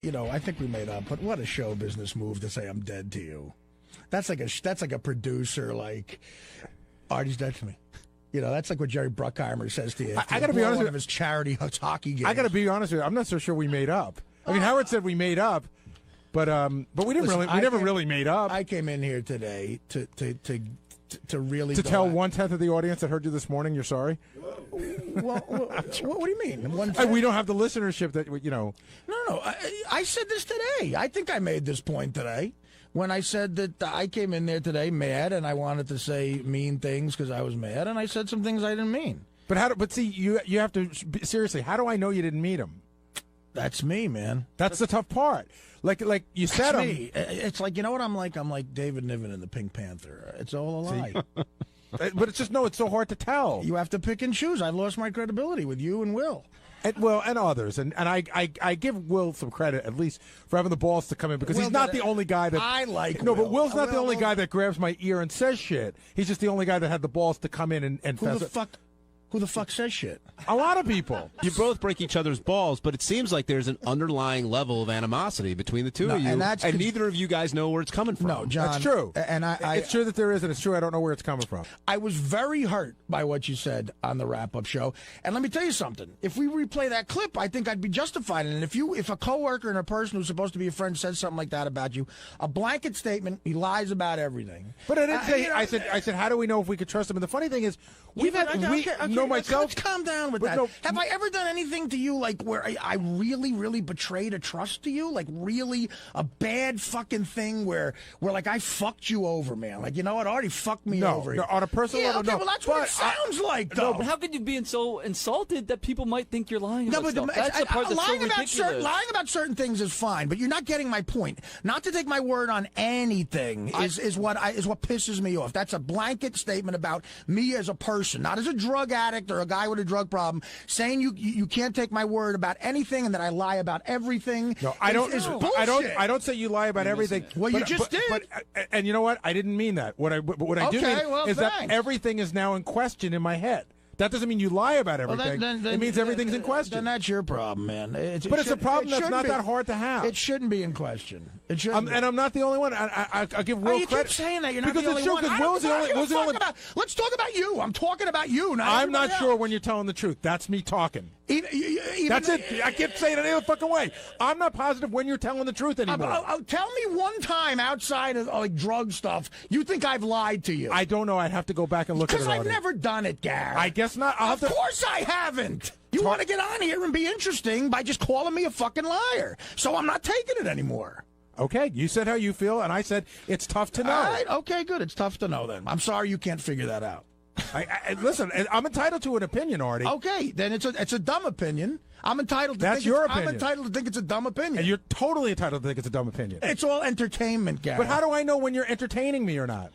I think we made up, but what a show business move to say I'm dead to you. That's like a producer, like, Artie's dead to me. That's like what Jerry Bruckheimer says to you. I got to be honest with you. One of his charity hockey games. I got to be honest with you. I'm not so sure we made up. I mean, Howard said we made up, but we didn't really. We never really made up. I came in here today to really tell 1/10 of the audience that heard you this morning you're sorry. Well, what do you mean? We don't have the listenership that No. I said this today. I think I made this point today when I said that I came in there today mad and I wanted to say mean things because I was mad, and I said some things I didn't mean. But see, you have to seriously. How do I know you didn't meet him? That's me, man. That's the tough part. Like you said, me. It's like, you know what I'm like? I'm like David Niven in the Pink Panther. It's all a lie. But it's so hard to tell. You have to pick and choose. I've lost my credibility with you and Will. And others. And I give Will some credit, at least, for having the balls to come in, because he's not the only guy that... I like No, Will. but Will's not the only guy that grabs my ear and says shit. He's just the only guy that had the balls to come in and Who the fuck says shit? A lot of people. You both break each other's balls, but it seems like there's an underlying level of animosity between the two of you, and neither of you guys know where it's coming from. No, John. That's true. And it's true that there is, and it's true I don't know where it's coming from. I was very hurt by what you said on the wrap-up show. And let me tell you something. If we replay that clip, I think I'd be justified in it. If a coworker and a person who's supposed to be a friend says something like that about you, a blanket statement, he lies about everything. But I didn't say, I said, how do we know if we could trust him? And the funny thing is, myself... Let's calm down with that. No, have I ever done anything to you like where I really, really betrayed a trust to you? Like really a bad fucking thing where like I fucked you over, man? Like, you know what? Artie fucked me over. No, on a personal level, okay, well, that's what it sounds like, though. No, but how could you be so insulted that people might think you're lying about stuff? That's the part that's so ridiculous. Lying about certain things is fine, but you're not getting my point. Not to take my word on anything is what pisses me off. That's a blanket statement about me as a person, not as a drug addict or a guy with a drug problem, saying you can't take my word about anything and that I lie about everything. No, I don't. I don't say you lie about everything. Well, you just did. And you know what? I didn't mean that. What I do mean is that everything is now in question in my head. That doesn't mean you lie about everything. Then, it means everything's in question. Then that's your problem, man. It's a problem that's not that hard to have. It shouldn't be in question. It shouldn't. And I'm not the only one. I give Will credit. You keep saying that. You're not the only one. Let's talk about you. I'm talking about you. I'm not sure when you're telling the truth. That's me talking. That's it. I can't say it any other fucking way. I'm not positive when you're telling the truth anymore. Tell me one time outside of like drug stuff you think I've lied to you. I don't know. I'd have to go back and look at it. Because I've never done it, Gary. I guess not. Of course I haven't. You want to get on here and be interesting by just calling me a fucking liar. So I'm not taking it anymore. Okay, you said how you feel, and I said it's tough to know. All right, okay, good. It's tough to know then. I'm sorry you can't figure that out. Listen, I'm entitled to an opinion, Artie. Okay, then it's a dumb opinion. I'm entitled to That's your opinion. I'm entitled to think it's a dumb opinion. And you're totally entitled to think it's a dumb opinion. It's all entertainment, Gary. But how do I know when you're entertaining me or not?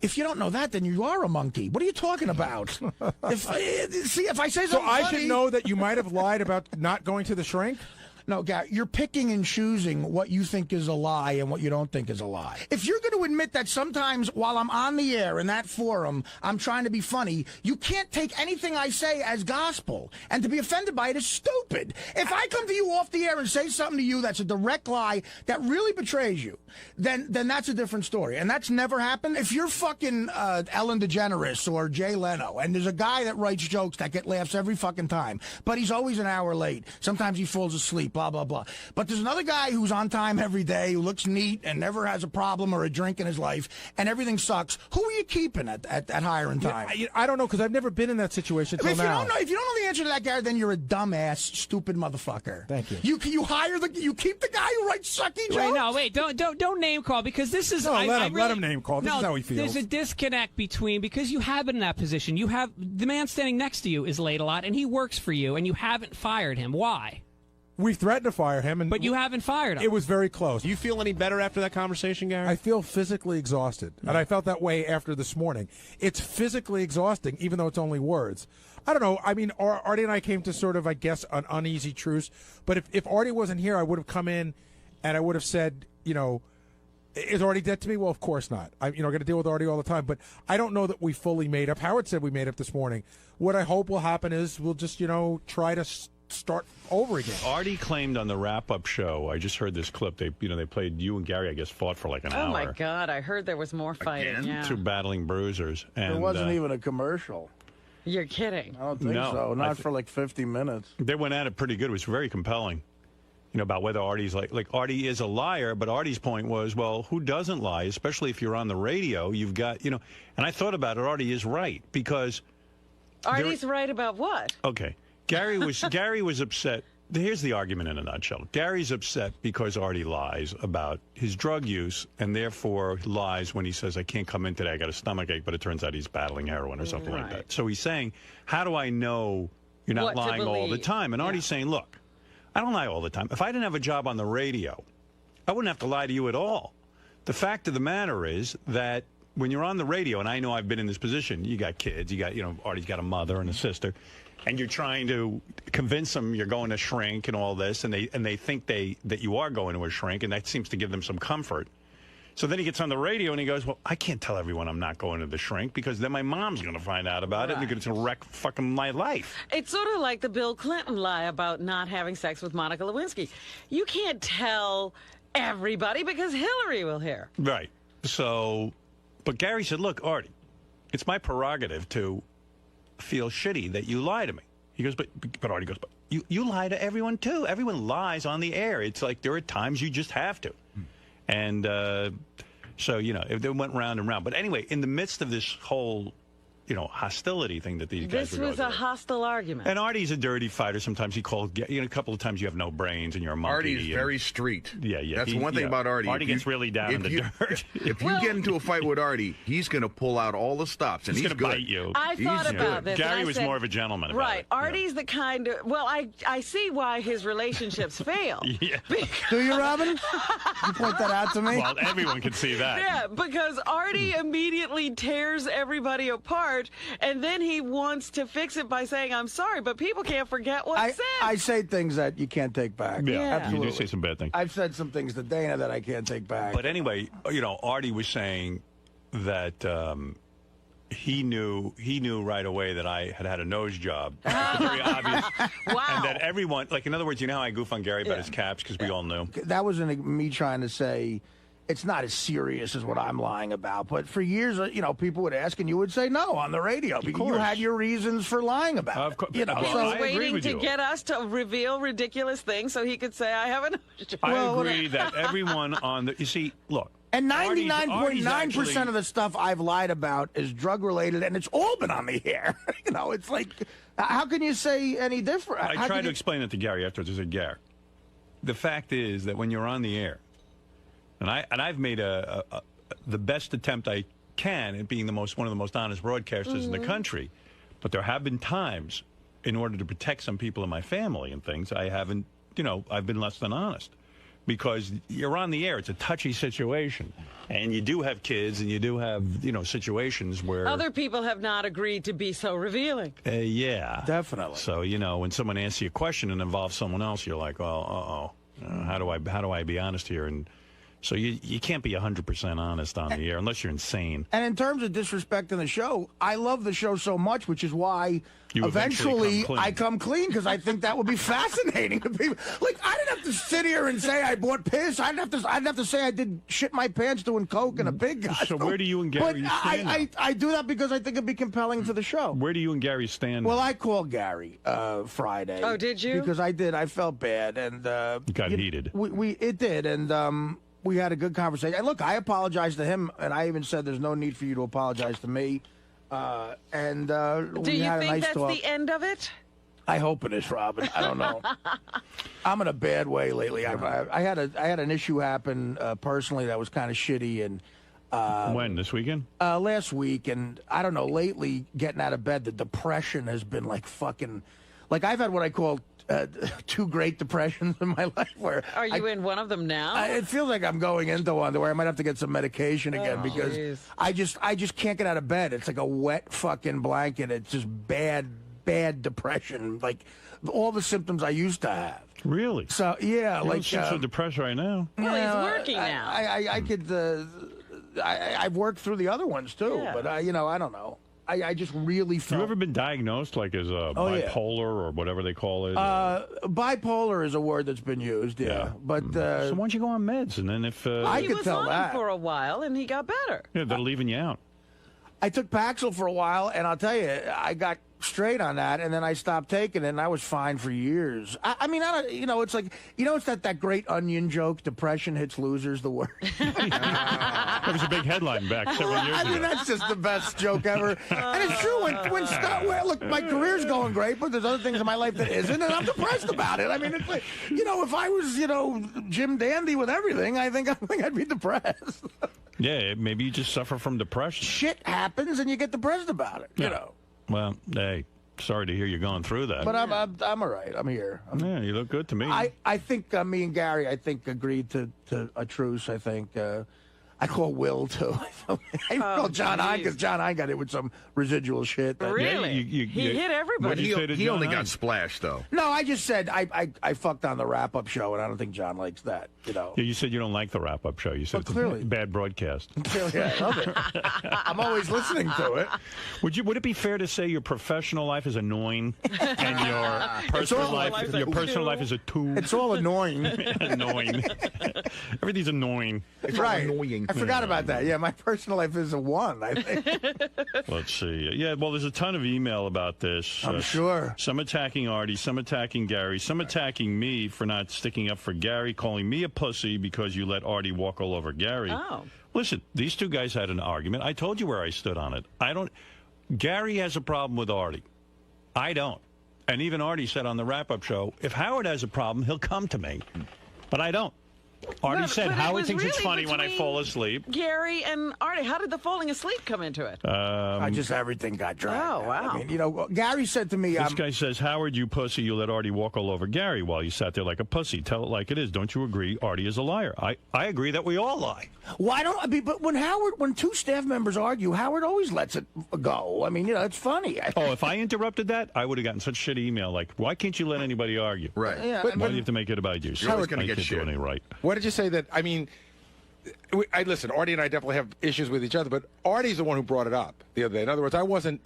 If you don't know that, then you are a monkey. What are you talking about? If I say something so I funny, should know that you might have lied about not going to the shrink? No, Gary, you're picking and choosing what you think is a lie and what you don't think is a lie. If you're going to admit that sometimes while I'm on the air in that forum, I'm trying to be funny, you can't take anything I say as gospel. And to be offended by it is stupid. If I come to you off the air and say something to you that's a direct lie that really betrays you, then that's a different story. And that's never happened. If you're fucking Ellen DeGeneres or Jay Leno, and there's a guy that writes jokes that get laughs every fucking time, but he's always an hour late. Sometimes he falls asleep. Blah, blah, blah. But there's another guy who's on time every day, who looks neat and never has a problem or a drink in his life, and everything sucks. Who are you keeping at hiring time? I don't know, because I've never been in that situation till now. If you don't know the answer to that, Gary, then you're a dumbass, stupid motherfucker. Thank you. You keep the guy who writes sucky jokes? Don't name call, because this is... No, let him name call. This is how he feels. There's a disconnect because you have been in that position. You have... The man standing next to you is late a lot, and he works for you, and you haven't fired him. Why? We threatened to fire him, but you haven't fired him. It was very close. Do you feel any better after that conversation, Gary? I feel physically exhausted, and I felt that way after this morning. It's physically exhausting, even though it's only words. I don't know. I mean, Artie and I came to sort of, I guess, an uneasy truce. But if Artie wasn't here, I would have come in and I would have said, is Artie dead to me? Well, of course not. I got to deal with Artie all the time. But I don't know that we fully made up. Howard said we made up this morning. What I hope will happen is we'll just, try to start over again. Artie claimed on the wrap-up show, I just heard this clip, they played you and Gary, I guess, fought for like an hour. Oh, my God. I heard there was more fighting. Yeah. Two battling bruisers. And, it wasn't even a commercial. You're kidding. I don't think so. Not for like 50 minutes. They went at it pretty good. It was very compelling. About whether Artie's like Artie is a liar, but Artie's point was, well, who doesn't lie? Especially if you're on the radio, you've got, and I thought about it. Artie is right because Artie's right about what? Okay, Gary was upset. Here's the argument in a nutshell. Gary's upset because Artie lies about his drug use and therefore lies when he says, I can't come in today, I got a stomachache, but it turns out he's battling heroin or something like that. So he's saying, how do I know you're not lying all the time? And Artie's saying, look, I don't lie all the time. If I didn't have a job on the radio, I wouldn't have to lie to you at all. The fact of the matter is that when you're on the radio, and I know I've been in this position, you got kids, you got, Artie's got a mother and a sister, and you're trying to convince them you're going to shrink and all this, and they think that you are going to a shrink, and that seems to give them some comfort. So then he gets on the radio and he goes, well, I can't tell everyone I'm not going to the shrink because then my mom's going to find out about it and it's going to wreck fucking my life. It's sort of like the Bill Clinton lie about not having sex with Monica Lewinsky. You can't tell everybody because Hillary will hear. Right. So, but Gary said, look, Artie, it's my prerogative to feel shitty that you lie to me. He goes, but Artie goes, but you lie to everyone too. Everyone lies on the air. It's like there are times you just have to. And so, they went round and round. But anyway, in the midst of this whole, hostility thing that these guys were going This was a hostile argument. And Artie's a dirty fighter. Sometimes he called, a couple of times you have no brains and you're a monkey. Artie's very street. Yeah. That's one thing about Artie. Artie gets really down in the dirt. If you get into a fight with Artie, he's going to pull out all the stops. And he's going to bite you. I thought about this. Gary was more of a gentleman about right. it. Artie's the kind of, well, I see why his relationships fail. Yeah. Do you, Robin? You point that out to me? Well, everyone can see that. Yeah, because Artie immediately tears everybody apart, and then he wants to fix it by saying, I'm sorry, but people can't forget what's said. I say things that you can't take back. Yeah, absolutely. You do say some bad things. I've said some things to Dana that I can't take back. But anyway, Artie was saying that he knew right away that I had a nose job. It's very obvious. Wow. And that everyone, like, in other words, you know how I goof on Gary about his caps because we all knew? That wasn't me trying to say it's not as serious as what I'm lying about. But for years, people would ask and you would say no on the radio because you had your reasons for lying about of course. it. He was waiting to get us to reveal ridiculous things so he could say, I have a nose job. I agree that everyone on the, you see, look. And 99.9% of the stuff I've lied about is drug-related, and it's all been on the air. It's like, how can you say any different? I tried to explain it to Gary afterwards. I said, Gary, the fact is that when you're on the air, and I've made the best attempt I can at being one of the most honest broadcasters in the country, but there have been times, in order to protect some people in my family and things, I haven't, I've been less than honest. Because you're on the air, it's a touchy situation, and you do have kids, and you do have situations where other people have not agreed to be so revealing. Yeah, definitely. So when someone asks you a question and involves someone else, you're like, oh, how do I be honest here? And so you can't be 100% honest on the air unless you're insane. And in terms of disrespecting the show, I love the show so much, which is why eventually I come clean because I think that would be fascinating to people. Like, I didn't have to sit here and say I bought piss. I didn't have to say I did shit my pants doing coke in a big costume. So where do you and Gary stand? I do that because I think it'd be compelling for the show. Where do you and Gary stand? Well, I called Gary Friday. Oh, did you? Because I did. I felt bad, and you got heated. It did, and we had a good conversation. And look, I apologized to him, and I even said there's no need for you to apologize to me. Do we you had a think nice that's talk. the end of it? I hope it is, Robin. I don't know. I'm in a bad way lately. I had an issue happen personally that was kind of shitty, and when, this weekend? Last week, and I don't know. Lately, getting out of bed, the depression has been like fucking. Like I've had what I call 2 great depressions in my life. Where are you in one of them now? It feels like I'm going into one where I might have to get some medication again because I just can't get out of bed. It's like a wet fucking blanket. It's just bad depression. Like all the symptoms I used to have. Really? So yeah, you don't seem so depressed right now. Well, he's working now. I could. I've worked through the other ones too, but I don't know. I just really felt. You ever been diagnosed like as a bipolar or whatever they call it? Bipolar is a word that's been used, but so why don't you go on meds and then if I could tell that for a while and he got better. Yeah, they're leaving you out. I took Paxil for a while, and I'll tell you, I got straight on that, and then I stopped taking it, and I was fine for years. I mean, it's like, it's that great Onion joke, depression hits losers the worst. That was a big headline back several years ago. I mean, that's just the best joke ever. And it's true, when stuff, look, my career's going great, but there's other things in my life that isn't, and I'm depressed about it. I mean, it's like, if I was, Jim Dandy with everything, I think I'd be depressed. Yeah, maybe you just suffer from depression. Shit happens, and you get depressed about it, you know. Well, hey, sorry to hear you're going through that. But I'm all right. I'm here. Yeah, you look good to me. I think me and Gary, agreed to a truce. I think I call Will too. I call John Hine because John Hine got hit with some residual shit. Really? He hit everybody. He only got splashed though. No, I just said I fucked on the wrap-up show, and I don't think John likes that. Yeah, you said you don't like the wrap-up show. You said it's clearly a bad broadcast. Clearly, I love it. I'm always listening to it. Would it be fair to say your professional life is annoying and your personal life is a 2? It's all annoying. Annoying. Everything's annoying. It's right. Annoying. I forgot about that. Yeah, my personal life is a 1, I think. Let's see. Yeah, well, there's a ton of email about this. I'm sure. Some attacking Artie, some attacking Gary, some attacking me for not sticking up for Gary, calling me a pussy because you let Artie walk all over Gary. Oh. Listen, these two guys had an argument. I told you where I stood on it. Gary has a problem with Artie. I don't. And even Artie said on the wrap-up show, if Howard has a problem, he'll come to me. But I don't. Artie said, Howard thinks it's funny when I fall asleep. Gary and Artie, how did the falling asleep come into it? Everything got dragged. Oh, wow. I mean, Gary said to me... This guy says, Howard, you pussy, you let Artie walk all over Gary while you sat there like a pussy. Tell it like it is. Don't you agree Artie is a liar? I agree that we all lie. Why don't... But when two staff members argue, Howard always lets it go. I mean, it's funny. If I interrupted that, I would have gotten such shit email like, why can't you let anybody argue? Right. Yeah, why do you have to make it about you? Howard's going to get shit. Right. What did you say that, I mean, listen, Artie and I definitely have issues with each other, but Artie's the one who brought it up the other day. In other words, I wasn't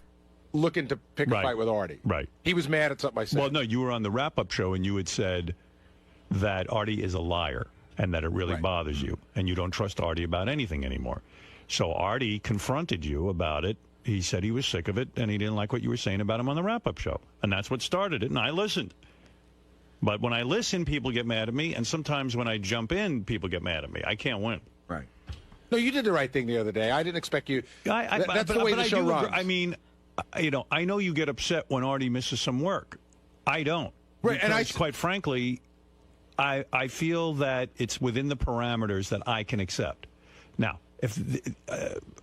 looking to pick a fight with Artie. Right. He was mad at something I said. Well, no, you were on the wrap-up show and you had said that Artie is a liar and that it really bothers you and you don't trust Artie about anything anymore. So Artie confronted you about it. He said he was sick of it and he didn't like what you were saying about him on the wrap-up show. And that's what started it, and I listened. But when I listen, people get mad at me, and sometimes when I jump in, people get mad at me. I can't win. Right. No, you did the right thing the other day. I didn't expect you. That's the way the show runs. I mean, I know you get upset when Artie misses some work. I don't. Right, and quite frankly, I feel that it's within the parameters that I can accept. Now,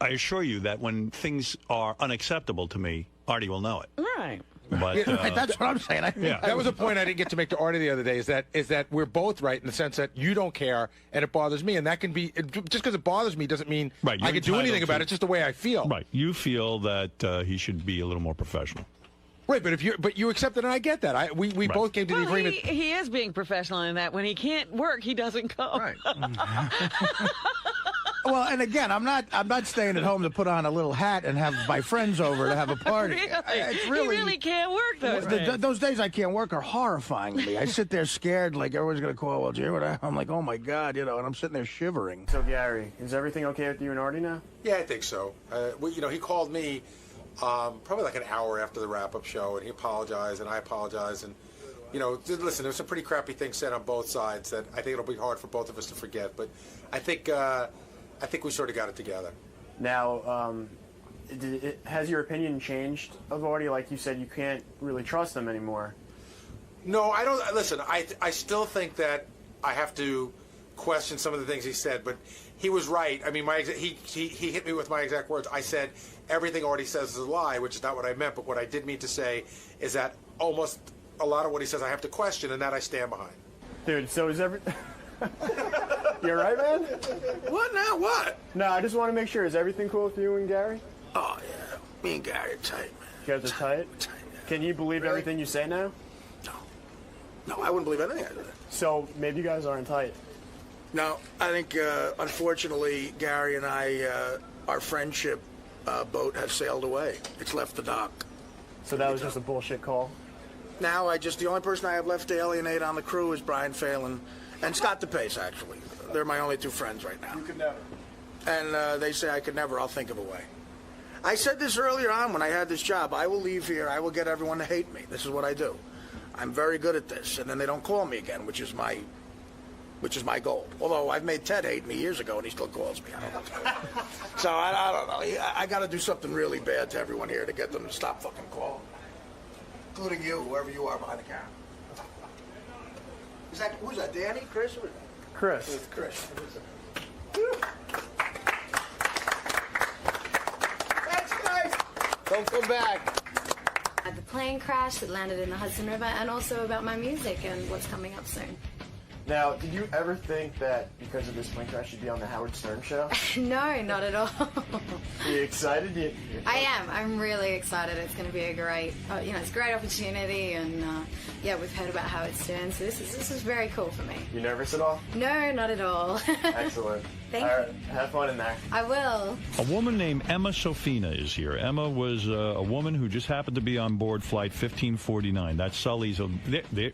I assure you that when things are unacceptable to me, Artie will know it. Right. But that's what I'm saying. That was a point I didn't get to make to Artie the other day. Is that we're both right in the sense that you don't care and it bothers me, and that can be just because it bothers me doesn't mean I can do anything about it. It's just the way I feel. Right. You feel that he should be a little more professional. Right, but you accept it, and I get that. We both came to the agreement. He is being professional in that when he can't work, he doesn't come. Right. Well, and again, I'm not staying at home to put on a little hat and have my friends over to have a party. He really can't work those days. Those days I can't work are horrifying to me. I sit there scared, like everyone's going to call, well, Jerry, I'm like, oh my God, and I'm sitting there shivering. So, Gary, is everything okay with you and Artie now? Yeah, I think so. He called me probably like an hour after the wrap-up show, and he apologized, and I apologized, and listen, there's some pretty crappy things said on both sides that I think it'll be hard for both of us to forget, but I think we sort of got it together. Now, has your opinion changed of Artie? Like you said, you can't really trust him anymore. No, I don't. Listen, I still think that I have to question some of the things he said, but he was right. I mean, he hit me with my exact words. I said everything Artie says is a lie, which is not what I meant, but what I did mean to say is that almost a lot of what he says I have to question, and that I stand behind. Dude, so is you all right, man? What now? What? No, I just want to make sure. Is everything cool with you and Gary? Oh, yeah. Me and Gary are tight, man. You guys are tight? Tight, yeah. Can you believe everything you say now? No, I wouldn't believe anything I do. So maybe you guys aren't tight. No, I think, unfortunately, Gary and I, our friendship boat has sailed away. It's left the dock. So that was just a bullshit call? Now the only person I have left to alienate on the crew is Brian Phelan and Scott DePace, actually. They're my only two friends right now. You could never. And they say I could never. I'll think of a way. I said this earlier on when I had this job. I will leave here. I will get everyone to hate me. This is what I do. I'm very good at this. And then they don't call me again, which is my goal. Although I've made Ted hate me years ago, and he still calls me. I don't know. So I don't know. I got to do something really bad to everyone here to get them to stop fucking calling. Including you, whoever you are behind the camera. Who's that, Danny? Chris? Chris. It's Chris. Thanks, guys. Don't come back. The plane crash that landed in the Hudson River, and also about my music and what's coming up soon. Now, did you ever think that because of this plane crash you'd be on the Howard Stern show? No, not at all. Are you excited? I am. I'm really excited. It's going to be a great, it's a great opportunity, and we've heard about Howard Stern, so this is very cool for me. You nervous at all? No, not at all. Excellent. Thank all you. right, have fun in there. I will. A woman named Emma Sophina is here. Emma was a woman who just happened to be on board flight 1549. That's Sully's.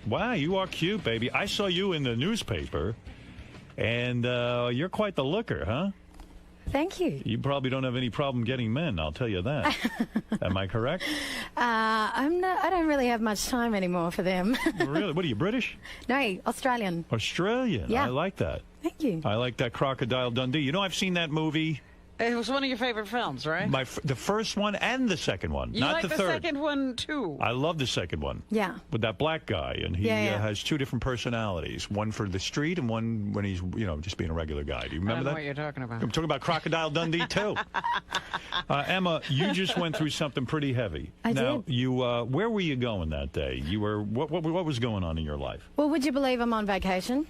Wow, you are cute, baby. I saw you in the newspaper, and you're quite the looker, huh? Thank you. You probably don't have any problem getting men, I'll tell you that. Am I correct? I don't really have much time anymore for them. Really? What are you, British? No, Australian. Australian? Yeah. I like that. Thank you. I like that Crocodile Dundee. You know, I've seen that movie. It was one of your favorite films, right? The first one and the second one, not like the third. Second one too. I love the second one. Yeah. With that black guy, and he has two different personalities: one for the street, and one when he's just being a regular guy. Do you remember I don't that? know what you're talking about. I'm talking about Crocodile Dundee too. Emma, you just went through something pretty heavy. I did. You, where were you going that day? You were what was going on in your life? Well, would you believe I'm on vacation?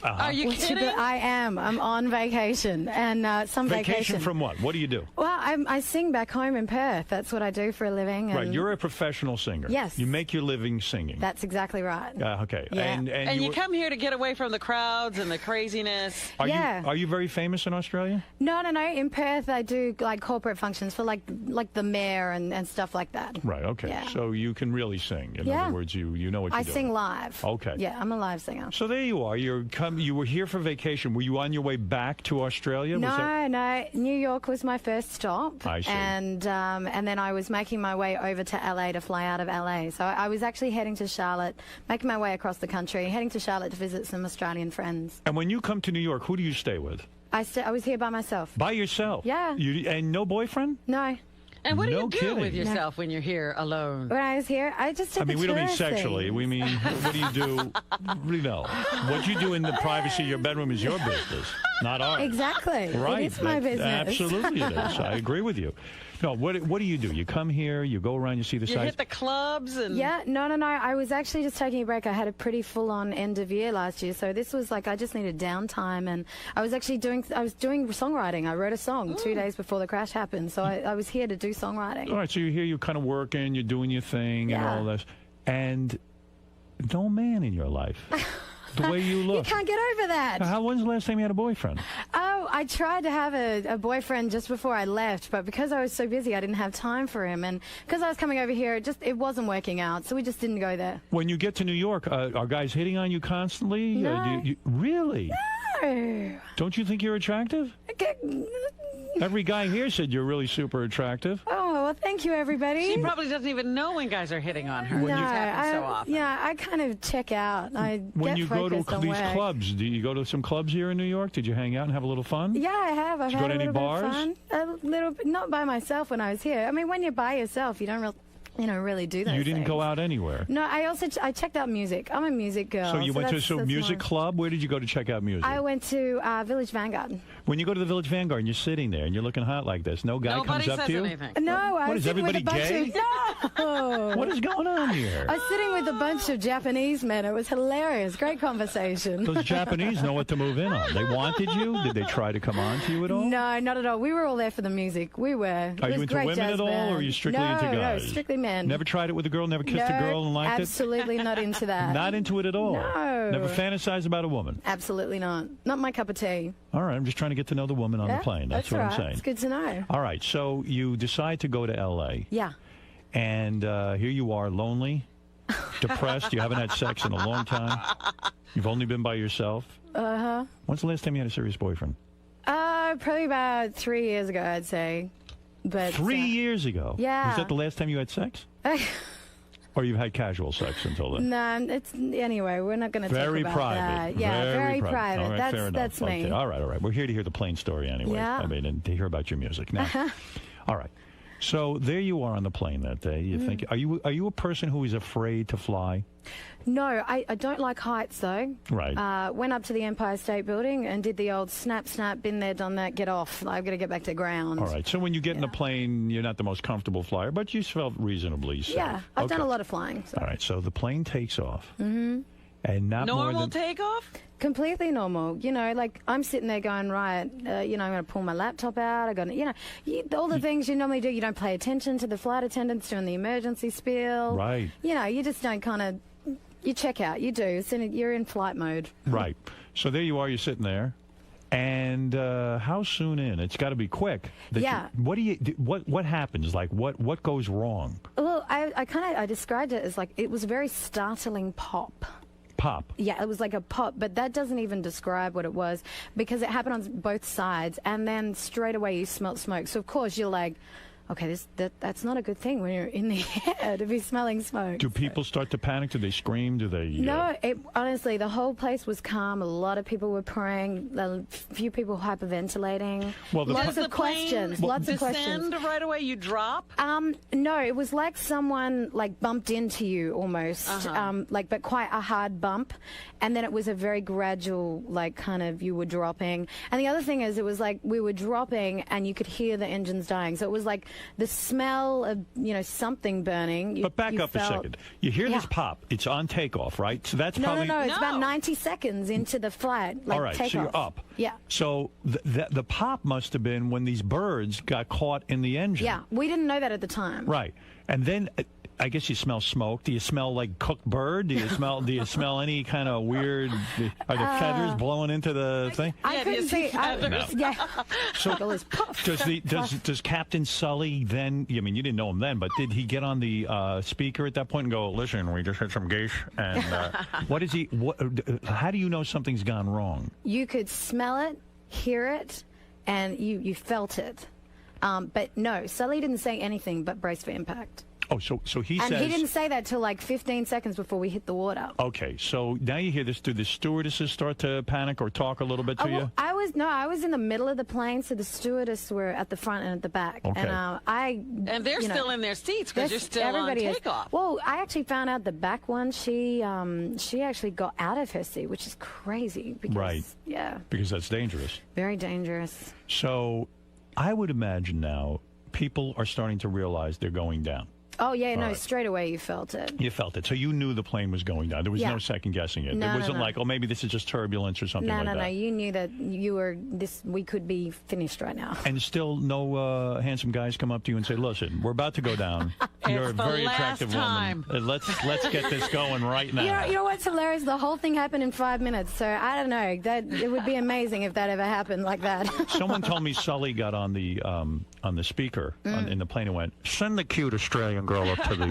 Are you kidding? I am. I'm on vacation, and some vacation from what? What do you do? Well, I sing back home in Perth. That's what I do for a living. And right, you're a professional singer. Yes. You make your living singing. That's exactly right. Okay. Yeah. And you come here to get away from the crowds and the craziness. Are you very famous in Australia? No. In Perth, I do like corporate functions for like the mayor and stuff like that. Right. Okay. Yeah. So you can really sing. In other words, you know what you're doing. I sing live. Okay. Yeah, I'm a live singer. So there you are. You were here for vacation. Were you on your way back to Australia? No. New York was my first stop. I see. And then I was making my way over to LA to fly out of LA. So I was actually heading to Charlotte, making my way across the country, heading to Charlotte to visit some Australian friends. And when you come to New York, who do you stay with? I was here by myself. By yourself? Yeah. And no boyfriend? No. And what do you do kidding. with yourself when you're here alone? When I was here, I just did we don't mean tourist sexually. things. We mean, what do you do? No. What you do in the privacy of your bedroom is your business, not ours. Exactly. Right. It's my business. Absolutely it is. I agree with you. No, what do you do? You come here, you go around, you see the sights? You hit the clubs and... Yeah, no. I was actually just taking a break. I had a pretty full-on end of year last year, so this was like I just needed downtime, and I was actually doing songwriting. I wrote a song 2 days before the crash happened, so I was here to do songwriting. All right, so you're here, you're kind of working, you're doing your thing and all this, and no man in your life. The way you look. You can't get over that. When's the last time you had a boyfriend? Oh, I tried to have a boyfriend just before I left, but because I was so busy, I didn't have time for him. And because I was coming over here, it wasn't working out, so we just didn't go there. When you get to New York, are guys hitting on you constantly? No. Really? No. Don't you think you're attractive? Every guy here said you're really super attractive. Oh, well, thank you, everybody. She probably doesn't even know when guys are hitting on her. No, It happens so often. Yeah, I kind of check out. When you go to these clubs, do you go to some clubs here in New York? Did you hang out and have a little fun? Yeah, I have. I've Did you had go to any a little bars? bit of fun. A little bit, not by myself when I was here. I mean, when you're by yourself, you don't really do those You didn't things. go out anywhere? No, I checked out music. I'm a music girl. So you went to a music more... club? Where did you go to check out music? I went to Village Vanguard. When you go to the Village Vanguard and you're sitting there and you're looking hot like this, no guy Nobody comes up to you? anything. No, I What was is sitting with everybody a bunch gay? No. What is going on here? I was sitting with a bunch of Japanese men. It was hilarious. Great conversation. Those Japanese know what to move in on. They wanted you? Did they try to come on to you at all? No, not at all. We were all there for the music. We were. Are you into women at all, or are you strictly into guys? No, strictly men. Never tried it with a girl? Never kissed a girl and liked absolutely not into that. Not into it at all? No. Never fantasized about a woman? Absolutely not. Not my cup of tea. All right, I'm just trying to get to know the woman on the plane. That's what I'm saying. It's good to know. All right, so you decide to go to L.A. Yeah. And here you are, lonely, depressed. You haven't had sex in a long time. You've only been by yourself. Uh-huh. When's the last time you had a serious boyfriend? Probably about 3 years ago, I'd say. But 3 years ago? Yeah. Was that the last time you had sex? Or you've had casual sex until then? No, it's anyway. We're not going to talk about private. that. Yeah, very private. All right, fair enough. That's me. Okay. All right. We're here to hear the plain story anyway. Yeah. I mean, and to hear about your music. Now, all right. So there you are on the plane that day. You think, are you a person who is afraid to fly? No, I don't like heights though. Right. Went up to the Empire State Building and did the old snap, been there, done that, get off. I've got to get back to ground. All right. So when you get in a plane, you're not the most comfortable flyer, but you felt reasonably safe. Yeah, I've done a lot of flying. So. All right. So the plane takes off. Mm-hmm. And not normal more than takeoff? Completely normal. You know, like I'm sitting there going, right, I'm going to pull my laptop out. I got to, all the things you normally do. You don't pay attention to the flight attendants doing the emergency spiel. Right. You just don't kind of, you check out. You do. So you're in flight mode. Right. So there you are. You're sitting there. And how soon in? It's got to be quick. What happens? Like what goes wrong? Well, I described it as like it was a very startling pop. Pop. Yeah, it was like a pop, but that doesn't even describe what it was because it happened on both sides, and then straight away you smelt smoke. So of course you're like, okay, that's not a good thing when you're in the air to be smelling smoke. Do people start to panic? Do they scream? Do they? No, honestly, the whole place was calm. A lot of people were praying. A few people hyperventilating. Well, lots of questions. Lots of questions. Descend right away? You drop? No, it was like someone bumped into you almost, but quite a hard bump, and then it was a very gradual, kind of you were dropping. And the other thing is, it was like we were dropping, and you could hear the engines dying. So it was like the smell of something burning. But back up a second. You hear this pop. It's on takeoff, right? So that's probably no. It's about 90 seconds into the flight. All right, takeoff. so you're up. Yeah. So the pop must have been when these birds got caught in the engine. Yeah, we didn't know that at the time. Right, and then I guess you smell smoke. Do you smell like cooked bird? Do you smell any kind of weird? Are there feathers blowing into the thing? I couldn't see feathers. Yeah. So does Captain Sully then? I mean, you didn't know him then, but did he get on the speaker at that point and go, "Listen, we just had some geese"? And what is he? How do you know something's gone wrong? You could smell it, hear it, and you felt it. But no, Sully didn't say anything but brace for impact. Oh, so he says... And he didn't say that till 15 seconds before we hit the water. Okay, so now you hear this. Do the stewardesses start to panic or talk a little bit to you? I was in the middle of the plane, so the stewardess were at the front and at the back. Okay. And they're still in their seats because you're still on takeoff. Well, I actually found out the back one, she actually got out of her seat, which is crazy. Because, right. Yeah. Because that's dangerous. Very dangerous. So I would imagine now people are starting to realize they're going down. Oh, yeah, no, straight away you felt it. You felt it. So you knew the plane was going down. There was no second guessing it. No, it wasn't like, oh, maybe this is just turbulence or something like that. No, you knew that we could be finished right now. And still no handsome guys come up to you and say, listen, we're about to go down. You're a very attractive woman. Let's get this going right now. You know what's hilarious? The whole thing happened in 5 minutes. So I don't know. It would be amazing if that ever happened like that. Someone told me Sully got on the speaker in the plane and went, send the cute Australian girl up to the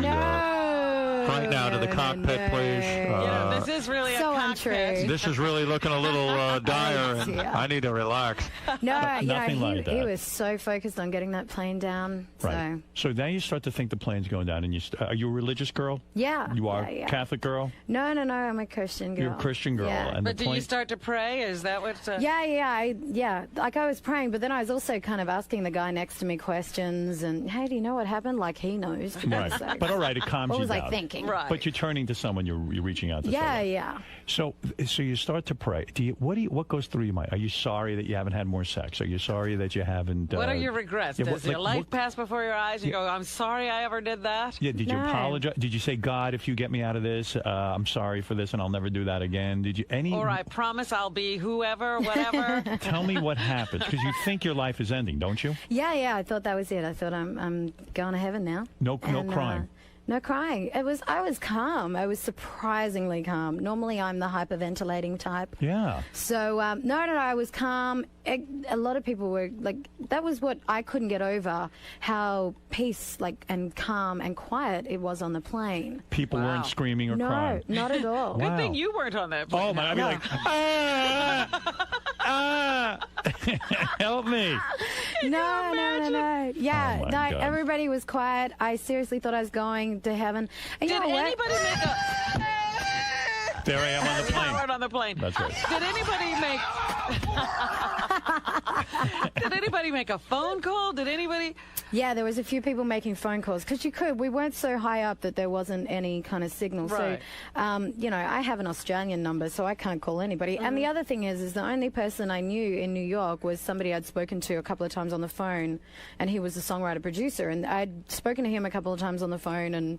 right now to the cockpit, please. This is really so a cockpit. Untrue. This is really looking a little dire, and I need to relax. No, nothing like that. He was so focused on getting that plane down. Right. So now you start to think the plane's going down, and are you a religious girl? Yeah. You are a Catholic girl? No, I'm a Christian girl. You're a Christian girl. Yeah. And but did you start to pray? Is that what? Yeah. Like I was praying, but then I was also kind of asking the guy next to me questions, and hey, do you know what happened? Like he knows. Right. But all right, it calms you down. What was I thinking? Right. But you're turning to someone. You're reaching out to someone. Yeah. So you start to pray. What goes through your mind? Are you sorry that you haven't had more sex? Are you sorry that you haven't? What are your regrets? Does your life pass before your eyes? You go, I'm sorry I ever did that. Yeah. Did you apologize? Did you say, God, if you get me out of this, I'm sorry for this, and I'll never do that again? Did you Or I promise I'll be whoever, whatever. Tell me what happens, because you think your life is ending, don't you? Yeah. I thought that was it. I thought I'm going to heaven now. No crying. No crying. I was calm. I was surprisingly calm. Normally, I'm the hyperventilating type. Yeah. So, no, I was calm. A lot of people were like, that was what I couldn't get over, how peace, and calm and quiet it was on the plane. People weren't screaming or crying? No, not at all. Good thing you weren't on that plane. Oh, my, I'd be like, help me. No. Yeah, Oh, my God. everybody was quiet. I seriously thought I was going to heaven. And Did anybody make a... There I am on the plane. Right on the plane. That's right. Did anybody make... Did anybody make a phone call? Did anybody... Yeah, there was a few people making phone calls because you could. We weren't so high up that there wasn't any kind of signal. Right. So, I have an Australian number, so I can't call anybody. And the other thing is the only person I knew in New York was somebody I'd spoken to a couple of times on the phone, and he was a songwriter-producer. And I'd spoken to him a couple of times on the phone, and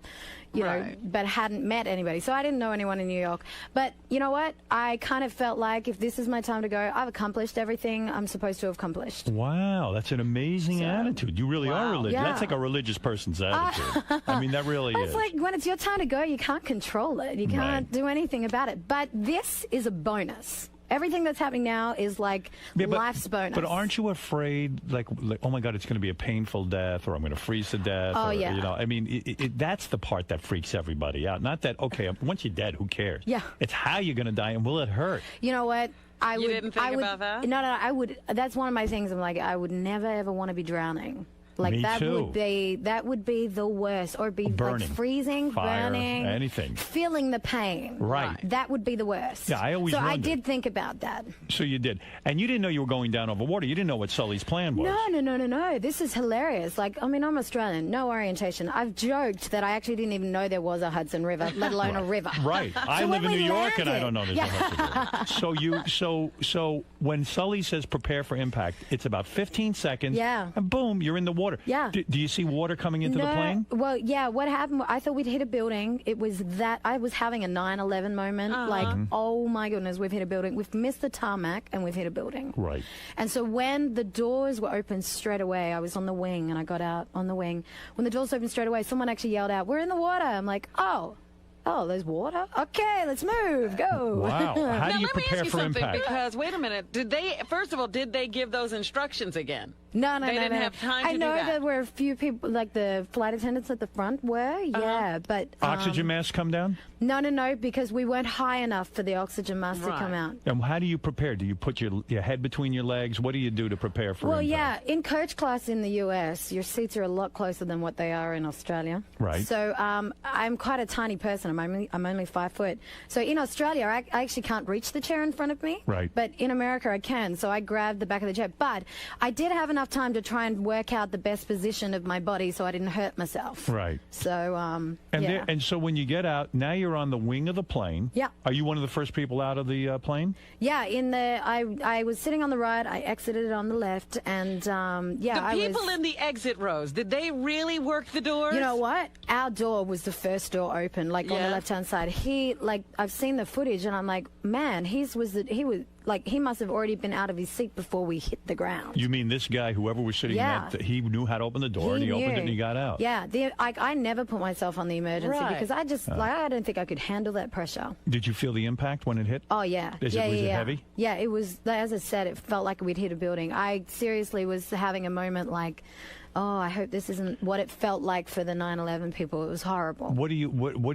but hadn't met anybody. So I didn't know anyone in New York. But you know what? I kind of felt like if this is my time to go, I've accomplished everything I'm supposed to have accomplished. Wow, that's an amazing attitude. You really are religious. Yeah. That's like a religious person's attitude. I mean, that really is. It's like when it's your time to go, you can't control it. You can't do anything about it. But this is a bonus. Everything that's happening now is life's bonus. But aren't you afraid, like oh my God, it's going to be a painful death, or I'm going to freeze to death? Oh, or, yeah. I mean, that's the part that freaks everybody out. Not that, okay, once you're dead, who cares? Yeah. It's how you're going to die, and will it hurt? You know what? You didn't think about that? No, I would. That's one of my things. I'm like, I would never ever want to be drowning. Like Me that too. would be the worst, or be burning, like freezing, fire, burning, anything, feeling the pain. Right. That would be the worst. Yeah, I always So I wondered. did think about that. So you did, and you didn't know you were going down over water. You didn't know what Sully's plan was. No. This is hilarious. I'm Australian, no orientation. I've joked that I actually didn't even know there was a Hudson River, let alone a river. Right. I live in New York, and I don't know there's a Hudson River. So when Sully says prepare for impact, it's about 15 seconds. Yeah. And boom, you're in the water. Yeah. Do you see water coming into the plane? Well, yeah. What happened? I thought we'd hit a building. It was that I was having a 9/11 moment. Oh my goodness, we've hit a building. We've missed the tarmac, and we've hit a building. Right. And so when the doors were open straight away, I was on the wing, and I got out on the wing. When the doors opened straight away, someone actually yelled out, "We're in the water!" I'm like, oh, there's water? Okay, let's move. Go. Wow. How do you let me prepare ask you for something, impact? because, wait a minute, did they give those instructions again? No. They didn't have time to I do know that. there were a few people, like the flight attendants at the front were, but... Oxygen masks come down? No, because we weren't high enough for the oxygen mask to come out. And how do you prepare? Do you put your head between your legs? What do you do to prepare for impact? Yeah, in coach class in the US, your seats are a lot closer than what they are in Australia. Right. So I'm quite a tiny person. I'm only 5 foot. So in Australia, I actually can't reach the chair in front of me. Right. But in America, I can. So I grabbed the back of the chair. But I did have enough time to try and work out the best position of my body so I didn't hurt myself. Right. So, And so when you get out, now you're on the wing of the plane. Yeah. Are you one of the first people out of the plane? Yeah, I was sitting on the right, I exited on the left, and The people in the exit rows, did they really work the doors? You know what? Our door was the first door open, on the left-hand side. I've seen the footage, and I'm like, man, he must have already been out of his seat before we hit the ground. You mean this guy, whoever was sitting in that, he knew how to open the door, and he opened it and he got out. Yeah, I never put myself on the emergency because I just, I don't think I could handle that pressure. Did you feel the impact when it hit? Oh, yeah. Was it heavy? Yeah, it was, as I said, it felt like we'd hit a building. I seriously was having a moment like, oh, I hope this isn't what it felt like for the 9/11 people. It was horrible. What do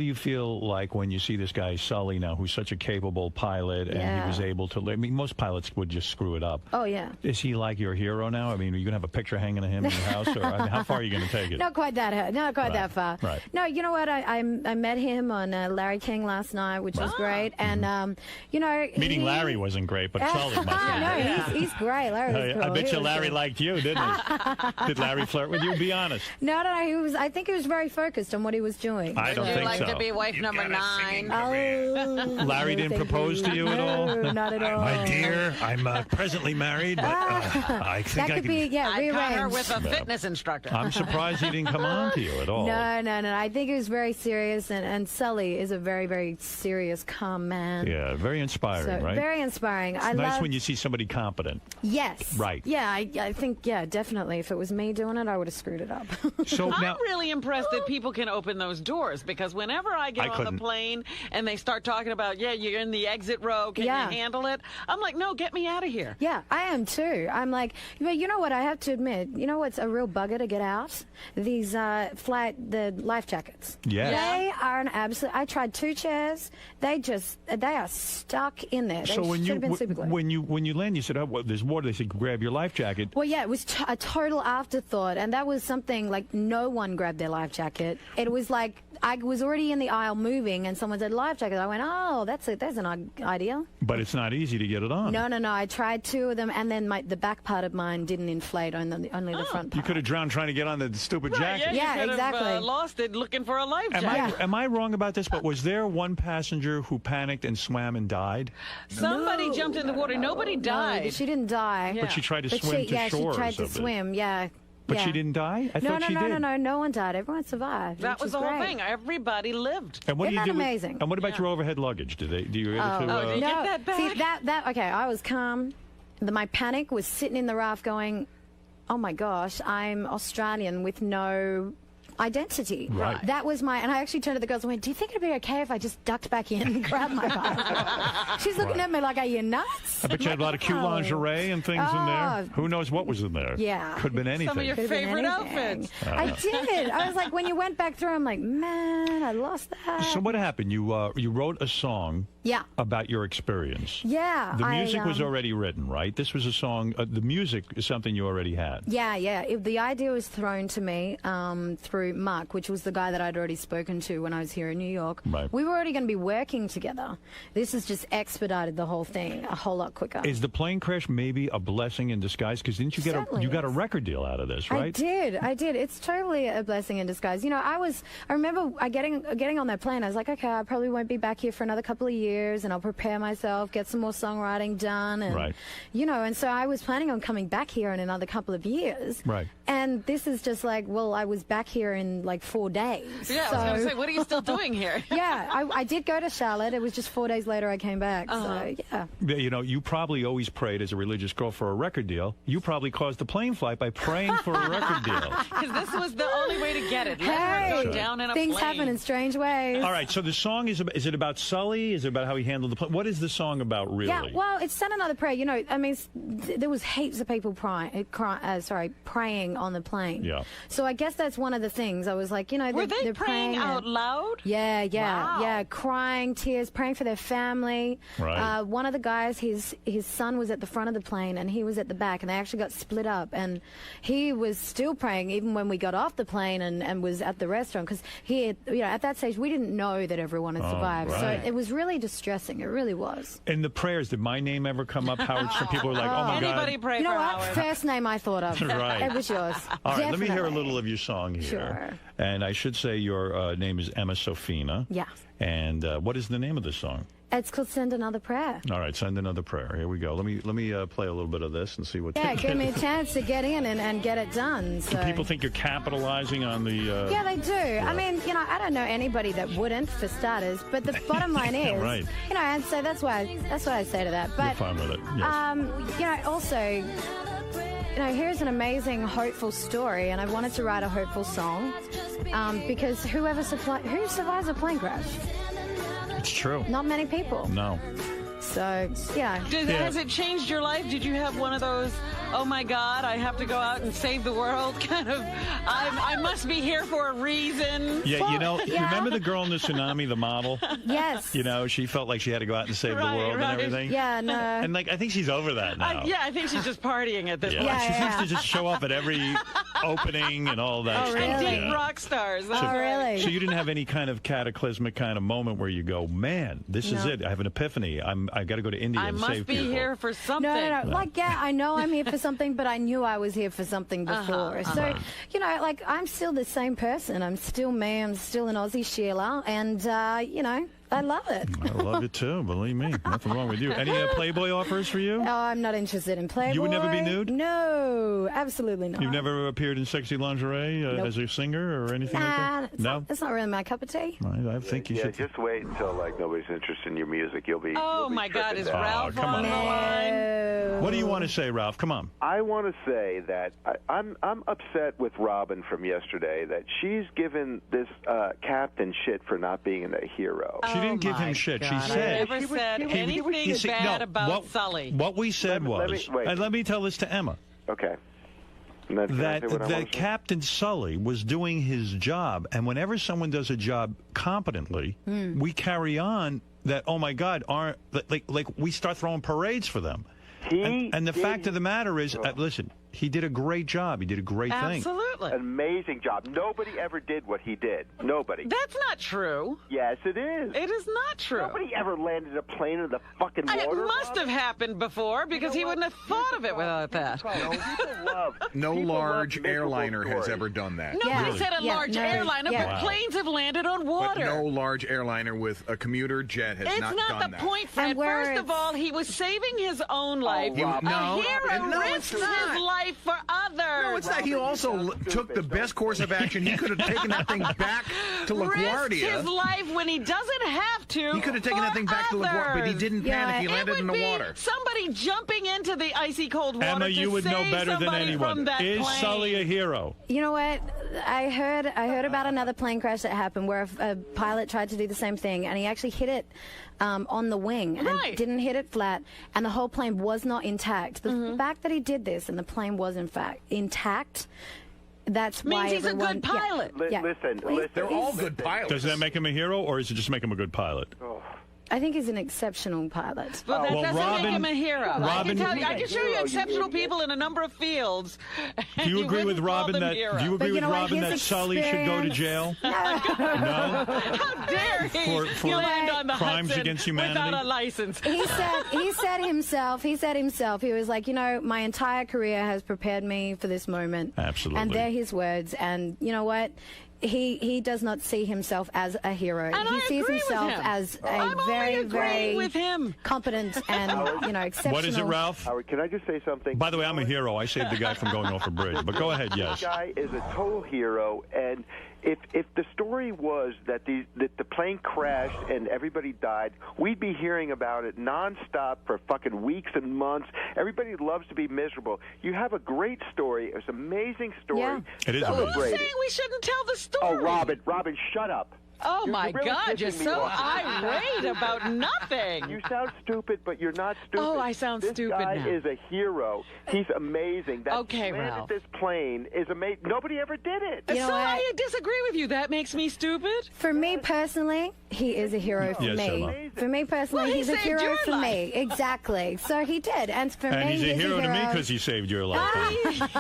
you feel like when you see this guy Sully now, who's such a capable pilot, and he was able to? I mean, most pilots would just screw it up. Oh yeah. Is he like your hero now? I mean, are you gonna have a picture hanging of him in your house, or how far are you gonna take it? Not quite that far. Right. No, you know what? I met him on Larry King last night, which was great, and meeting Larry wasn't great, but Sully must have. No, he's great. Larry was cool. I bet you Larry liked you, didn't he? Did Larry flirt with you? Be honest. No. I think he was very focused on what he was doing. I don't think like so. to be wife number 9. Oh, Larry didn't propose to you at all? No, not at all. My dear, I'm presently married, but I think that could be I caught her rearranged. with a fitness instructor. I'm surprised he didn't come on to you at all. No. I think it was very serious, and Sully is a very, very serious, calm man. Yeah, very inspiring, So, right? very inspiring. It's nice when you see somebody competent. Yes. Right. Yeah, I think, definitely. If it was me doing done it, I would have screwed it up. So I'm really impressed that people can open those doors, because whenever I get on the plane and they start talking about, you're in the exit row, can you handle it? I'm like, no, get me out of here. Yeah, I am too. I'm like, but you know what? I have to admit, you know what's a real bugger to get out? These the life jackets. Yeah. They are an absolute. I tried 2 chairs. They are stuck in there. They so when should have been super glue. when you land, you said, "Oh, well, there's water." They said, "Grab your life jacket." Well, yeah, it was a total afterthought, and that was something like no one grabbed their life jacket. It was like I was already in the aisle moving, and someone said life jacket. I went, "Oh, that's an idea." But it's not easy to get it on. No. I tried 2 of them, and then the back part of mine didn't inflate, only the front part. You could have drowned trying to get on the stupid jacket. Yeah, exactly. Lost it looking for a life jacket. Am I wrong about this? But was there one passenger who panicked and swam and died? Somebody jumped in the water. Nobody died. No, she didn't die. But she tried to swim to shore. Yeah, she tried to swim. Yeah. But she didn't die? I thought she did. No one died. Everyone survived. That was the whole thing. Everybody lived. And what Isn't do you that do? amazing? And what about your overhead luggage? Do you able to? Did you get that back? See, okay, I was calm. My panic was sitting in the raft going, oh my gosh, I'm Australian with no identity. Right. That was and I actually turned to the girls and went, do you think it'd be okay if I just ducked back in and grabbed my bag? She's looking at me like, are you nuts? I bet you had a lot of cute lingerie and things in there. Who knows what was in there? Yeah. Could have been anything. Some of your favorite outfits. I did. I was like, when you went back through, I'm like, man, I lost that. So what happened? You wrote a song about your experience. Yeah. The music was already written, right? This was a song. The music is something you already had. Yeah. The idea was thrown to me through Mark, which was the guy that I'd already spoken to when I was here in New York. Right. We were already going to be working together. This has just expedited the whole thing a whole lot quicker. Is the plane crash maybe a blessing in disguise? Because didn't you got a record deal out of this, right? I did. It's totally a blessing in disguise. You know, I remember getting on that plane. I was like, okay, I probably won't be back here for another couple of years, and I'll prepare myself, get some more songwriting done, and you know. And so I was planning on coming back here in another couple of years. Right. And this is just like, well, I was back here in like 4 days. Yeah, I was going to say, what are you still doing here? Yeah, I did go to Charlotte. It was just 4 days later I came back. So, yeah. You know, you probably always prayed as a religious girl for a record deal. You probably caused the plane flight by praying for a record deal. Because this was the only way to get it. Let go down in a things plane. happen in strange ways. All right, so the song is it about Sully? Is it about how he handled the plane? What is the song about, really? Yeah, well, it's Send Another Prayer. You know, I mean, there was heaps of people praying on the plane. Yeah. So I guess that's one of the things. I was like, you know, were they they're praying out loud? Yeah, wow. yeah, crying, tears, praying for their family. Right. One of the guys, his son was at the front of the plane and he was at the back, and they actually got split up. And he was still praying even when we got off the plane and was at the restaurant, because he had, you know, at that stage we didn't know that everyone had survived. Right. So it was really distressing. It really was. In the prayers, did my name ever come up, Howard? Some people were like, "Oh my God." Anybody pray you know for what? Howard? First name I thought of. Right. It was yours. All right, let me hear a Definitely. little of your song here. Sure. And I should say your name is Emma Sophina. Yeah. And what is the name of the song? It's called Send Another Prayer. All right, Send Another Prayer. Here we go. Let me play a little bit of this and see what. Yeah, give me a chance to get in and get it done. So. Do people think you're capitalizing on the? Yeah, they do. I mean, you know, I don't know anybody that wouldn't, for starters. But the bottom line is, right. You know, and so that's what I say to that. But you're fine with it. Yes. You know, also, you know, here's an amazing, hopeful story, and I wanted to write a hopeful song because who survives a plane crash? It's true. Not many people. No. So, yeah. Has it changed your life? Did you have one of those, oh my God, I have to go out and save the world kind of, I must be here for a reason? Yeah, well, you know, remember the girl in the tsunami, the model? Yes. You know, she felt like she had to go out and save the world and everything. Yeah, no. And like, I think she's over that now. I think she's just partying at this point. She seems to just show up at every opening and all that stuff. And date rock stars. Really? So you didn't have any kind of cataclysmic kind of moment where you go, man, this is it. I have an epiphany. I got to go to India and save people. I must be here for something. No. Like, yeah, I know I'm here for something, but I knew I was here for something before. So, you know, like, I'm still the same person. I'm still me. I'm still an Aussie Sheila. And, you know, I love it. I love it too, believe me. Nothing wrong with you. Any Playboy offers for you? No, I'm not interested in Playboy. You would never be nude? No, absolutely not. You've never appeared in sexy lingerie as a singer or anything like that? No? That's not really my cup of tea. I think you should. Just wait until nobody's interested in your music. You'll be. Oh my God, is Ralph on the line? What do you want to say, Ralph? Come on. I want to say that I'm upset with Robin from yesterday that she's given this captain shit for not being a hero. She didn't give him shit. God, she said. I never said anything bad about Sully. What we said let me tell this to Emma. Okay. That Captain Sully was doing his job, and whenever someone does a job competently, we carry on that, oh my God, like we start throwing parades for them. And the fact of the matter is, listen, he did a great job. He did a great thing. Absolutely. Amazing job. Nobody ever did what he did. Nobody. That's not true. Yes, it is. It is not true. Nobody ever landed a plane in the fucking water. It must have happened before because he wouldn't have thought of it without that. No large airliner has ever done that. Nobody said a large airliner, but planes have landed on water. But no large airliner with a commuter jet has not done that. It's not the point, Fred. First of all, he was saving his own life. No, a hero risks his life for others. No, it's not. He also took the best course of action. He could have taken that thing back to LaGuardia. Risked his life when he doesn't have to. He could have taken that thing back to LaGuardia, but he didn't panic. He landed in the water. Somebody jumping into the icy cold water. Emma, you would know better than anyone. Is Sully a hero? You know what? I heard about another plane crash that happened where a pilot tried to do the same thing, and he actually hit it on the wing and didn't hit it flat, and the whole plane was not intact. The fact that he did this and the plane was in fact intact, that's means why he's a good pilot. Listen. They're all good pilots. Does that make him a hero, or does it just make him a good pilot? I think he's an exceptional pilot. Well, that doesn't Robin, make him a hero. Robin, I can show you exceptional people in a a number of fields. Do you agree with Robin that Sully should go to jail? No. How dare he for land on the crimes Hudson against humanity without a license? He said himself, he was like, my entire career has prepared me for this moment. Absolutely. And they're his words. And you know what? He does not see himself as a hero. And he sees himself as a very, very with him. competent and exceptional. What is it, Ralph? Howard, can I just say something? By the way, I'm a hero. I saved the guy from going off a bridge. But go ahead, yes. This guy is a total hero, and if the story was that the plane crashed and everybody died, we'd be hearing about it nonstop for fucking weeks and months. Everybody loves to be miserable. You have a great story. It's an amazing story. Yeah. It is Who's amazing. saying we shouldn't tell the story? Oh, Robin, shut up. Oh, my really God, you're pissing me so off. irate about nothing. You sound stupid, but you're not stupid. Oh, I sound stupid now. This guy now. is a hero. He's amazing. That Okay, landed Ralph. this plane is amazing. Nobody ever did it. You know what? I disagree with you. That makes me stupid. For me personally, he is a hero for Yes, me. Emma. For me personally, Well, he he's a saved hero your for me. Exactly. So he did. And for And me, he's a hero to me hero because he saved your life.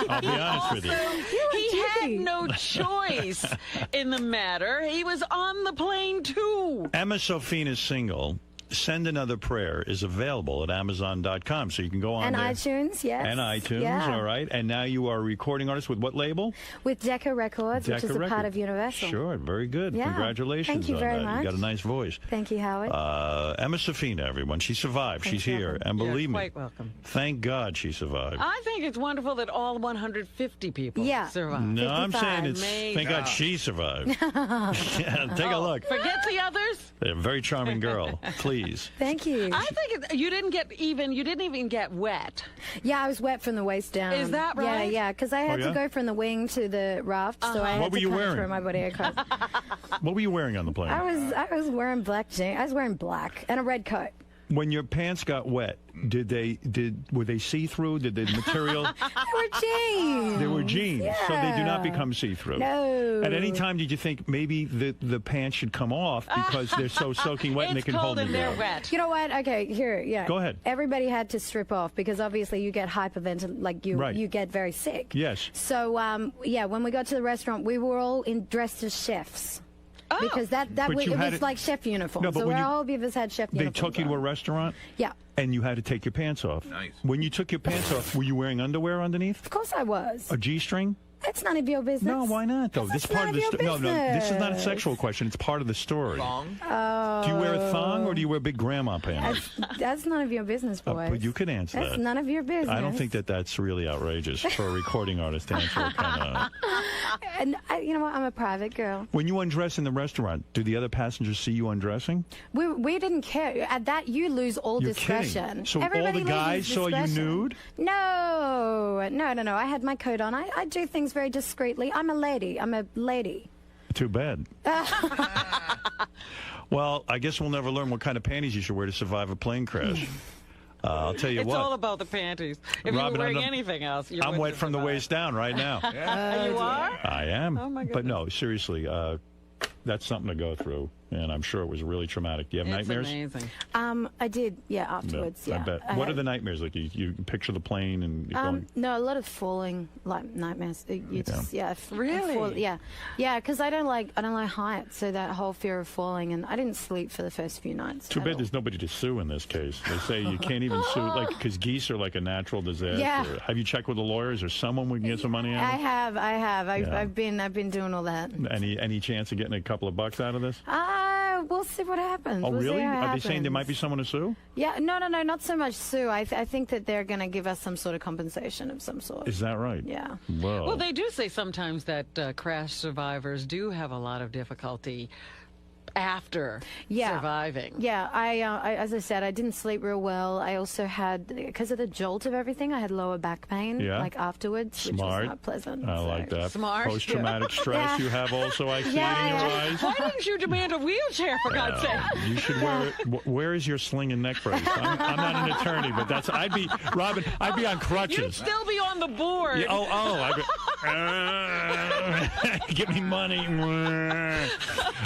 I'll be honest with you. He had no choice in the matter. He was on the plane, too. Emma Sophina's single, Send Another Prayer, is available at Amazon.com. So you can go on and there. iTunes, yes. And iTunes, yeah. all right. And now you are a recording artist with what label? With Decca Records, which is a part of Universal. Sure, very good. Yeah. Congratulations Thank you on very that. much. You got a nice voice. Thank you, Howard. Emma Sophina, everyone. She survived. Thanks, She's here. Howard. And believe You're me, quite welcome. Thank God she survived. I think it's wonderful that all 150 people survived. No, I'm 55. saying it's Amazing. thank God she survived. Yeah, take a look. Forget the others. A very charming girl. Please. Thank you. I think you didn't even get wet. Yeah, I was wet from the waist down. Is that right? Yeah, because I had to go from the wing to the raft, so I had What were to you kind of wearing? throw my body across. What were you wearing on the plane? I was wearing black jeans. I was wearing black and a red coat. When your pants got wet, were they see-through? Did the material? They were jeans. They were jeans, so they do not Yeah. become see-through. No. At any time, did you think maybe the pants should come off because they're so soaking wet and they It's can cold hold and me they're down? wet. You know what? Okay, here, yeah. Go ahead. Everybody had to strip off because obviously you get hyperventilated, like you get very sick. Yes. So when we got to the restaurant, we were all dressed as chefs. Oh. Because it was like chef uniforms. No, but so when all of us had chef They uniforms. took you to a on. restaurant? Yeah. And you had to take your pants off. Nice. When you took your pants off, were you wearing underwear underneath? Of course I was. A G-string? It's none of your business. No, why not, though? This part of the story. No, this is not a sexual question. It's part of the story. Thong? Do you wear a thong or do you wear big grandma pants? That's none of your business, boys. But you could answer that. That's none of your business. I don't think that's really outrageous for a recording artist to answer kind of. And you know what? I'm a private girl. When you undress in the restaurant, do the other passengers see you undressing? We didn't care. At that, you lose all You're discretion. Kidding. So Everybody all the guys saw you nude? No. I had my coat on. I do things very discreetly. I'm a lady. Too bad. Well, I guess we'll never learn what kind of panties you should wear to survive a plane crash. I'll tell you what. It's all about the panties. If Robin, you're wearing anything else, you're I'm wet from the waist down right now. You are? I am. Oh, my goodness. But no, seriously, that's something to go through. And I'm sure it was really traumatic. Do you have nightmares? Amazing. I did, afterwards, I bet. What are the nightmares? Like you picture the plane and you're going... No, a lot of falling, like nightmares. Really? Because I don't like heights, so that whole fear of falling, and I didn't sleep for the first few nights. Too bad there's nobody to sue in this case. They say you can't even sue, like, because geese are like a natural disaster. Yeah. Have you checked with the lawyers or someone we can get some money out of? I have. I've been doing all that. Any chance of getting a couple of bucks out of this? We'll see what happens. Oh, we'll really? Are they saying there might be someone to sue? Yeah, no, not so much sue. I think that they're going to give us some sort of compensation of some sort. Is that right? Yeah. Well, they do say sometimes that crash survivors do have a lot of difficulty after surviving. Yeah, I as I said, I didn't sleep real well. I also had, because of the jolt of everything, I had lower back pain like afterwards, which was not pleasant. I like that. Smart. Post-traumatic stress you have also, I see it in your eyes. Why didn't you demand a wheelchair, for God's sake? You should wear it. Where is your sling and neck brace? I'm not an attorney, but I'd be on crutches. You'd still be on the board. Give me money.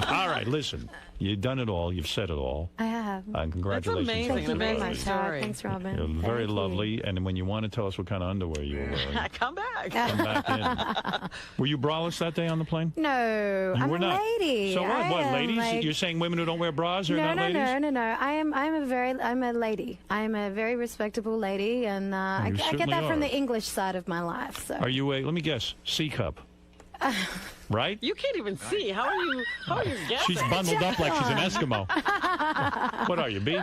All right, listen. You've done it all. You've said it all. I have. Congratulations. That's amazing. Thank you very much, Howard. Thanks, Robin. You're very lovely. And when you want to tell us what kind of underwear you were wearing, come back. Come back in. Were you braless that day on the plane? No, you I'm were a not. lady. So what? What, ladies? You're saying women who don't wear bras are not ladies? No. I'm a lady. I'm a very respectable lady, and I get that from the English side of my life. So. Are you let me guess, C cup? Right? You can't even see. How are you guessing? She's bundled up like she's an Eskimo. What are you, B?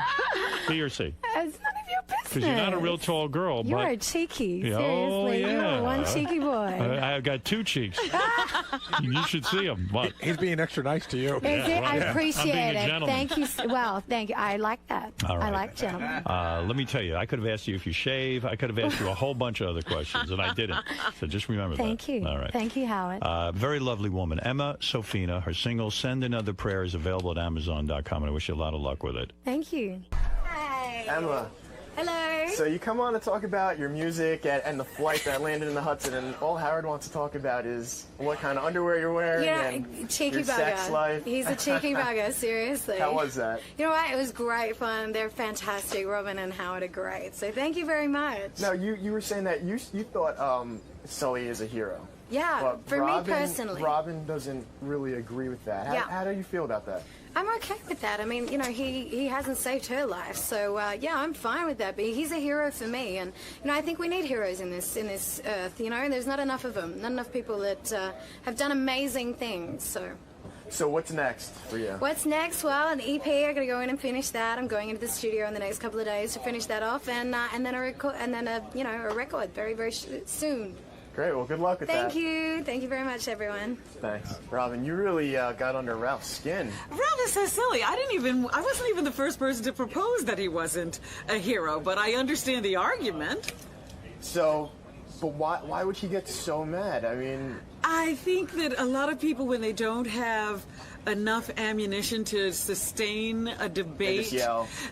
B or C? It's none of your business. Because you're not a real tall girl. You are cheeky. Seriously. Oh, yeah. You are one cheeky boy. I've got two cheeks. You should see him. What? He's being extra nice to you. I appreciate I'm being a it. gentleman. Thank you. Well, thank you. I like that. All right. I like gentlemen. Let me tell you, I could have asked you if you shave. I could have asked you a whole bunch of other questions, and I didn't. So just remember that. Thank you. All right. Thank you, Howard. Very lovely woman. Emma Sophina, her single Send Another Prayer is available at Amazon.com, and I wish you a lot of luck with it. Thank you. Hi. Emma. Hello. So you come on to talk about your music and the flight that landed in the Hudson, and all Howard wants to talk about is what kind of underwear you're wearing and cheeky your bugger. sex life. He's a cheeky bugger, seriously. How was that? You know what? It was great fun. They're fantastic. Robin and Howard are great. So thank you very much. No, you were saying that you thought Sully is a hero. Yeah, but for me personally. Robin doesn't really agree with that. How do you feel about that? I'm okay with that. I mean, you know, he hasn't saved her life, so I'm fine with that. But he's a hero for me, and you know, I think we need heroes in this earth. You know, there's not enough of them, not enough people that have done amazing things. So what's next for you? What's next? Well, an EP. I got to go in and finish that. I'm going into the studio in the next couple of days to finish that off, and then a record, a record very, very soon. Great. Well, good luck with that. Thank you. Thank you very much, everyone. Thanks. Robin, you really got under Ralph's skin. Ralph is so silly. I wasn't even the first person to propose that he wasn't a hero, but I understand the argument. So, but why would he get so mad? I mean... I think that a lot of people, when they don't have enough ammunition to sustain a debate,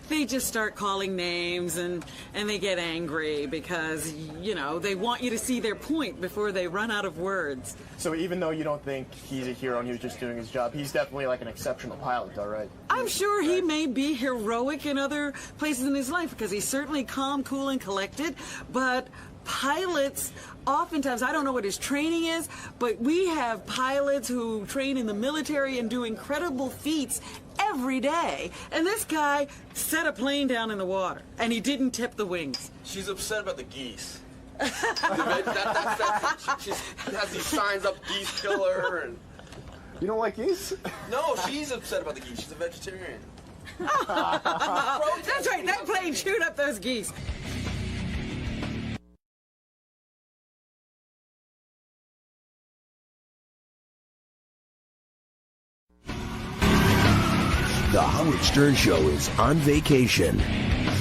they just start calling names and they get angry because, you know, they want you to see their point before they run out of words. So even though you don't think he's a hero and he was just doing his job, he's definitely like an exceptional pilot, though, right? I'm sure he may be heroic in other places in his life because he's certainly calm, cool, and collected, but pilots, oftentimes, I don't know what his training is, but we have pilots who train in the military and do incredible feats every day. And this guy set a plane down in the water, and he didn't tip the wings. She's upset about the geese. She has these signs up, geese killer, and... You don't like geese? No, she's upset about the geese. She's a vegetarian. That's right. That plane chewed up those geese. The Howard Stern Show is on vacation.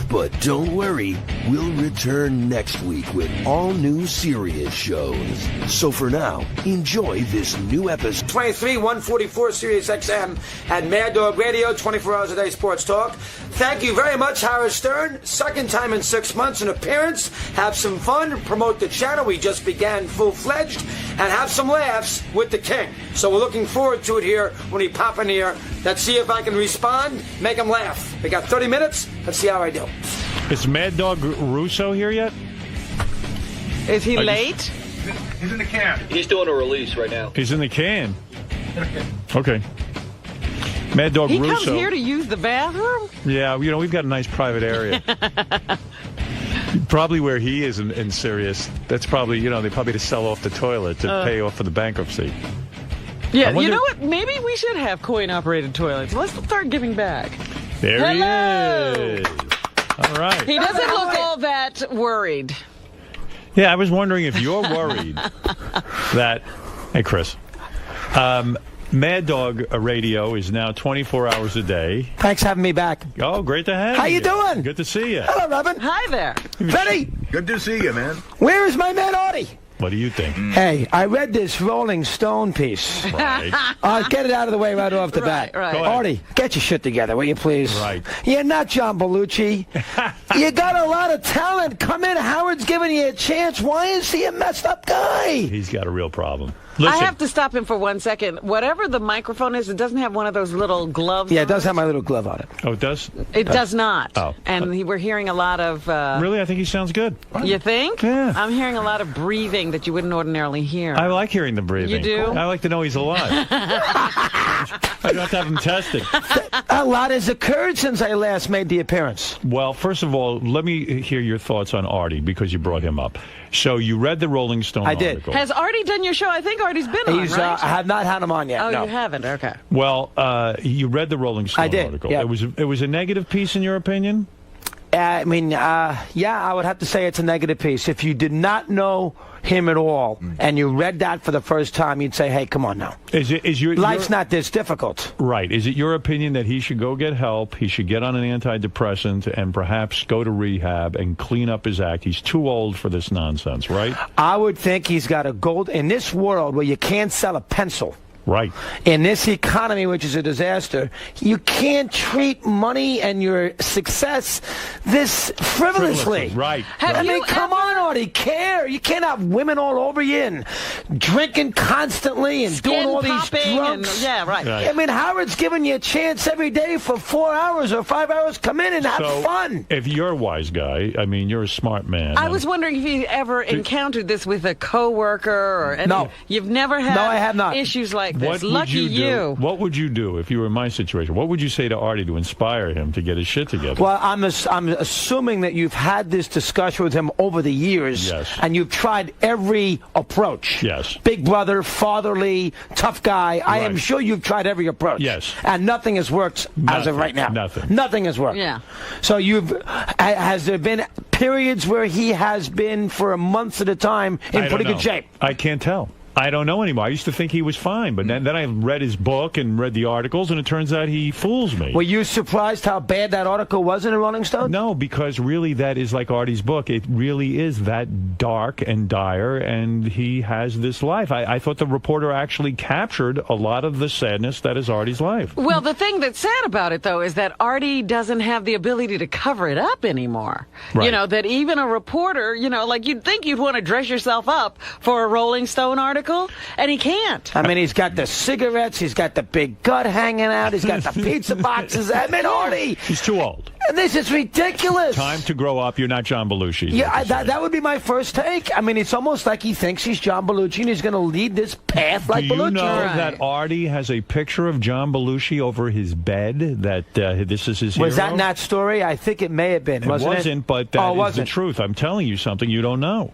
But don't worry, we'll return next week with all new serious shows. So for now, enjoy this new episode. 23, 144 Sirius XM and Mad Dog Radio, 24 hours a day sports talk. Thank you very much, Howard Stern. Second time in 6 months an appearance. Have some fun, promote the channel. We just began full-fledged. And have some laughs with the king. So we're looking forward to it here when he pop in here. Let's see if I can respond, make him laugh. We got 30 minutes. Let's see how I do. Is Mad Dog Russo here yet? Is he late? He's in the can. He's doing a release right now. He's in the can. Okay. Mad Dog Russo. He comes here to use the bathroom? Yeah, we've got a nice private area. Probably where he is in Sirius. That's probably, they probably to sell off the toilet to pay off for the bankruptcy. Yeah, you know what? Maybe we should have coin-operated toilets. Let's start giving back. There Hello. he is. All right. He doesn't look all that worried. Yeah, I was wondering if you're worried that... Hey, Chris. Mad Dog Radio is now 24 hours a day. Thanks for having me back. Oh, great to have you. How you doing? Good to see you. Hello, Robin. Hi there. Betty, Good to see you, man. where is my man Artie? What do you think? Hey, I read this Rolling Stone piece. Right. I'll get it out of the way right off the bat. Right. Go ahead. Artie, get your shit together, will you please? Right. You're not John Belushi. You got a lot of talent. Come in. Howard's giving you a chance. Why is he a messed up guy? He's got a real problem. Listen. I have to stop him for 1 second. Whatever the microphone is, it doesn't have one of those little gloves. Yeah, it does have my little glove on it. Oh, it does? It does not. Oh. And we're hearing a lot of... Really? I think he sounds good. You think? Yeah. I'm hearing a lot of breathing that you wouldn't ordinarily hear. I like hearing the breathing. You do? I like to know he's alive. I don't have to have him tested. A lot has occurred since I last made the appearance. Well, first of all, let me hear your thoughts on Artie, because you brought him up. So you read the Rolling Stone article. Has Artie done your show? I think Artie's been on, right? I have not had him on yet. Oh, no. you haven't? Okay. Well, you read the Rolling Stone article. Yeah. It was a negative piece, in your opinion? I mean, yeah, I would have to say it's a negative piece. If you did not know him at all and you read that for the first time, you'd say, hey, come on now. Life's not this difficult. Right. Is it your opinion that he should go get help, he should get on an antidepressant, and perhaps go to rehab and clean up his act? He's too old for this nonsense, right? I would think he's got a gold... In this world where you can't sell a pencil... Right. In this economy, which is a disaster, you can't treat money and your success this frivolously. Right. I mean, come on, Artie, care. You can't have women all over you and drinking constantly and doing all these drugs. Yeah, right. I mean, Howard's giving you a chance every day for 4 hours or 5 hours. Come in and have fun. If you're a wise guy, I mean, you're a smart man. I was wondering if you ever encountered this with a coworker or anything. No. You've never had I have not. issues like this. What Lucky you. What would you do if you were in my situation? What would you say to Artie to inspire him to get his shit together? Well, I'm assuming that you've had this discussion with him over the years, yes, and you've tried every approach. Yes. Big brother, fatherly, tough guy. I am sure you've tried every approach. Yes. And nothing has worked as of right now. Nothing has worked. Yeah. So has there been periods where he has been for months at a time in pretty good shape? I can't tell. I don't know anymore. I used to think he was fine, but then I read his book and read the articles, and it turns out he fools me. Were you surprised how bad that article was in the Rolling Stone? No, because really that is like Artie's book. It really is that dark and dire, and he has this life. I thought the reporter actually captured a lot of the sadness that is Artie's life. Well, the thing that's sad about it, though, is that Artie doesn't have the ability to cover it up anymore. Right. You know, that even a reporter, like you'd think you'd want to dress yourself up for a Rolling Stone article. And he can't. I mean, he's got the cigarettes, he's got the big gut hanging out, he's got the pizza boxes. I mean, Artie. He's too old. And this is ridiculous. Time to grow up. You're not John Belushi. Yeah, that would be my first take. I mean, it's almost like he thinks he's John Belushi and he's going to lead this path like Belushi. Do you know that Artie has a picture of John Belushi over his bed, that this is his hero? Was that in that story? I think it may have been, wasn't it? It wasn't, but that is the truth. I'm telling you something you don't know.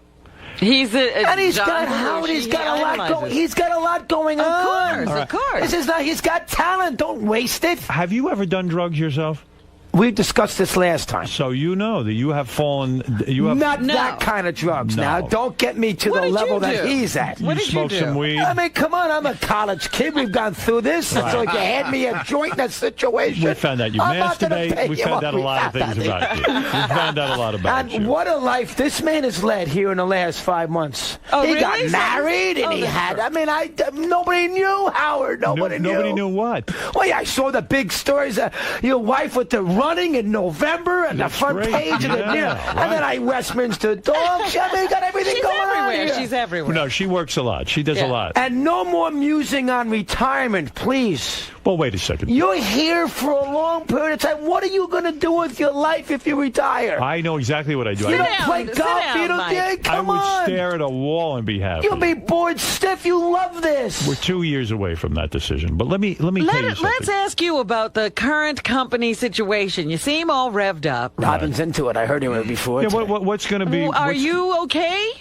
He's he's got a lot going on. Of course. This is not. He's got talent. Don't waste it. Have you ever done drugs yourself? We discussed this last time. So you know that you have fallen. Not that kind of drugs. No. Now, don't get me to the level that he's at. You smoke some weed. I mean, come on. I'm a college kid. We've gone through this. Right. So you hand me a joint in a situation. We found out you masturbate. We found out a lot of things about you. We found out a lot about you. And what a life this man has led here in the last 5 months. Oh, he really? got married, and he had. I mean, nobody knew, Howard. Nobody knew. Nobody knew what? Well, yeah, I saw the big stories. Your wife with the running in November and the front page of the news. Right. And then Westminster Dogs. I mean, got everything going on here. She's everywhere. No, she works a lot. She does a lot. And no more musing on retirement, please. Well, wait a second. You're here for a long period of time. What are you going to do with your life if you retire? I know exactly what I do. You don't play golf. You don't. Come on. I would stare at a wall and be happy. You'll be bored stiff. You love this. We're 2 years away from that decision. But let me tell you something. Let's ask you about the current company situation. You seem all revved up. Robin's into it. I heard him before. Yeah, what's going to be? Are you okay?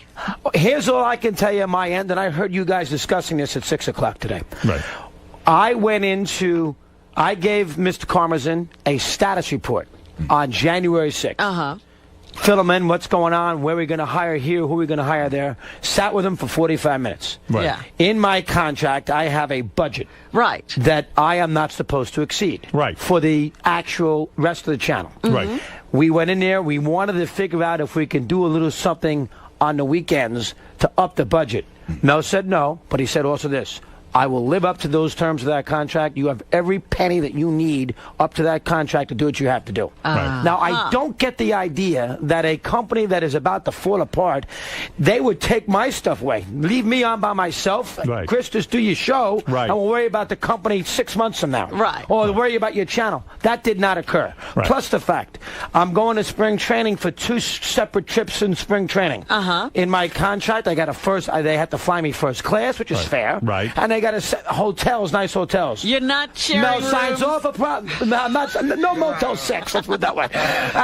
Here's all I can tell you on my end, and I heard you guys discussing this at 6 o'clock today. Right. I gave Mr. Karmazin a status report on January 6th. Uh-huh. Fill him in, what's going on, where we're going to hire here, who we're going to hire there. Sat with him for 45 minutes. Right. Yeah. In my contract, I have a budget. Right. That I am not supposed to exceed. Right. For the actual rest of the channel. Right. We went in there, we wanted to figure out if we can do a little something on the weekends to up the budget. Mel said no, but he said also this. I will live up to those terms of that contract. You have every penny that you need up to that contract to do what you have to do. Right. Now, I don't get the idea that a company that is about to fall apart, they would take my stuff away. Leave me on by myself. Right. Chris, just do your show, right. and we'll worry about the company 6 months from now. Right. Or worry about your channel. That did not occur. Right. Plus the fact, I'm going to spring training for 2 separate trips in spring training. Uh-huh. In my contract, I got they had to fly me first class, which is fair. Right. And they got hotels, nice hotels. You're not sharing Mel rooms? signs off a problem. No Motel 6, let's put it that way.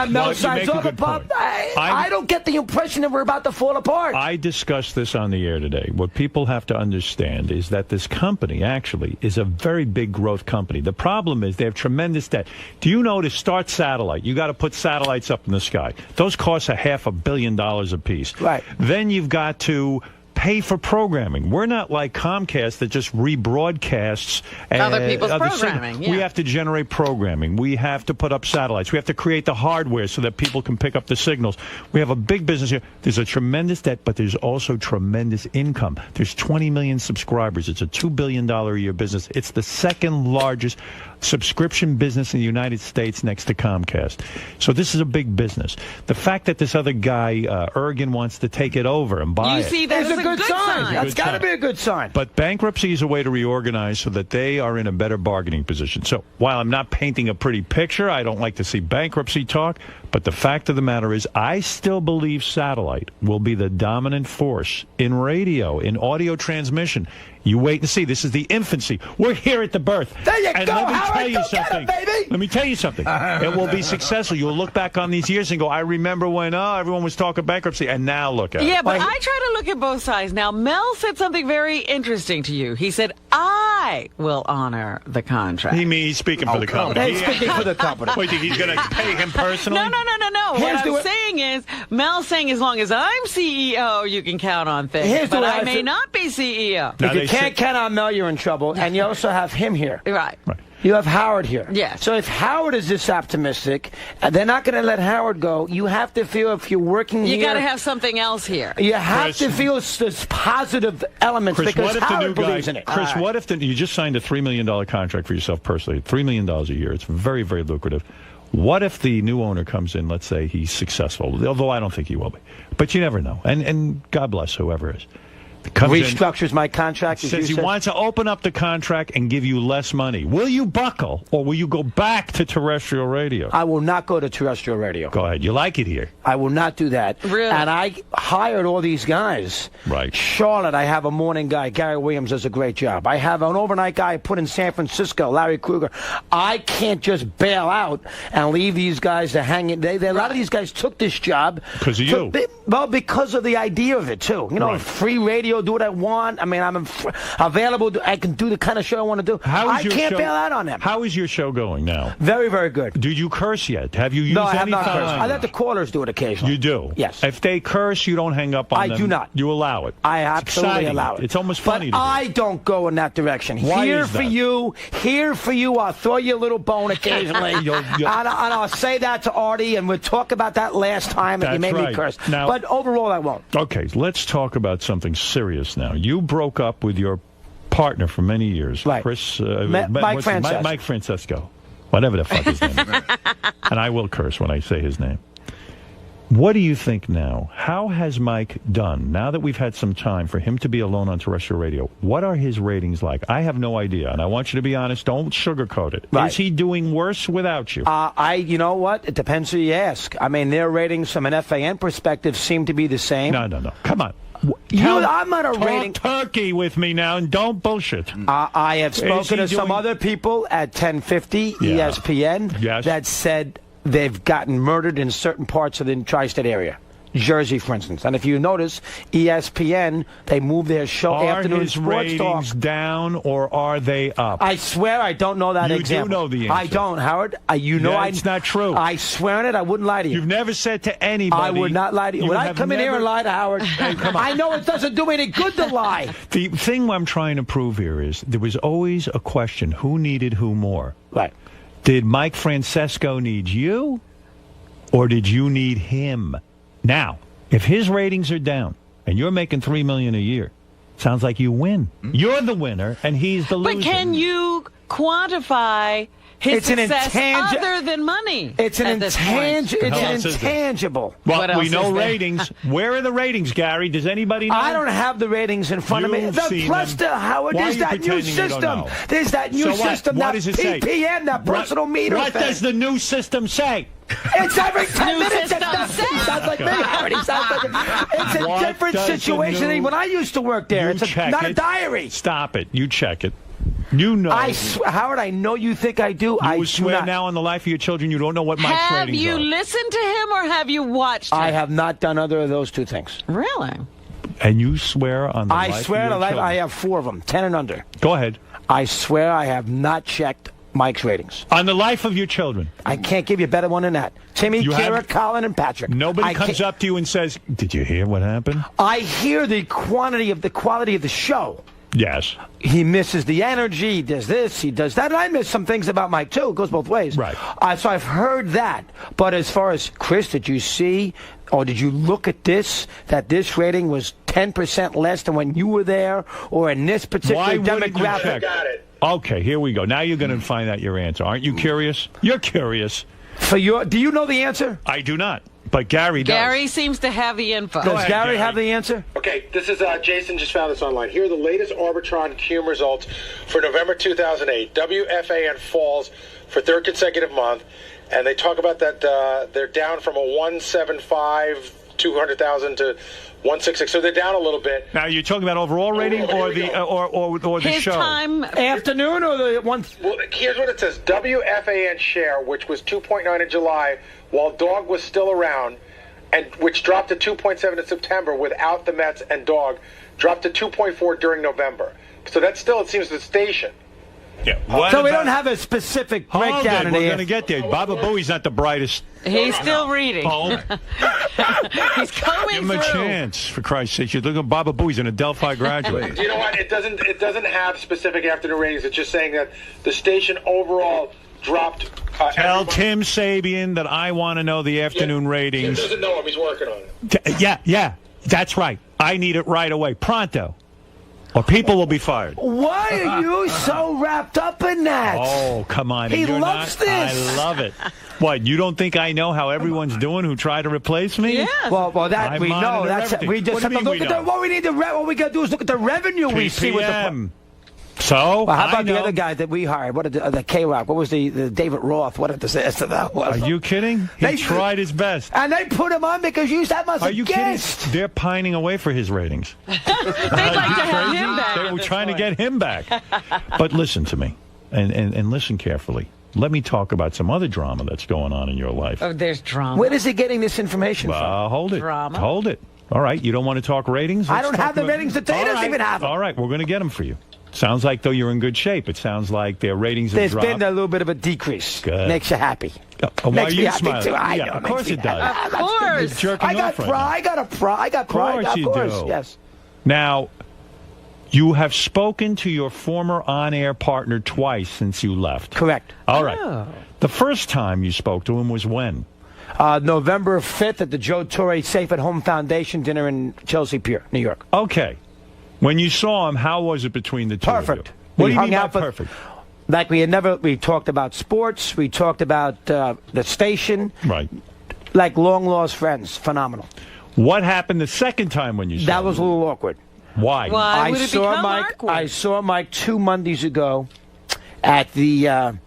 Mel signs off a problem. I don't get the impression that we're about to fall apart. I discussed this on the air today. What people have to understand is that this company actually is a very big growth company. The problem is they have tremendous debt. Do you know to start satellite, you got to put satellites up in the sky. Those cost $500 million a piece. Right. Then you've got to pay for programming. We're not like Comcast that just rebroadcasts other people's programming. Yeah. We have to generate programming. We have to put up satellites. We have to create the hardware so that people can pick up the signals. We have a big business here. There's a tremendous debt, but there's also tremendous income. There's 20 million subscribers. It's a $2 billion a year business. It's the second largest subscription business in the United States next to Comcast. So this is a big business. The fact that this other guy, Ergen, wants to take it over and buy it. You see, that's a good sign. That's got to be a good sign. But bankruptcy is a way to reorganize so that they are in a better bargaining position. So while I'm not painting a pretty picture, I don't like to see bankruptcy talk, but the fact of the matter is I still believe satellite will be the dominant force in radio, in audio transmission. You wait and see. This is the infancy. We're here at the birth. There you and go, let me Howard. tell you something. Baby. Let me tell you something. It will be successful. You'll look back on these years and go, I remember when everyone was talking bankruptcy, and now look at it. Yeah, but I try to look at both sides. Now, Mel said something very interesting to you. He said, I will honor the contract. He's speaking for the company. He's speaking for the company. Wait, he's going to pay him personally? No. What I'm saying is, Mel's saying as long as I'm CEO, you can count on things. But I may not be CEO. If you can't count on Mel, you're in trouble. And you also have him here. Right. You have Howard here. Yes. So if Howard is this optimistic, they're not going to let Howard go. You have to feel if you're working here. You got to have something else here. You have to feel this positive elements Chris, because what if Howard the new believes guy, in it. Chris, what if you just signed a $3 million contract for yourself personally, $3 million a year. It's very, very lucrative. What if the new owner comes in, let's say he's successful, although I don't think he will be. But you never know. And God bless whoever is. restructures my contract. Says he wants to open up the contract and give you less money. Will you buckle, or will you go back to terrestrial radio? I will not go to terrestrial radio. Go ahead. You like it here. I will not do that. Really? And I hired all these guys. Right. Charlotte, I have a morning guy. Gary Williams does a great job. I have an overnight guy I put in San Francisco, Larry Kruger. I can't just bail out and leave these guys to hang it. A lot of these guys took this job. Because of you. Well, because of the idea of it, too. You know, free radio, do what I want. I mean, I'm available. I can do the kind of show I want to do. I can't bail out on them. How is your show going now? Very, very good. Did you curse yet? Have you used No, I have any not foul cursed. I language? let the callers do it occasionally. You do? Yes. If they curse, you don't hang up on them? I do not. You allow it? I absolutely allow it. It's almost funny But to me. I don't go in that direction. Why Here is for that? you. Here for you. I'll throw you a little bone occasionally. and I'll say that to Artie, and we'll talk about that last time if you made me curse. Now, but overall, I won't. Okay, let's talk about something serious now. You broke up with your partner for many years, right? Chris, Mike Francesco. Mike Francesco, whatever the fuck his name is. And I will curse when I say his name. What do you think now? How has Mike done, now that we've had some time for him to be alone on terrestrial radio? What are his ratings like? I have no idea, and I want you to be honest. Don't sugarcoat it. Right. Is he doing worse without you? You know what? It depends who you ask. I mean, their ratings from an FAN perspective seem to be the same. No. Come on. I'm not a talk rating. turkey with me now, and don't bullshit. I have spoken to some other people at 1050 ESPN that said they've gotten murdered in certain parts of the tri-state area. Jersey, for instance. And if you notice, ESPN, they moved their show afternoon his sports talk. ratings down, or are they up? I swear I don't know that example. You do know the answer. I don't, Howard. It's not true. I swear on it, I wouldn't lie to you. You've never said to anybody. I would not lie to you. Would I come in here and lie to Howard? Hey, come on. I know it doesn't do any good to lie. The thing I'm trying to prove here is there was always a question, who needed who more? Right. Did Mike Francesco need you, or did you need him? Now, if his ratings are down and you're making $3 million a year, sounds like you win. You're the winner and he's the loser. But can you quantify his success other than money? It's an intangible. Well, we know ratings. Where are the ratings, Gary? Does anybody know? I don't have the ratings in front of me. Plus, Howard, there's that new system. There's that new system, that PPM, that personal meter What does the new system say? It's every 10 minutes. It sounds like me, Howard. It's a different situation than when I used to work there. It's not a diary. Stop it. You check it. You know. Howard, I know you think I do. You swear now on the life of your children you don't know what Mike's ratings are. Have you listened to him or have you watched him? I have not done either of those two things. Really? And you swear on the life of your children? I swear on the life. I have 4 of them, 10 and under. Go ahead. I swear I have not checked Mike's ratings. On the life of your children? I can't give you a better one than that. Timmy, Kira, Colin, and Patrick. Nobody comes up to you and says, did you hear what happened? I hear the quality of the show. Yes. He misses the energy, he does this, he does that. And I miss some things about Mike, too. It goes both ways. Right. So I've heard that. But as far as, Chris, did you see, or did you look at this, that this rating was 10% less than when you were there, or in this particular demographic? Okay, here we go. Now you're going to find out your answer. Aren't you curious? You're curious. Do you know the answer? I do not, but Gary does. Gary seems to have the info. Does Gary have the answer? Okay, this is Jason. Just found this online. Here are the latest Arbitron Cume results for November 2008. WFAN falls for 3rd consecutive month, and they talk about that they're down from a 175, 200,000 to 166. So they're down a little bit. Now, you're talking about overall rating or the show? Time afternoon or the one? Well, here's what it says: WFAN share, which was 2.9 in July, while Dog was still around, and which dropped to 2.7 in September without the Mets and Dog, dropped to 2.4 during November. So that's still, it seems, the station. Yeah. So we don't have a specific breakdown in We're here. going to get there. Baba Booey's not the brightest. He's still reading. Oh. He's coming Give him a chance, for Christ's sake. You look at Baba Booey's an Adelphi graduate. You know what? It doesn't have specific afternoon ratings. It's just saying that the station overall dropped. Tell Tim Sabian that I want to know the afternoon ratings. Tim doesn't know him. He's working on it. Yeah. That's right. I need it right away. Pronto. Or people will be fired. Why are you so wrapped up in that? Oh, come on. He You're loves not, this. I love it. What, you don't think I know how everyone's doing who tried to replace me? Yes. Well, that I we know. monitor That's everything. we just What have do to you look mean at what we need to. What we got to do is look at the revenue we see with the. PPM. So, Well, how about I the know. other guy that we hired? What did the K-Rock? What was the David Roth? What a disaster that was. Are you kidding? He tried his best. And they put him on because you that must Are have you guessed. kidding? They're pining away for his ratings. They'd like to have him back. They were trying to get him back. But listen to me, and listen carefully. Let me talk about some other drama that's going on in your life. Oh, there's drama. Where is he getting this information from? Hold it. Drama. Hold it. All right, you don't want to talk ratings? I Let's don't talk have the about- ratings that they All doesn't right. even have them. All right, we're going to get them for you. Sounds like, though, you're in good shape. It sounds like their ratings have There's dropped. been a little bit of a decrease. Good. Makes you happy. Why Makes are me you happy smiling? too. I Yeah, know, of makes course me it does. happy. Of course. You're jerking I got off right pride. now. I got pride. Of course you do. Yes. Now, you have spoken to your former on-air partner twice since you left. Correct. All right. The first time you spoke to him was when? November 5th at the Joe Torre Safe at Home Foundation dinner in Chelsea Pier, New York. Okay. When you saw him, how was it between the two Perfect. of you? What do you hung mean by out for- perfect? Like we talked about sports. We talked about the station. Right. Like long-lost friends. Phenomenal. What happened the second time when you saw That him? was a little awkward. Why? Why would it become awkward? I saw Mike 2 Mondays ago at the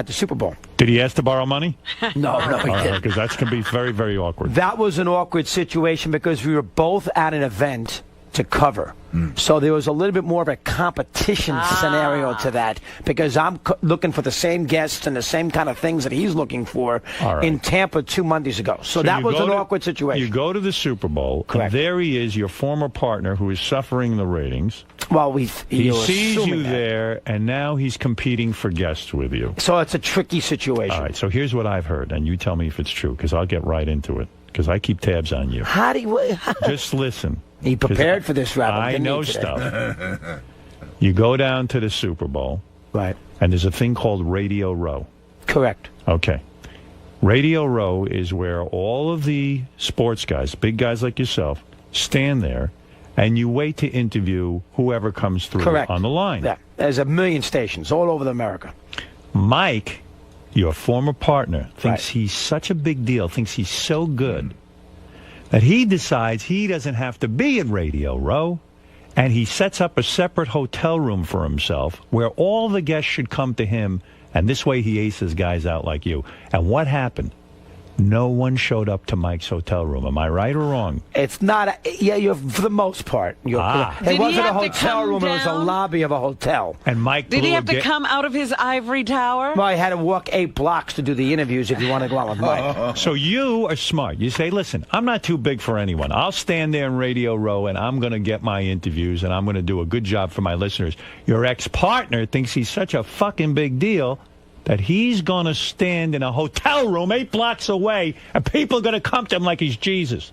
Super Bowl. Did he ask to borrow money? No, he didn't. Because that's going to be very, very awkward. That was an awkward situation because we were both at an event to cover. So there was a little bit more of a competition scenario to that because I'm looking for the same guests and the same kind of things that he's looking for in Tampa 2 Mondays ago. So that you was go an to- awkward situation. You go to the Super Bowl, Correct. and there he is, your former partner who is suffering the ratings. Well, He you're sees assuming you that. there, and now he's competing for guests with you. So it's a tricky situation. All right, so here's what I've heard, and you tell me if it's true, because I'll get right into it, because I keep tabs on you. How do you... Just listen. He prepared for this, Rabbi. I didn't he, know today? stuff. You go down to the Super Bowl. Right. And there's a thing called Radio Row. Correct. Okay. Radio Row is where all of the sports guys, big guys like yourself, stand there, and you wait to interview whoever comes through Correct. on the line. Yeah. There's a million stations all over America. Mike, your former partner, thinks he's such a big deal, thinks he's so good, that he decides he doesn't have to be in Radio Row, and he sets up a separate hotel room for himself where all the guests should come to him, and this way he aces guys out like you. And what happened? No one showed up to Mike's hotel room. Am I right or wrong? It's not. You're for the most part. You're Ah. It Did he wasn't a have to hotel come room. It was a down? lobby of a hotel. And Mike Did he blew have a to come out of his ivory tower? Well, I had to walk 8 blocks to do the interviews if you want to go out with Mike. So you are smart. You say, listen, I'm not too big for anyone. I'll stand there in Radio Row, and I'm going to get my interviews, and I'm going to do a good job for my listeners. Your ex-partner thinks he's such a fucking big deal that he's going to stand in a hotel room 8 blocks away, and people are going to come to him like he's Jesus.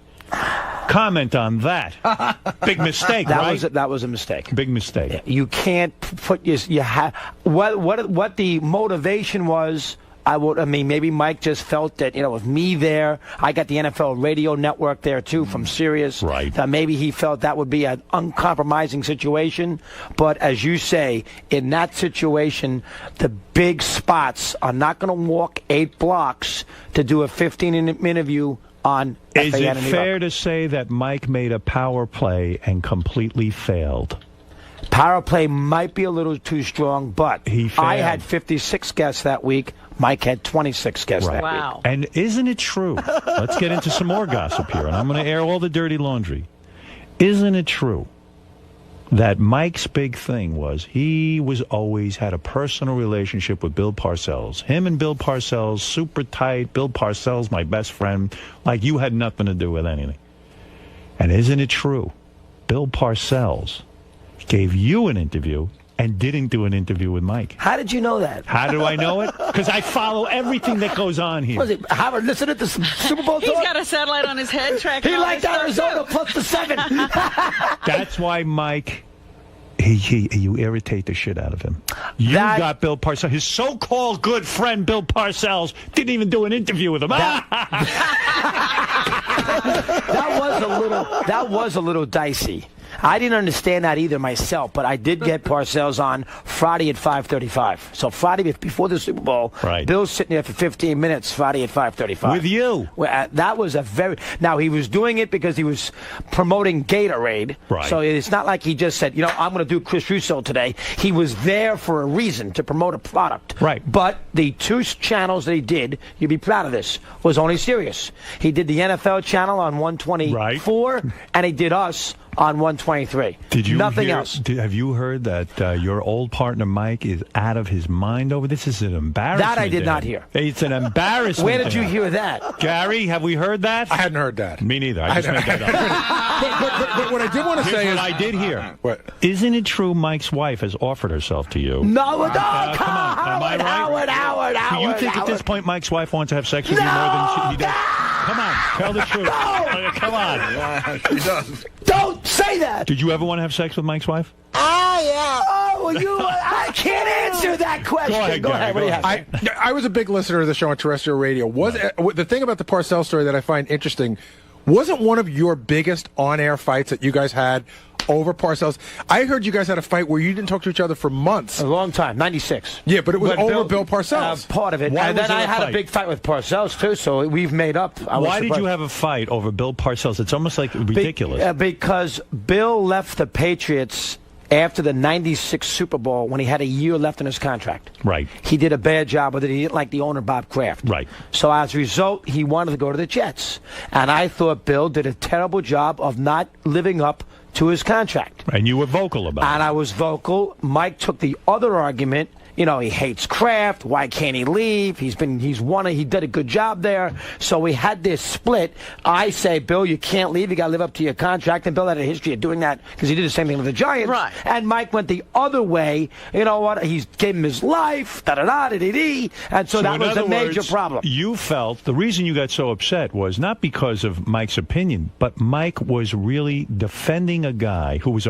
Comment on that. Big mistake, right? That was a mistake. Big mistake. You can't put you have what the motivation was. I mean, maybe Mike just felt that, with me there, I got the NFL radio network there, too, from Sirius. Right. Maybe he felt that would be an uncompromising situation. But as you say, in that situation, the big spots are not going to walk 8 blocks to do a 15-minute interview on Is FAN it in New fair York. to say that Mike made a power play and completely failed? Power play might be a little too strong, but He I failed. had 56 guests that week. Mike had 26 guests that week. And isn't it true? Let's get into some more gossip here, and I'm going to air all the dirty laundry. Isn't it true that Mike's big thing was he was always had a personal relationship with Bill Parcells? Him and Bill Parcells, super tight. Bill Parcells, my best friend. Like you had nothing to do with anything. And isn't it true? Bill Parcells gave you an interview and didn't do an interview with Mike. How did you know that? How do I know it? Because I follow everything that goes on here. Was it Howard listening to some Super Bowl He's talk? got a satellite on his head tracking He all liked this stuff, Arizona too. plus the 7. That's why Mike, you irritate the shit out of him. You got Bill Parcells. His so-called good friend Bill Parcells didn't even do an interview with him. That was a little dicey. I didn't understand that either myself, but I did get Parcells on Friday at 5:35. So Friday before the Super Bowl, Bill's sitting there for 15 minutes Friday at 5:35. With you. Well, that was a very... Now, he was doing it because he was promoting Gatorade. Right. So it's not like he just said, I'm going to do Chris Russo today. He was there for a reason, to promote a product. Right. But the 2 channels that he did, you'd be proud of this, was only Sirius. He did the NFL channel on 124, and he did us on 123. Did you Nothing else. Have you heard that your old partner Mike is out of his mind over this? This is an embarrassment. That I did not hear. It's an embarrassment. Where did you hear that? Gary, have we heard that? I hadn't heard that. Me neither. I just made that up. But what I did want to say is... what I did hear. What? Isn't it true Mike's wife has offered herself to you? No, come on. Am I right? Howard. Do you think at this point Mike's wife wants to have sex with you more than he does? Come on, tell the truth. Come on. She does. Don't say that. Did you ever want to have sex with Mike's wife? I can't answer that question. Go ahead. What do you have? I was a big listener of the show on terrestrial radio. The thing about the Parcells story that I find interesting, wasn't one of your biggest on-air fights that you guys had over Parcells? I heard you guys had a fight where you didn't talk to each other for months. A long time, 96. Yeah, but it was over Bill Parcells. Part of it. And then I had a big fight with Parcells, too, so we've made up. Why did you have a fight over Bill Parcells? It's almost like ridiculous. Because Bill left the Patriots after the 96 Super Bowl when he had a year left in his contract. Right. He did a bad job with it. He didn't like the owner, Bob Kraft. Right. So as a result, he wanted to go to the Jets. And I thought Bill did a terrible job of not living up to his contract. And you were vocal about it. And I was vocal. Mike took the other argument. He hates Kraft. Why can't he leave? He did a good job there. So we had this split. I say, Bill, you can't leave. You got to live up to your contract. And Bill had a history of doing that because he did the same thing with the Giants. Right. And Mike went the other way. You know what? He gave him his life. Da-da-da-da-da-da. And so that was a major problem. You felt the reason you got so upset was not because of Mike's opinion, but Mike was really defending a guy who was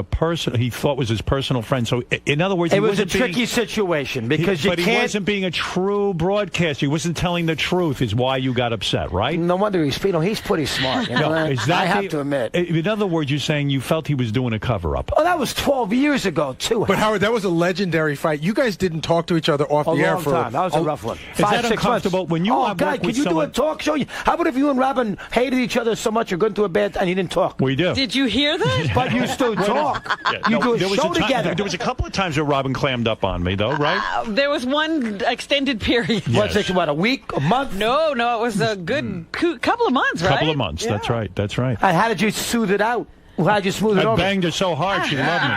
he thought was his personal friend. So in other words, it was a tricky situation. Because he wasn't being a true broadcaster. He wasn't telling the truth is why you got upset, right? No wonder he's pretty smart. I have to admit. In other words, you're saying you felt he was doing a cover-up. Oh, that was 12 years ago, too. But, Howard, that was a legendary fight. You guys didn't talk to each other off the air for... A long time. That was a rough one. Is that uncomfortable? When you God, can you do a talk show? How about if you and Robin hated each other so much you're going through a bad and you didn't talk? We do. Did you hear that? But you still talk. You do a show together. There was a couple of times where Robin clammed up on me, though, right? There was one extended period. Yes. What's it, a week, a month? No, it was a good couple of months, right? Couple of months, yeah. That's right. And how did you soothe it out? How'd you smooth it over? I banged her so hard she loved me.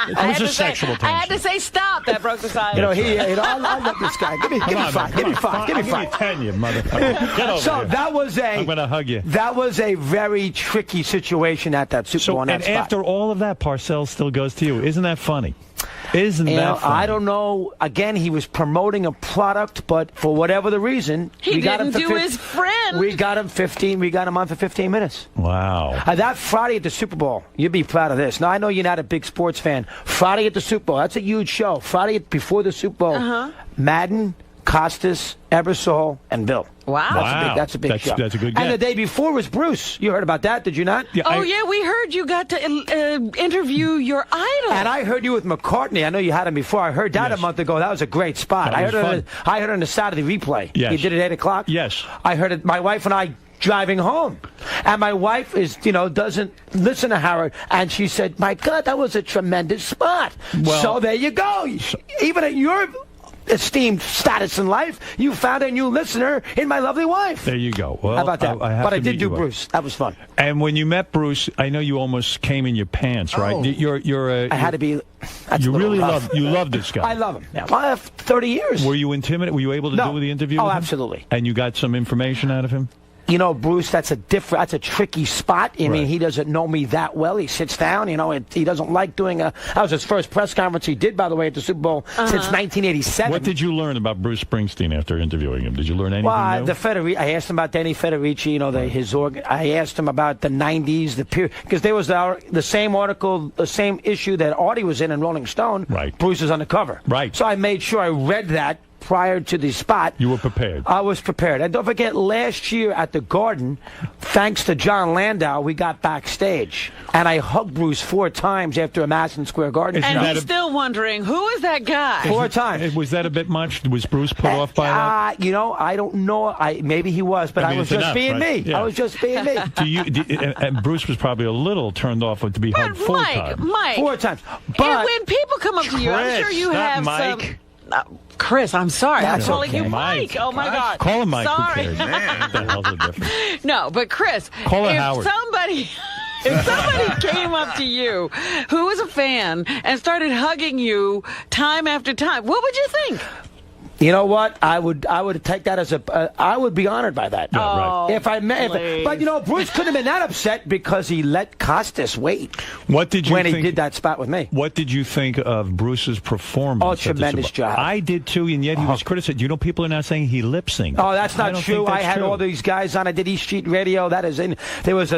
It was a sexual tension. I had to say stop. That broke the silence. I love this guy. Give me five. Give me 10, you motherfucker. Get over here. I'm going to hug you. That was a very tricky situation at that Super Bowl. And after all of that, Parcells still goes to you. Isn't that funny? Isn't that funny? I don't know. Again, he was promoting a product, but for whatever the reason, he didn't do his friend. We got him on for 15 minutes. Wow. That Friday at the Super Bowl, you'd be proud of this. Now, I know you're not a big sports fan. Friday at the Super Bowl, that's a huge show. Friday before the Super Bowl, Madden, Costas, Ebersol, and Bill. Wow. That's a big show. That's a good guess. And the day before was Bruce. You heard about that, did you not? Yeah, we heard you got to interview your idol. And I heard you with McCartney. I know you had him before. I heard that a month ago. That was a great spot. I heard it on the Saturday replay. Yes. You did it at 8 o'clock? Yes. I heard it. My wife and I driving home. And my wife doesn't listen to Howard. And she said, my God, that was a tremendous spot. Well, so there you go. Even at your esteemed status in life, you found a new listener in my lovely wife. There you go. Well, how about that? But I did do Bruce. That was fun. And when you met Bruce, I know you almost came in your pants, right? I had to be. You really love this guy. I love him. Yeah. Well, I have 30 years. Were you intimidated? Were you able to do the interview? Oh, absolutely. And you got some information out of him? Bruce, that's a tricky spot. I mean, he doesn't know me that well. He sits down, he doesn't like doing that was his first press conference he did, by the way, at the Super Bowl since 1987. What did you learn about Bruce Springsteen after interviewing him? Did you learn anything new? I asked him about Danny Federici, his organ. I asked him about the 90s, the period, because there was the same article, the same issue that Artie was in Rolling Stone. Right. Bruce was on the cover. Right. So I made sure I read that prior to the spot. You were prepared. I was prepared. And don't forget, last year at the Garden, thanks to John Landau, we got backstage. And I hugged Bruce 4 times after a Madison Square Garden and show. he's still wondering, who is that guy? 4 times. Was that a bit much? Was Bruce put off by that? You know, I don't know. Maybe he was, but I was just being me. Yeah. I was just being me. And Bruce was probably a little turned off to be hugged 4 times. Mike. 4 times. But when people come up to you, I'm sure you have Mike. some... Chris, I'm sorry. I'm calling you Mike. Oh, my God. Call him Mike. Sorry. Who cares? What the hell's the difference? No, but Chris, call her if Howard. If somebody came up to you who was a fan and started hugging you time after time, what would you think? You know what? I would take that as I would be honored by that. Yeah, right. If I met, but you know, Bruce couldn't have been that upset because he let Costas wait. What did you when think, he did that spot with me? What did you think of Bruce's performance? Oh, tremendous job. I did too, and yet he was criticized. You know, people are now saying he lip synced. Oh, that's not true. I had all these guys on. I did East Street Radio. That is in. There was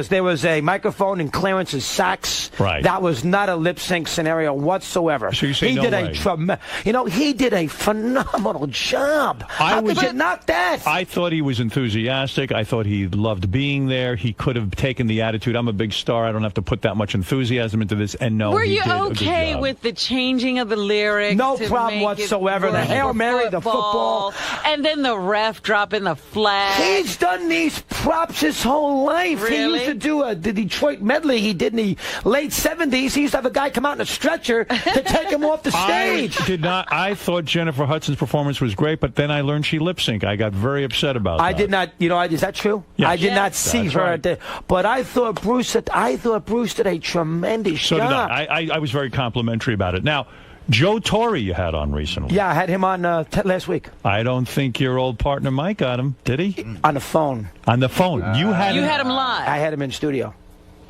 a microphone in Clarence's sax. Right. That was not a lip sync scenario whatsoever. So you say he no did way. He did a phenomenal job. How could you knock that? I thought he was enthusiastic. I thought he loved being there. He could have taken the attitude, I'm a big star, I don't have to put that much enthusiasm into this. And no, were he you did okay a good with the changing of the lyrics? No to problem make whatsoever. It The Hail Mary, the football. And then the ref dropping the flag. He's done these props his whole life. Really? He used to do the Detroit medley he did in the late 70s. He used to have a guy come out in a stretcher to take him off the stage. I thought Jennifer Hudson's performance was great, but then I learned she lip synced. I got very upset about that. I did not, is that true? Yes. I did not see That's her right. there. But I thought Bruce did a tremendous So job. did I. I was very complimentary about it. Now, Joe Torre you had on recently. Yeah, I had him on last week. I don't think your old partner Mike got him, did he? On the phone. On the phone. You had him live. I had him in studio.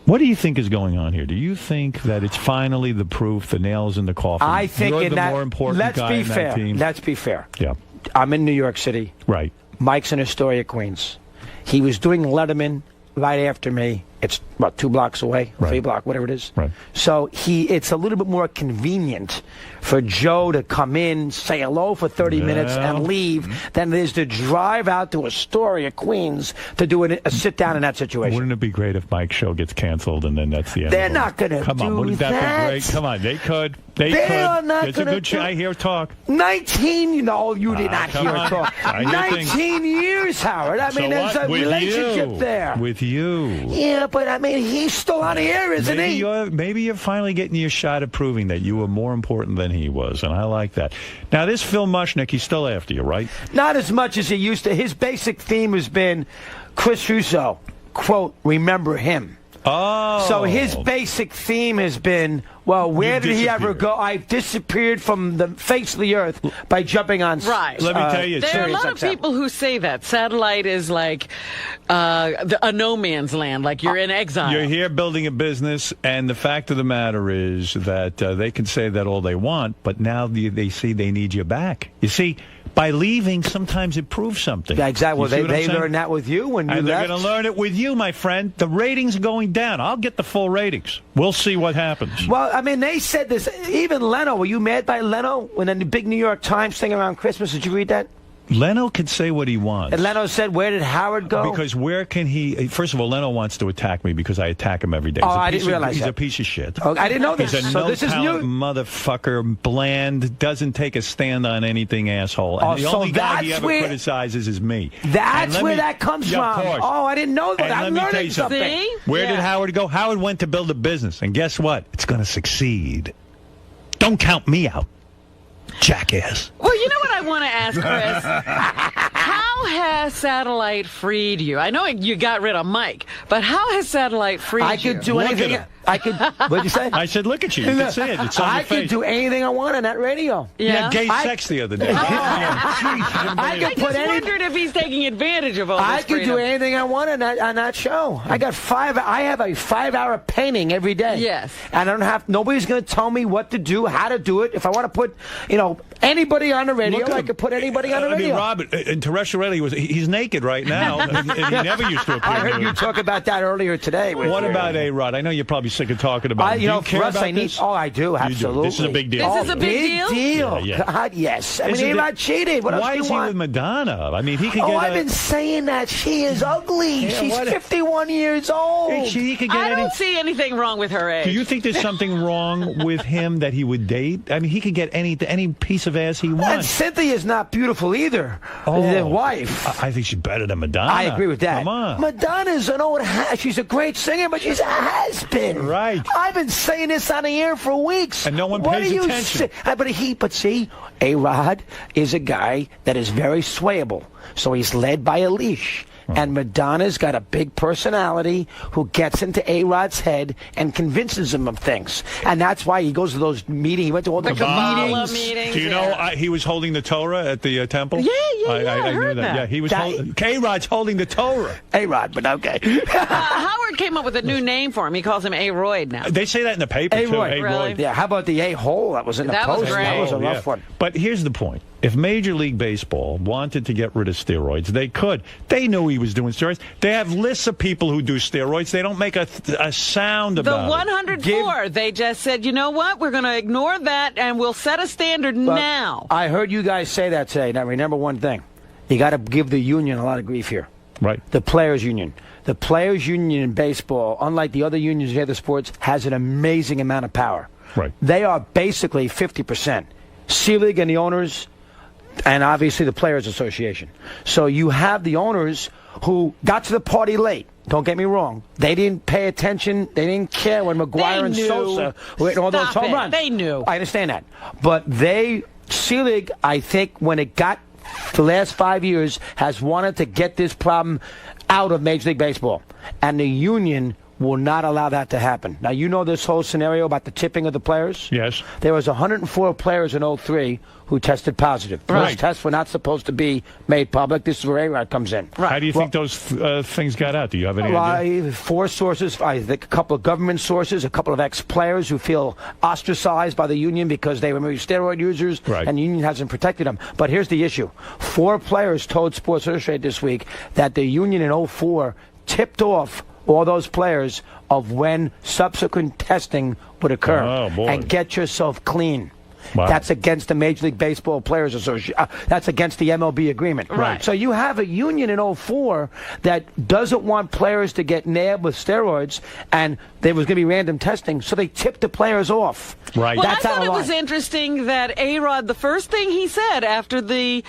What do you think is going on here? Do you think that it's finally the proof, the nails in the coffin? I think You're in the that, more important let's guy be in fair. that team. Let's be fair. Yeah. I'm in New York City. Right. Mike's in Astoria, Queens. He was doing Letterman right after me. It's about 2 blocks away, 3 blocks, whatever it is. Right. So it's a little bit more convenient for Joe to come in, say hello for 30 minutes, and leave than it is to drive out to Astoria, Queens, to do a sit-down in that situation. Wouldn't it be great if Mike's show gets canceled and then that's the end? They're not going to do that. Come on, wouldn't that be great? Come on, they could. They are could. not There's a gonna good chance. I hear talk. 19, you did not come hear on. talk. I hear 19 years, Howard. I mean, So there's what? a With relationship you. there. With you. Yeah, but I mean, he's still on the air, isn't he? Maybe you're finally getting your shot at proving that you were more important than he was, and I like that. Now, this Phil Mushnick, he's still after you, right? Not as much as he used to. His basic theme has been Chris Russo, quote, remember him. Oh. So his basic theme has been, well, where did he ever go? I disappeared from the face of the earth by jumping on. Right. Let me tell you, there are a lot of people who say that satellite is like a no man's land, like you're in exile. You're here building a business, and the fact of the matter is that they can say that all they want, but now they see they need you back. You see, by leaving, sometimes it proves something. Yeah, exactly. Well, they learned that with you when you and left. they're going to learn it with you, my friend. The ratings are going down. I'll get the full ratings. We'll see what happens. Well, I mean, they said this. Even Leno, were you mad by Leno when the big New York Times thing around Christmas? Did you read that? Leno can say what he wants. And Leno said, where did Howard go? Because where can he... First of all, Leno wants to attack me because I attack him every day. Oh, I didn't realize He's that. a piece of shit. Oh, I didn't know this. He's a So this is no-talent new. motherfucker, bland, doesn't take a stand on anything, asshole. And Oh, the so only guy he that's ever where- criticizes is me. That's where that comes Yeah, of from. course. Oh, I didn't know that. And I'm let me tell learning you something. something. Where did Howard go? Howard went to build a business. And guess what? It's going to succeed. Don't count me out, jackass. Well, you know what I want to ask, Chris? How has satellite freed you? I know you got rid of Mike, but how has satellite freed you? I could do Look at anything. him. I could. What'd you say? I said, look at you. You can see it. It's on I your face. could do anything I want on that radio. You Yeah. had gay sex the other day. I could I put just any. wondered if he's taking advantage of all this I could do freedom. anything I want on that show. I got I have a 5-hour painting every day. Yes. And I don't have. Nobody's going to tell me what to do, how to do it. If I want to put, anybody on the radio, Look at I him. could put anybody on the I mean, radio. Robert, in terrestrial radio, he's naked right now, and he never used to appear. I heard you talk about that earlier today. What about A-Rod? I know you're probably sick of talking about. Do you care Russ, about this? Oh, I do. Absolutely. This is a big deal. This is a big deal? Yeah. God, yes. I mean, A-Rod cheated. What else why do you is want? he with Madonna? I mean, he could get. I've been saying that she is ugly. Yeah, She's 51 years old. He could get I don't see anything wrong with her age. Do you think there's something wrong with him that he would date? I mean, he could get any piece of ass he wants. And Cynthia's not beautiful either. The wife. I think she's better than Madonna. I agree with that. Come on. Madonna's an old she's a great singer, but she's a has-been. Right. I've been saying this on the air for weeks. And no one What pays do you attention. But see, A-Rod is a guy that is very swayable. So he's led by a leash. And Madonna's got a big personality who gets into A-Rod's head and convinces him of things. And that's why he goes to those meetings. He went to all the meetings. Do you know he was holding the Torah at the temple? Yeah, I heard knew that. Yeah, he was. A-Rod's holding the Torah. A-Rod, but okay. Howard came up with a new name for him. He calls him A-Royd now. They say that in the paper, too. A-Royd. Really? Yeah, how about the A-hole that was in the That post? was great. That was a rough one. But here's the point. If Major League Baseball wanted to get rid of steroids, they could. They knew he was doing steroids. They have lists of people who do steroids. They don't make a sound about it. The 104, they just said, you know what? We're going to ignore that, and we'll set a standard now. I heard you guys say that today. Now, remember one thing. You got to give the union a lot of grief here. Right. The players' union. The players' union in baseball, unlike the other unions in other sports, has an amazing amount of power. Right. They are basically 50%. C-League and the owners, and obviously the Players Association. So you have the owners who got to the party late. Don't get me wrong. They didn't pay attention. They didn't care when McGuire and Sosa were hitting all those home runs. They knew. I understand that. But C-League, I think, when it got the last 5 years, has wanted to get this problem out of Major League Baseball. And the union will not allow that to happen. Now, you know this whole scenario about the tipping of the players? Yes. There was 104 players in 03 who tested positive. Right. Those tests were not supposed to be made public. This is where A-Rod comes in. How do you think those things got out? Do you have any idea? 4 sources, I think a couple of government sources, a couple of ex-players who feel ostracized by the union because they were maybe steroid users, and the union hasn't protected them. But here's the issue. 4 players told Sports Illustrated this week that the union in 04 tipped off all those players of when subsequent testing would occur. Oh, boy. And get yourself clean. Wow. That's against the Major League Baseball Players Association. That's against the MLB agreement. Right. So you have a union in 04 that doesn't want players to get nabbed with steroids, and there was going to be random testing, so they tipped the players off. Right. Well, That's I thought out of it line. was interesting that A-Rod, the first thing he said after the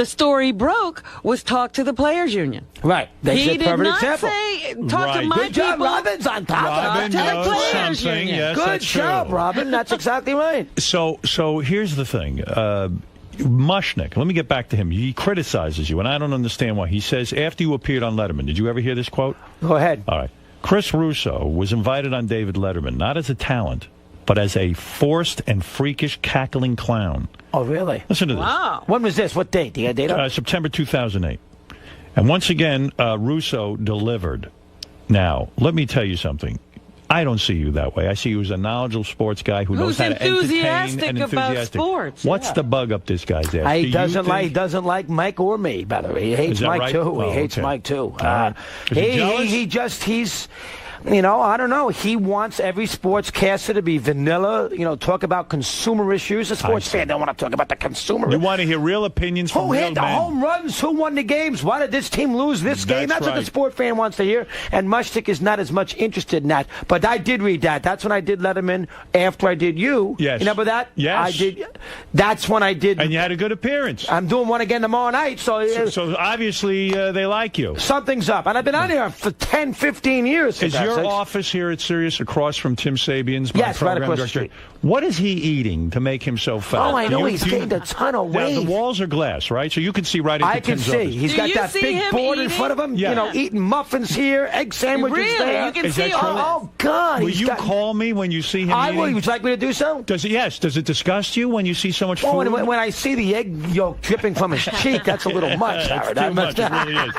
story broke was talk to the players' union. Right. He said did perfect not example. say talk to my Good job, people. Robin's on top Robin of it. knows players something. union. Yes, Good that's job, true. Robin. That's exactly right. So here's the thing. Mushnick, let me get back to him. He criticizes you, and I don't understand why. He says, after you appeared on Letterman, did you ever hear this quote? Go ahead. All right. Chris Russo was invited on David Letterman, not as a talent, but as a forced and freakish cackling clown. Oh, really? Listen to this. Wow. When was this? What date? Do you have date up? September 2008. And once again, Russo delivered. Now, let me tell you something. I don't see you that way. I see you as a knowledgeable sports guy who knows how to entertain and enthusiastic. About sports. What's the bug up this guy's ass? He doesn't like Mike or me, by the way. He hates Mike right? too. Oh, He hates okay. Mike too. Is he jealous? He's you know, I don't know. He wants every sportscaster to be vanilla, you know, talk about consumer issues. A sports fan don't want to talk about the consumer. You want to hear real opinions from Who real hit the men. home runs? Who won the games? Why did this team lose this game? That's what the right. sport fan wants to hear. And Mushnick is not as much interested in that. But I did read that. That's when I did Letterman after I did you. Yes. You remember that? Yes. I did. That's when I did. And you had a good appearance. I'm doing one again tomorrow night. So obviously they like you. Something's up. And I've been on here for 10, 15 years. Is your office here at Sirius across from Tim Sabian's? Yes, right program across the director? street. What is he eating to make him so fat? Oh, I know. He's gained a ton of Now, weight. the walls are glass, right? So you can see right into I can Tim's see. office. He's got that big board in front of him, Yeah. you know, eating muffins here, egg sandwiches Really? there. You can Is see that all true? Oh, God. Will he's you got- call me when you see him I eating? will. Would you like me to do so? Does it? Yes. Does it disgust you when you see so much food? Oh, when I see the egg yolk dripping from his cheek, that's a little much, Howard. Too much. It really is.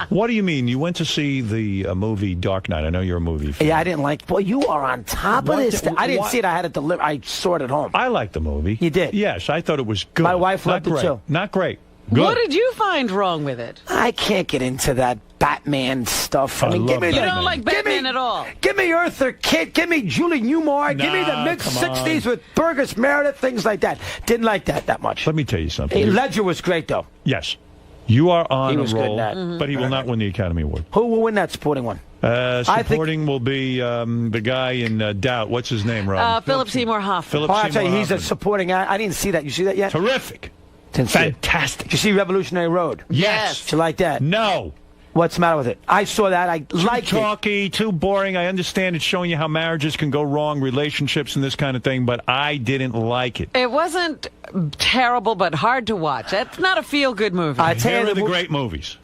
What do you mean? You went to see the movie Dark Knight. I know you're a movie fan. Yeah, I didn't like. Boy, you are on top of this. I didn't see it. I had it delivered. I saw it at home. I liked the movie. You did? Yes, I thought it was good. My wife Not loved it great. too. Not great, Good. What did you find wrong with it? I can't get into that Batman stuff. I give me You don't like Batman at all. Give me Eartha Kitt. Give me Julie Newmar. Give me the mid-'60s with Burgess Meredith, things like that. Didn't like that much. Let me tell you something. Hey, Ledger was great, though. Yes. You are on He a was good roll, in that. but he will not win the Academy Award. Who will win that supporting one? Supporting will be the guy in Doubt. What's his name, Rob? Philip Seymour Hoffman. I'll tell you, he's a supporting. I didn't see that. You see that yet? Terrific. Fantastic. Did you see Revolutionary Road? Yes. Did you like that? No. What's the matter with it? I saw that. I liked too talky, too boring. I understand it's showing you how marriages can go wrong, relationships and this kind of thing, but I didn't like it. It wasn't terrible, but hard to watch. That's not a feel-good movie. Here are the great movies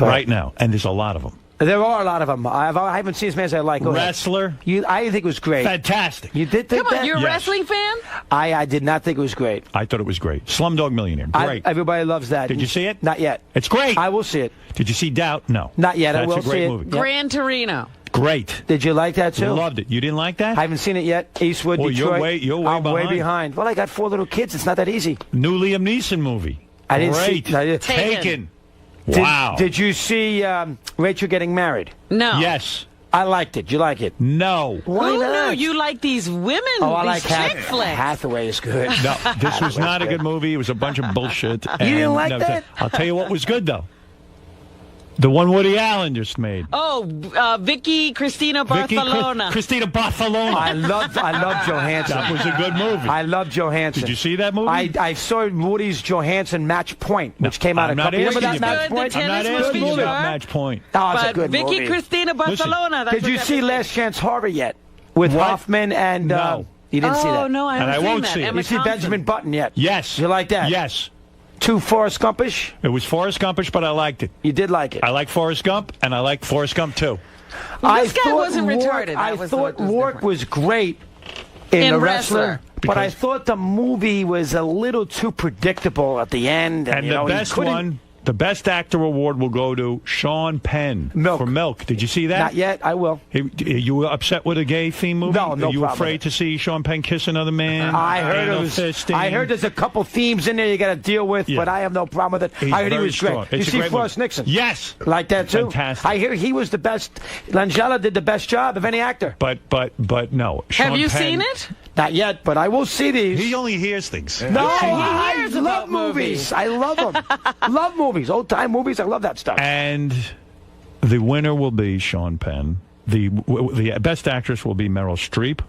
right now, and there's a lot of them. There are a lot of them. I haven't seen as many as I like. Wrestler. I think it was great. Fantastic. You did think Come on, that? you're a wrestling fan? I did not think it was great. I thought it was great. Slumdog Millionaire. Great. Everybody loves that. Did you see it? Not yet. It's great. I will see it. Did you see Doubt? No. Not yet. That's I will a great see movie. it. Gran Torino. Great. Did you like that too? Loved it. You didn't like that? I haven't seen it yet. Eastwood, Well, Detroit. you're way I'm behind. way behind. Well, I got 4 little kids. It's not that easy. New Liam Neeson movie. I didn't Great. see. Taken. Did, Wow. Did you see Rachel getting married? No. Yes. I liked it. Did you like it? No. Why Who not? knew you like these women? Oh, I these like chick flicks. Hathaway is good. No, this was not a good movie. It was a bunch of bullshit. You didn't And, like no, that? I'll tell you what was good, though. The one Woody Allen just made. Oh, Vicky Cristina Barcelona. Cristina Barcelona. I love Johansson. That was a good movie. I love Johansson. Did you see that movie? I saw Woody's Johansson Match Point, which came out I'm a couple years ago. not Match Point? I'm not asking you about Match Point. Oh, it's a But good Vicky movie. Cristina Barcelona. Did you see Last Chance Harbor yet? With Hoffman and... No. You didn't see that? Oh, no, I haven't seen won't that. see it. Emma You see Thompson. Benjamin Button yet? Yes. You like that? Yes. Too Forrest Gumpish? It was Forrest Gumpish, but I liked it. You did like it? I like Forrest Gump, and I like Forrest Gump, too. Well, this guy thought wasn't Rourke- retarded. I That was thought what was Rourke different. was great in The Wrestler. But I Because- thought the movie was a little too predictable at the end. And you know, the he best couldn't- one, the Best Actor award will go to Sean Penn for Milk. Did you see that? Not yet. I will. You were upset with a gay theme movie? No, no Are you problem afraid to see Sean Penn kiss another man? I heard Anal it was. fisting? I heard there's a couple themes in there you got to deal with, Yeah. but I have no problem with it. He's I heard he very was great. strong. You It's a see great Forrest movie. Nixon? Yes. Like that too. Fantastic. I hear he was the best. Langella did the best job of any actor. But no. Have Sean you Penn, seen it? Not yet, but I will see these. He only hears things. No, Yeah, he I hears love about movies. I love them. Love movies. Old time movies. I love that stuff. And the winner will be Sean Penn. The Best Actress will be Meryl Streep.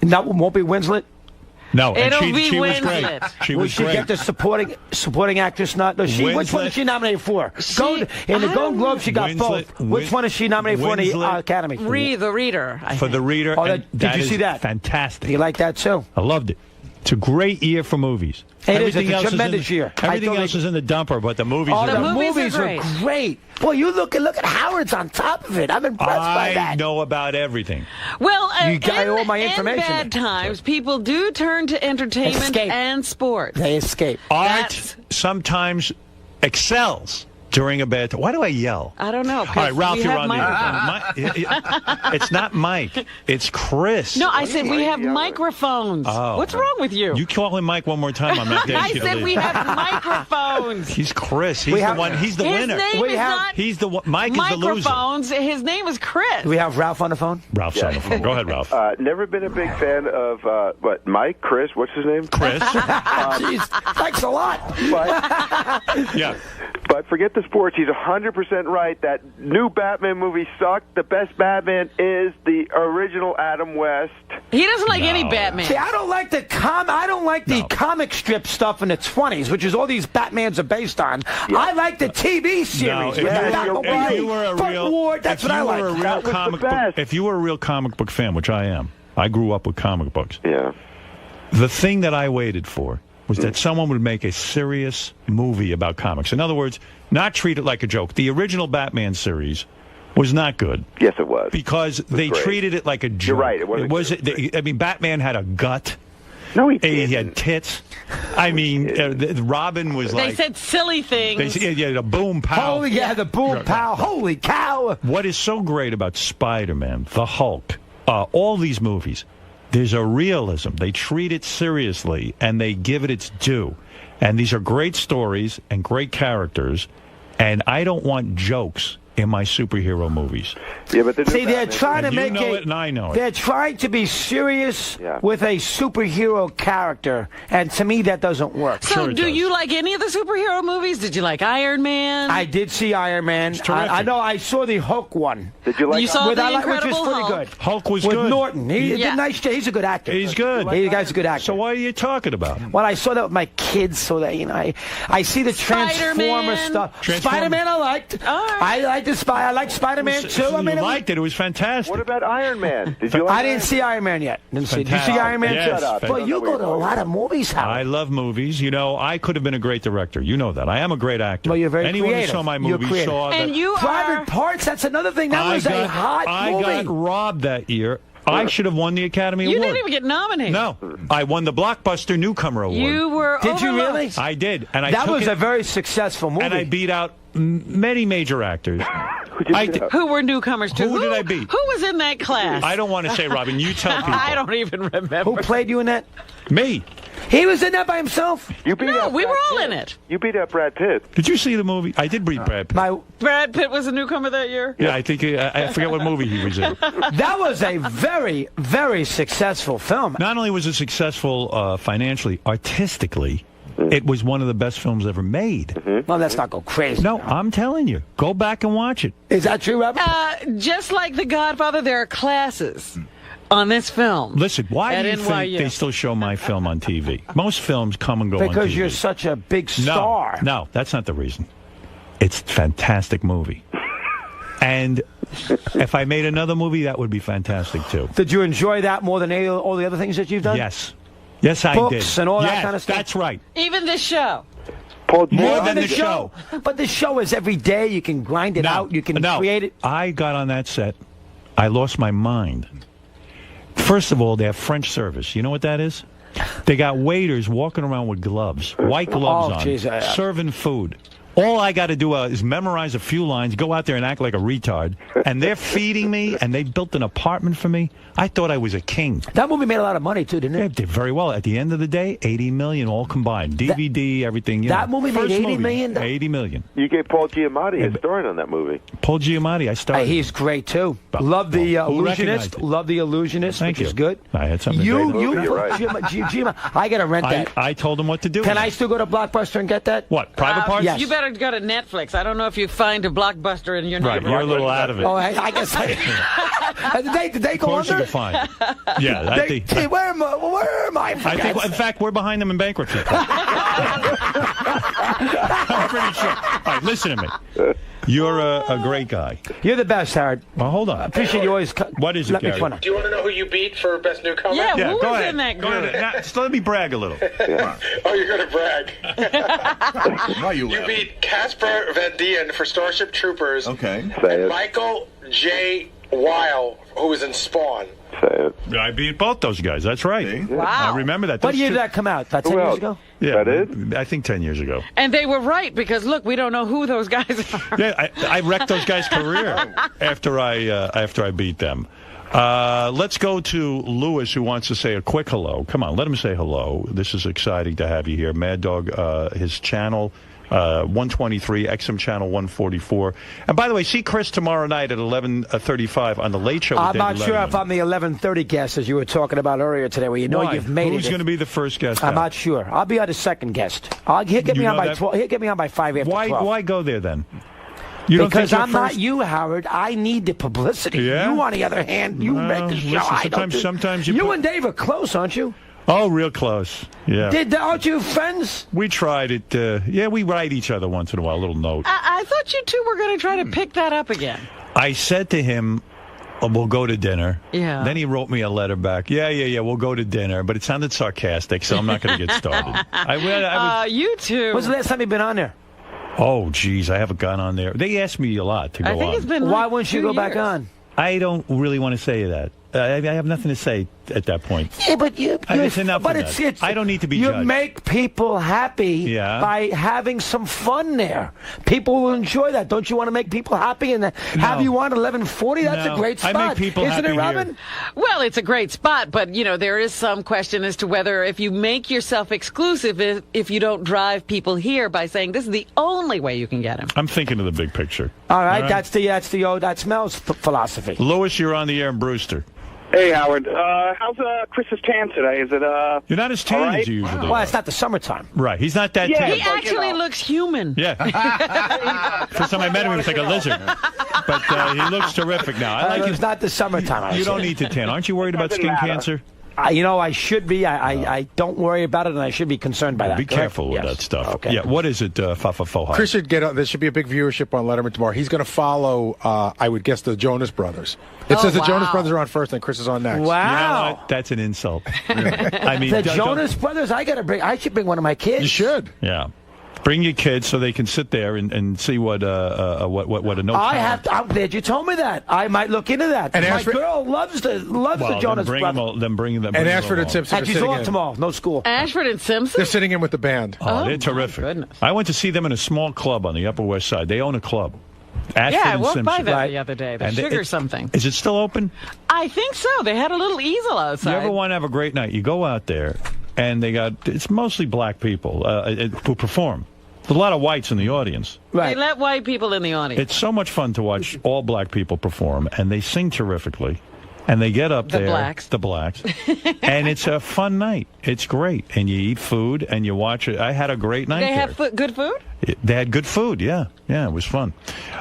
That won't be Winslet. No, and It'll be she was great. Winslet. She Will was she great. get the supporting actress? Not no, she. Which one Winslet. is she nominated for? In the I Golden don't Globe, she got Winslet- both. Which one is she nominated for in the Winslet- Academy? The Reader. I For think. the reader. Oh, and did you is see that? Fantastic. You like that too? I loved it. It's a great year for movies. It is. Everything It's a else tremendous is in, year. I Everything thought else they- is in the dumper, but the movies Oh, are the movies movies are are great. great. Well, you look at Howard's on top of it. I'm impressed by I that. know about everything. Well, You got all my information. In bad times, people do turn to entertainment Escape. and sports. They escape. Art That's- sometimes excels during a bad time. Why do I yell? I don't know. All right, Ralph, we you're have on the microphones. It's not Mike. It's Chris. No, I said we have microphones. Oh. What's wrong with you? You call him Mike one more time. I'm not I asking you to said leave. we have microphones. He's Chris. He's We the have- one. He's the His winner. name is not He's the one. Mike is the loser. microphones. His name is Chris. Do we have Ralph on the phone? Ralph's on the phone. Go ahead, Ralph. Never been a big fan of Mike, Chris. What's his name? Chris. Jeez, thanks a lot. Yeah. But forget the sports. He's 100% right. That new Batman movie sucked. The best Batman is the original Adam West. He doesn't like any Batman. See, I don't like the comic strip stuff in the 20s, which is all these Batmans are based on. I like the TV series. No, with Batman, if you were a Burt real, Ward, that's if what I you like. were a real That was the comic book, best. if you were a real comic book fan, which I am, I grew up with comic books. Yeah. The thing that I waited for was that someone would make a serious movie about comics. In other words, not treat it like a joke. The original Batman series was not good. Yes, it was. Because they great. treated it like a joke. You're right. It wasn't I mean, Batman had a gut. No, he He didn't. had tits. I mean, Robin was They like... said silly things. the boom pow. Holy, yeah, the boom pow. Holy cow. What is so great about Spider-Man, the Hulk, all these movies, There's a realism. They treat it seriously, and they give it its due. And these are great stories and great characters, and I don't want jokes in my superhero movies. Yeah, but they're trying to make it, and I know it. They're trying to be serious with a superhero character, and to me that doesn't work. So, do you like any of the superhero movies? Did you like Iron Man? I did see Iron Man. I know. I saw the Hulk one. Did you like? You saw the which Incredible was pretty Hulk? good. Hulk was with good. Norton. He did nice. He's a good actor. He's good. The guy's a good actor. So what are you talking about? Well, I saw that with my kids, so that I see the Transformer stuff. Spider-Man, I liked. I liked the Spy. I liked Spider-Man too. I mean, you liked it. It was fantastic. What about Iron Man? Did you? I didn't see Iron Man yet. Did you see Iron Man? Yes, Shut up. Well, you go to a lot of movies, Howard. I love movies. You know, I could have been a great director. You know that. I am a great actor. Well, you're very Anyone creative. who saw my movie saw that. And you Private Parts. That's another thing. That was a hot movie. I got robbed that year. I should have won the Academy Award. You didn't even get nominated. No, I won the Blockbuster Newcomer Award. You were. Did you really? I did, and that was a very successful movie. And I beat out many major actors. Who were newcomers too? Who did I beat? Who was in that class? I don't want to say, Robin. You tell people. I don't even remember. Who played you in that? Me. He was in that by himself? You beat No, up we Brad were all Pitt. in it. You beat up Brad Pitt. Did you see the movie? I did beat Brad Pitt. Brad Pitt was a newcomer that year? Yeah, I think I forget what movie he was in. That was a very, very successful film. Not only was it successful financially, artistically, it was one of the best films ever made. Well, let's not go crazy. No, I'm telling you. Go back and watch it. Is that true, Robert? Just like The Godfather, there are classes on this film. Listen, why at do you NYU. think they still show my film on TV? Most films come and go on TV. Because you're such a big star. No, that's not the reason. It's a fantastic movie. And if I made another movie, that would be fantastic, too. Did you enjoy that more than all the other things that you've done? Yes. Yes, I did. Books and all that kind of stuff? That's right. Even this show. More than the show. But the show is every day. You can grind it out. You can create it. I got on that set. I lost my mind. First of all, they have French service. You know what that is? They got waiters walking around with gloves, white gloves on, geez, serving food. All I got to do is memorize a few lines, go out there and act like a retard, and they're feeding me, and they built an apartment for me. I thought I was a king. That movie made a lot of money, too, didn't it? It did very well. At the end of the day, $80 million all combined. DVD, everything. That movie made $80 million? $80 million. You gave Paul Giamatti a starring on that movie. Paul Giamatti, I started. He's great, too. Love the Illusionist. Love the Illusionist, Thank which you. is good. I had something to say. Giamatti. I got to rent that. I told him what to do. Can I still go to Blockbuster and get that? What, Private Parts? Yes. You better go to Netflix. I don't know if you find a Blockbuster in your neighborhood. Right, you're a little out of it. Oh, I guess did they go Of course you can find it. Yeah, where am I? I think, in fact, we're behind them in bankruptcy. I'm pretty sure. All right, listen to me. You're a great guy. You're the best, Howard. Well, hold on. I appreciate you always what is it, let me Gary? fun. Do you want to know who you beat for Best Newcomer? Yeah, who go was ahead. in that Go group? ahead. Now, just let me brag a little. Oh, you're going to brag. Why are you You beat Casper Van Dien for Starship Troopers. Okay. And Michael J. Weil, who was in Spawn. I beat both those guys. That's right. Wow. I remember that. What year did that come out? About 10 years ago? Yeah, I think 10 years ago. And they were right, because, look, we don't know who those guys are. Yeah, I wrecked those guys' career after I beat them. Let's go to Lewis, who wants to say a quick hello. Come on, let him say hello. This is exciting to have you here. Mad Dog, his channel, 123, XM channel 144. And by the way, see Chris tomorrow night at 11:35 on the Late Show with I'm David not sure Letterman. if I'm the 11:30 guest, as you were talking about earlier today, where you know Why? you've made Who's it. going to be the first guest? I'm out? not sure. I'll be on the second guest. He'll get me on by 12. He'll get me on by 5 after 12. Why go there then? You don't because think I'm not you, Howard. I need the publicity. Yeah? You, on the other hand, you make the show. Listen, sometimes you and Dave are close, aren't you? Oh, real close. Yeah. Aren't you friends? We tried it. Yeah, we write each other once in a while, a little note. I thought you two were going to try to pick that up again. I said to him, we'll go to dinner. Yeah. Then he wrote me a letter back. Yeah, we'll go to dinner. But it sounded sarcastic, so I'm not going to get started. You two. When's the last time you've been on there? Oh, geez, I haven't gone on there. They asked me a lot to go on. Why wouldn't you go back on? I don't really want to say that. I have nothing to say at that point. Yeah, but it's enough. But I don't need to be You judged. make people happy by having some fun there. People will enjoy that. Don't you want to make people happy and have you on 1140? That's a great spot. I make people Isn't happy it, Robin? here. Well, it's a great spot, but, there is some question as to whether if you make yourself exclusive, if you don't drive people here by saying this is the only way you can get them. I'm thinking of the big picture. All right, that's that smells philosophy. Lewis, you're on the air in Brewster. Hey, Howard. How's Chris's tan today? Is it You're not as tan as you usually Well, are. it's not the summertime. Right. He's not that tan. He actually looks human. Yeah. First time I met him, he was like a lizard. But he looks terrific now. I like it's not the summertime. You don't need to tan. Aren't you worried about skin cancer? I should be. I don't worry about it, and I should be concerned by that. Be careful with that stuff. Okay. Yeah. What is it, Fafa? Chris should get on. There should be a big viewership on Letterman tomorrow. He's going to follow, I would guess, the Jonas Brothers. It says the Jonas Brothers are on first, and Chris is on next. Wow. You know what? That's an insult. I mean, the Jonas Brothers. I should bring one of my kids. You should. Yeah. Bring your kids so they can sit there and see what a no. I'm glad you told me that. I might look into that. And my girl loves the Jonas Brothers. Then bring them. And Ashford and Simpson and are she's sitting off in. tomorrow. No school. Ashford and Simpson? They're sitting in with the band. Oh, they're terrific. Goodness. I went to see them in a small club on the Upper West Side. They own a club. Ashford I and walked Simpson. by that the other day. The Sugar something. Is it still open? I think so. They had a little easel outside. You ever want to have a great night? You go out there, and it's mostly black people who perform. There's a lot of whites in the audience. They let white people in the audience. It's so much fun to watch all black people perform, and they sing terrifically. And they get up there. The blacks. And it's a fun night. It's great. And you eat food, and you watch it. I had a great night They there. have good food? They had good food, yeah. Yeah, it was fun.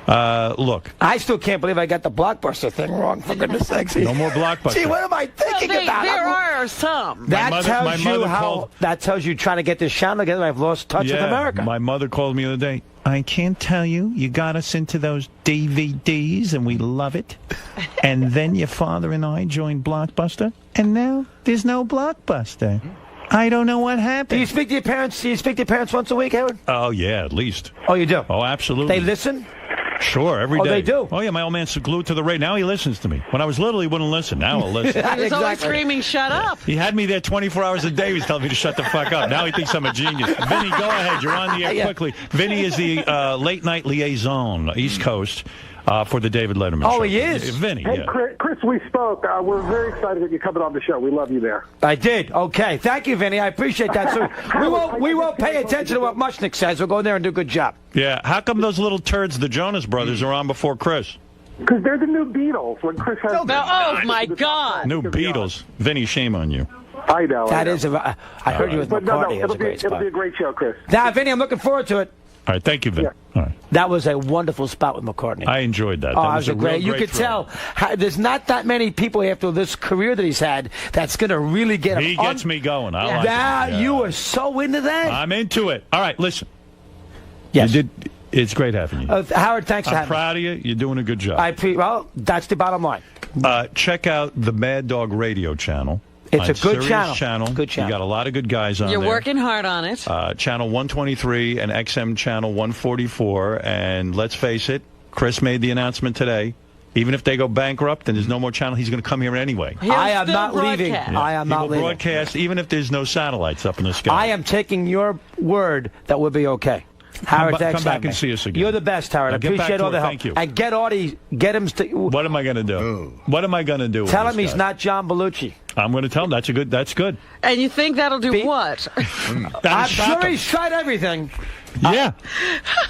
Look. I still can't believe I got the Blockbuster thing wrong, for goodness sakes. No more Blockbuster. See, what am I thinking about? There are some. That tells you trying to get this channel together. I've lost touch with America. My mother called me the other day. I can't tell you. You got us into those DVDs, and we love it. And then your father and I joined Blockbuster, and now there's no Blockbuster. I don't know what happened. Do you speak to your parents? Do you speak to your parents once a week, Howard? Oh, yeah, at least. Oh, you do? Oh, absolutely. They listen? Sure, every day. Oh, they do? Oh, yeah, my old man's glued to the radio. Now he listens to me. When I was little, he wouldn't listen. Now he'll listen. He was always screaming, shut up. He had me there 24 hours a day. He was telling me to shut the fuck up. Now he thinks I'm a genius. Vinny, go ahead. You're on the air quickly. Vinny is the late-night liaison, East Coast, for the David Letterman show. Oh, he is? Vinny, Hey, Chris, we spoke. We're very excited that you're coming on the show. We love you there. I did. Okay. Thank you, Vinny. I appreciate that. So we won't pay attention to what Mushnick says. We'll go there and do a good job. Yeah. How come those little turds, the Jonas Brothers, are on before Chris? Because they're the new Beatles. When Chris has oh, my God. New Beatles. Vinny, shame on you. I know. That is I heard you with McCartney. It'll be a great show, Chris. Now, Vinny, I'm looking forward to it. All right, thank you, Vin. Yeah. All right. That was a wonderful spot with McCartney. I enjoyed that. Oh, That was a great. real You great could tell there's not that many people after this career that he's had that's going to really get him. He gets me going. I like it. You are so into that. I'm into it. All right, listen. Yes. It's great having you. Howard, thanks for having me. I'm proud of you. You're doing a good job. Well, that's the bottom line. Check out the Mad Dog Radio channel. It's a good Sirius channel. Good channel. You got a lot of good guys on You're there. working hard on it. Channel 123 and XM channel 144. And let's face it, Chris made the announcement today. Even if they go bankrupt and there's no more channel, he's going to come here anyway. I am not leaving. Yeah. I am not leaving. Broadcast even if there's no satellites up in the sky. I am taking your word that we'll be okay. Howard, thanks come back and see us again. You're the best, Howard. I appreciate all the help. Thank you. And get Artie, get him. What am I going to do? What am I going to do? Tell him he's not John Belushi. I'm going to tell him that's good. And you think that'll do what? I'm sure he's tried everything. Yeah.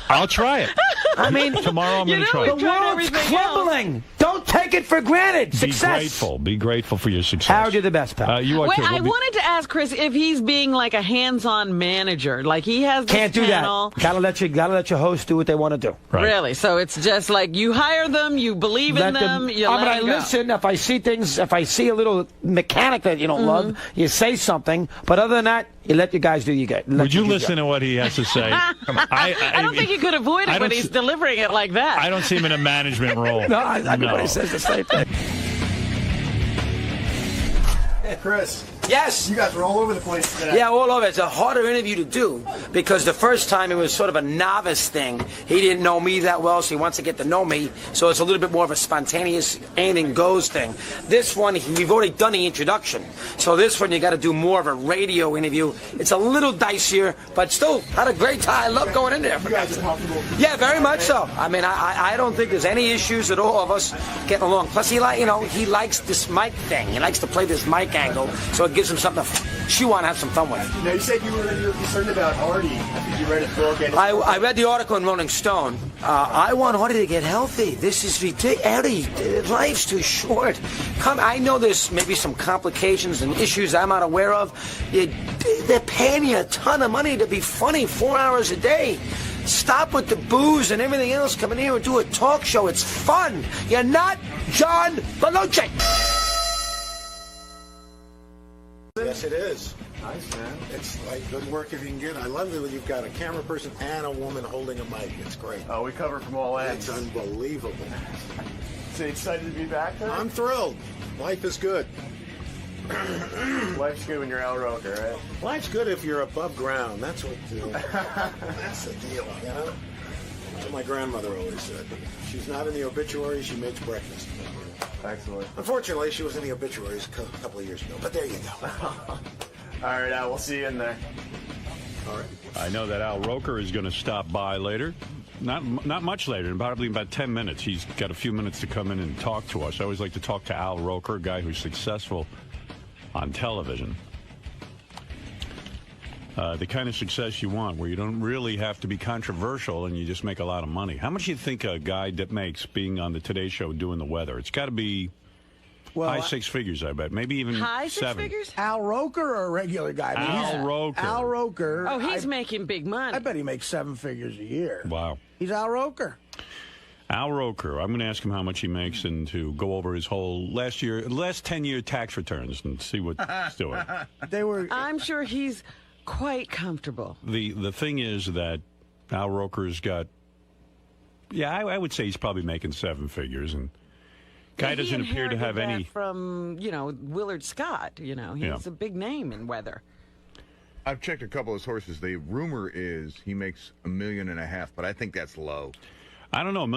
I'll try it. I mean, tomorrow I'm going to try it. The world's crumbling. Don't take it for granted. Success. Be grateful for your success. Howard, you're the best, pal. You are Wait, too. I wanted to ask Chris if he's being like a hands-on manager, like he has this Can't do channel. that. Gotta let your host do what they want to do. Right. Really? So it's just like you hire them, you believe in them, you let I them go. listen. If I see things, if I see a little mechanic that you don't love, you say something. But other than that, you let your guys do you get. Would you listen to what he has to say? I don't think you could avoid it when he's delivering it like that. I don't see him in a management role. Everybody says the same thing. Hey, Chris. Yes. You guys were all over the place today. Yeah, all over. It's a harder interview to do because the first time it was sort of a novice thing. He didn't know me that well, so he wants to get to know me. So it's a little bit more of a spontaneous anything goes thing. This one, we've already done the introduction. So this one, you got to do more of a radio interview. It's a little dicier, but still had a great time. I love going in there. You guys are comfortable? Yeah, very much so. I mean, I don't think there's any issues at all of us getting along. Plus, he likes this mic thing. He likes to play this mic angle, so it gives him something to chew on, have some fun with. Now, you said you were concerned about Artie. I think you read his book. I read the article in Rolling Stone. I want Artie to get healthy. This is ridiculous. Artie, life's too short. I know there's maybe some complications and issues I'm not aware of. They're paying you a ton of money to be funny 4 hours a day. Stop with the booze and everything else. Come in here and do a talk show. It's fun. You're not John Belushi. Yes, it is. Nice, man. It's like good work if you can get it. I love it when you've got a camera person and a woman holding a mic. It's great. Oh, we cover from all ends. It's unbelievable. So excited to be back there? I'm thrilled. Life is good. Life's good when you're Al Roker, right? Life's good if you're above ground. That's what. That's the deal, you know. That's what my grandmother always said. She's not in the obituary. She makes breakfast. Excellent. Unfortunately, she was in the obituaries a couple of years ago. But there you go. All right, Al. We'll see you in there. All right. I know that Al Roker is going to stop by later. Not much later, probably about 10 minutes. He's got a few minutes to come in and talk to us. I always like to talk to Al Roker, a guy who's successful on television. The kind of success you want, where you don't really have to be controversial and you just make a lot of money. How much do you think a guy that makes being on the Today Show doing the weather? It's got to be high six figures, I bet. Maybe even high seven. 6 figures? Al Roker or a regular guy? Al Roker. Al Roker. Oh, he's making big money. I bet he makes 7 figures a year. Wow. He's Al Roker. Al Roker. I'm going to ask him how much he makes and to go over his whole last 10-year tax returns and see what he's doing. I'm sure he's quite comfortable. The thing is that Al Roker's got, I would say he's probably making 7 figures, and guy doesn't appear to have any from Willard Scott. He's a big name in weather. I've checked a couple of sources. The rumor is he makes $1.5 million, but I think that's low. I don't know, $1.5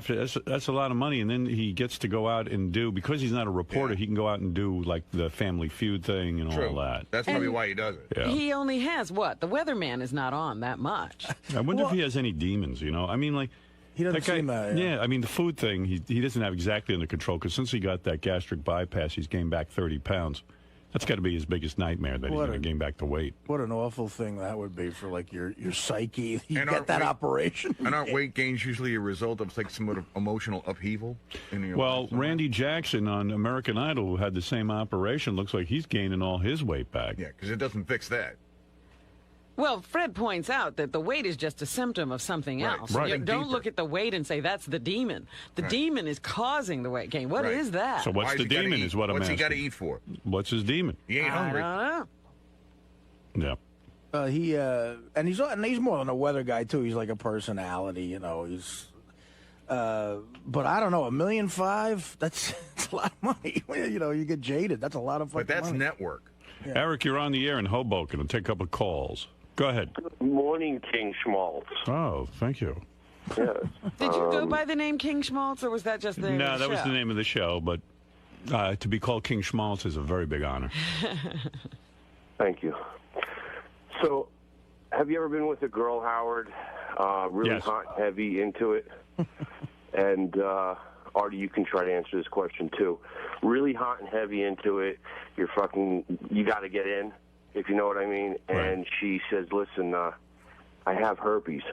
million, that's a lot of money, and then he gets to go out and do, because he's not a reporter, he can go out and do, like, the Family Feud thing and all that. That's probably why he does it. Yeah. He only has, what? The weatherman is not on that much. I wonder if he has any demons, I mean, like... He doesn't seem yeah, I mean, the food thing, he doesn't have exactly under control, because since he got that gastric bypass, he's gained back 30 pounds. That's got to be his biggest nightmare, that he's going to gain back the weight. What an awful thing that would be for, like, your psyche. You get that operation. And aren't weight gains usually a result of, like, some sort of emotional upheaval in your life? Randy Jackson on American Idol, who had the same operation, looks like he's gaining all his weight back. Yeah, because it doesn't fix that. Well, Fred points out that the weight is just a symptom of something else. Right. Don't look at the weight and say that's the demon. The demon is causing the weight gain. What is that? So what's the demon is what I'm asking. What's he got to eat for? What's his demon? He ain't hungry. I don't know. Yeah. And he's more than a weather guy too. He's like a personality, he's but I don't know, $1.5 million, that's a lot of money. You get jaded. That's a lot of fucking But that's money. network. Yeah. Eric, you're on the air in Hoboken. I'll take a couple of calls. Go ahead. Good morning, King Schmaltz. Oh, thank you. Yes. Did you go by the name King Schmaltz, or was that just the name of the show? No, that was the name of the show, but to be called King Schmaltz is a very big honor. Thank you. So, have you ever been with a girl, Howard, really hot and heavy into it? And, Artie, you can try to answer this question, too. Really hot and heavy into it, you got to get in, if you know what I mean. Right. And she says, listen, I have herpes.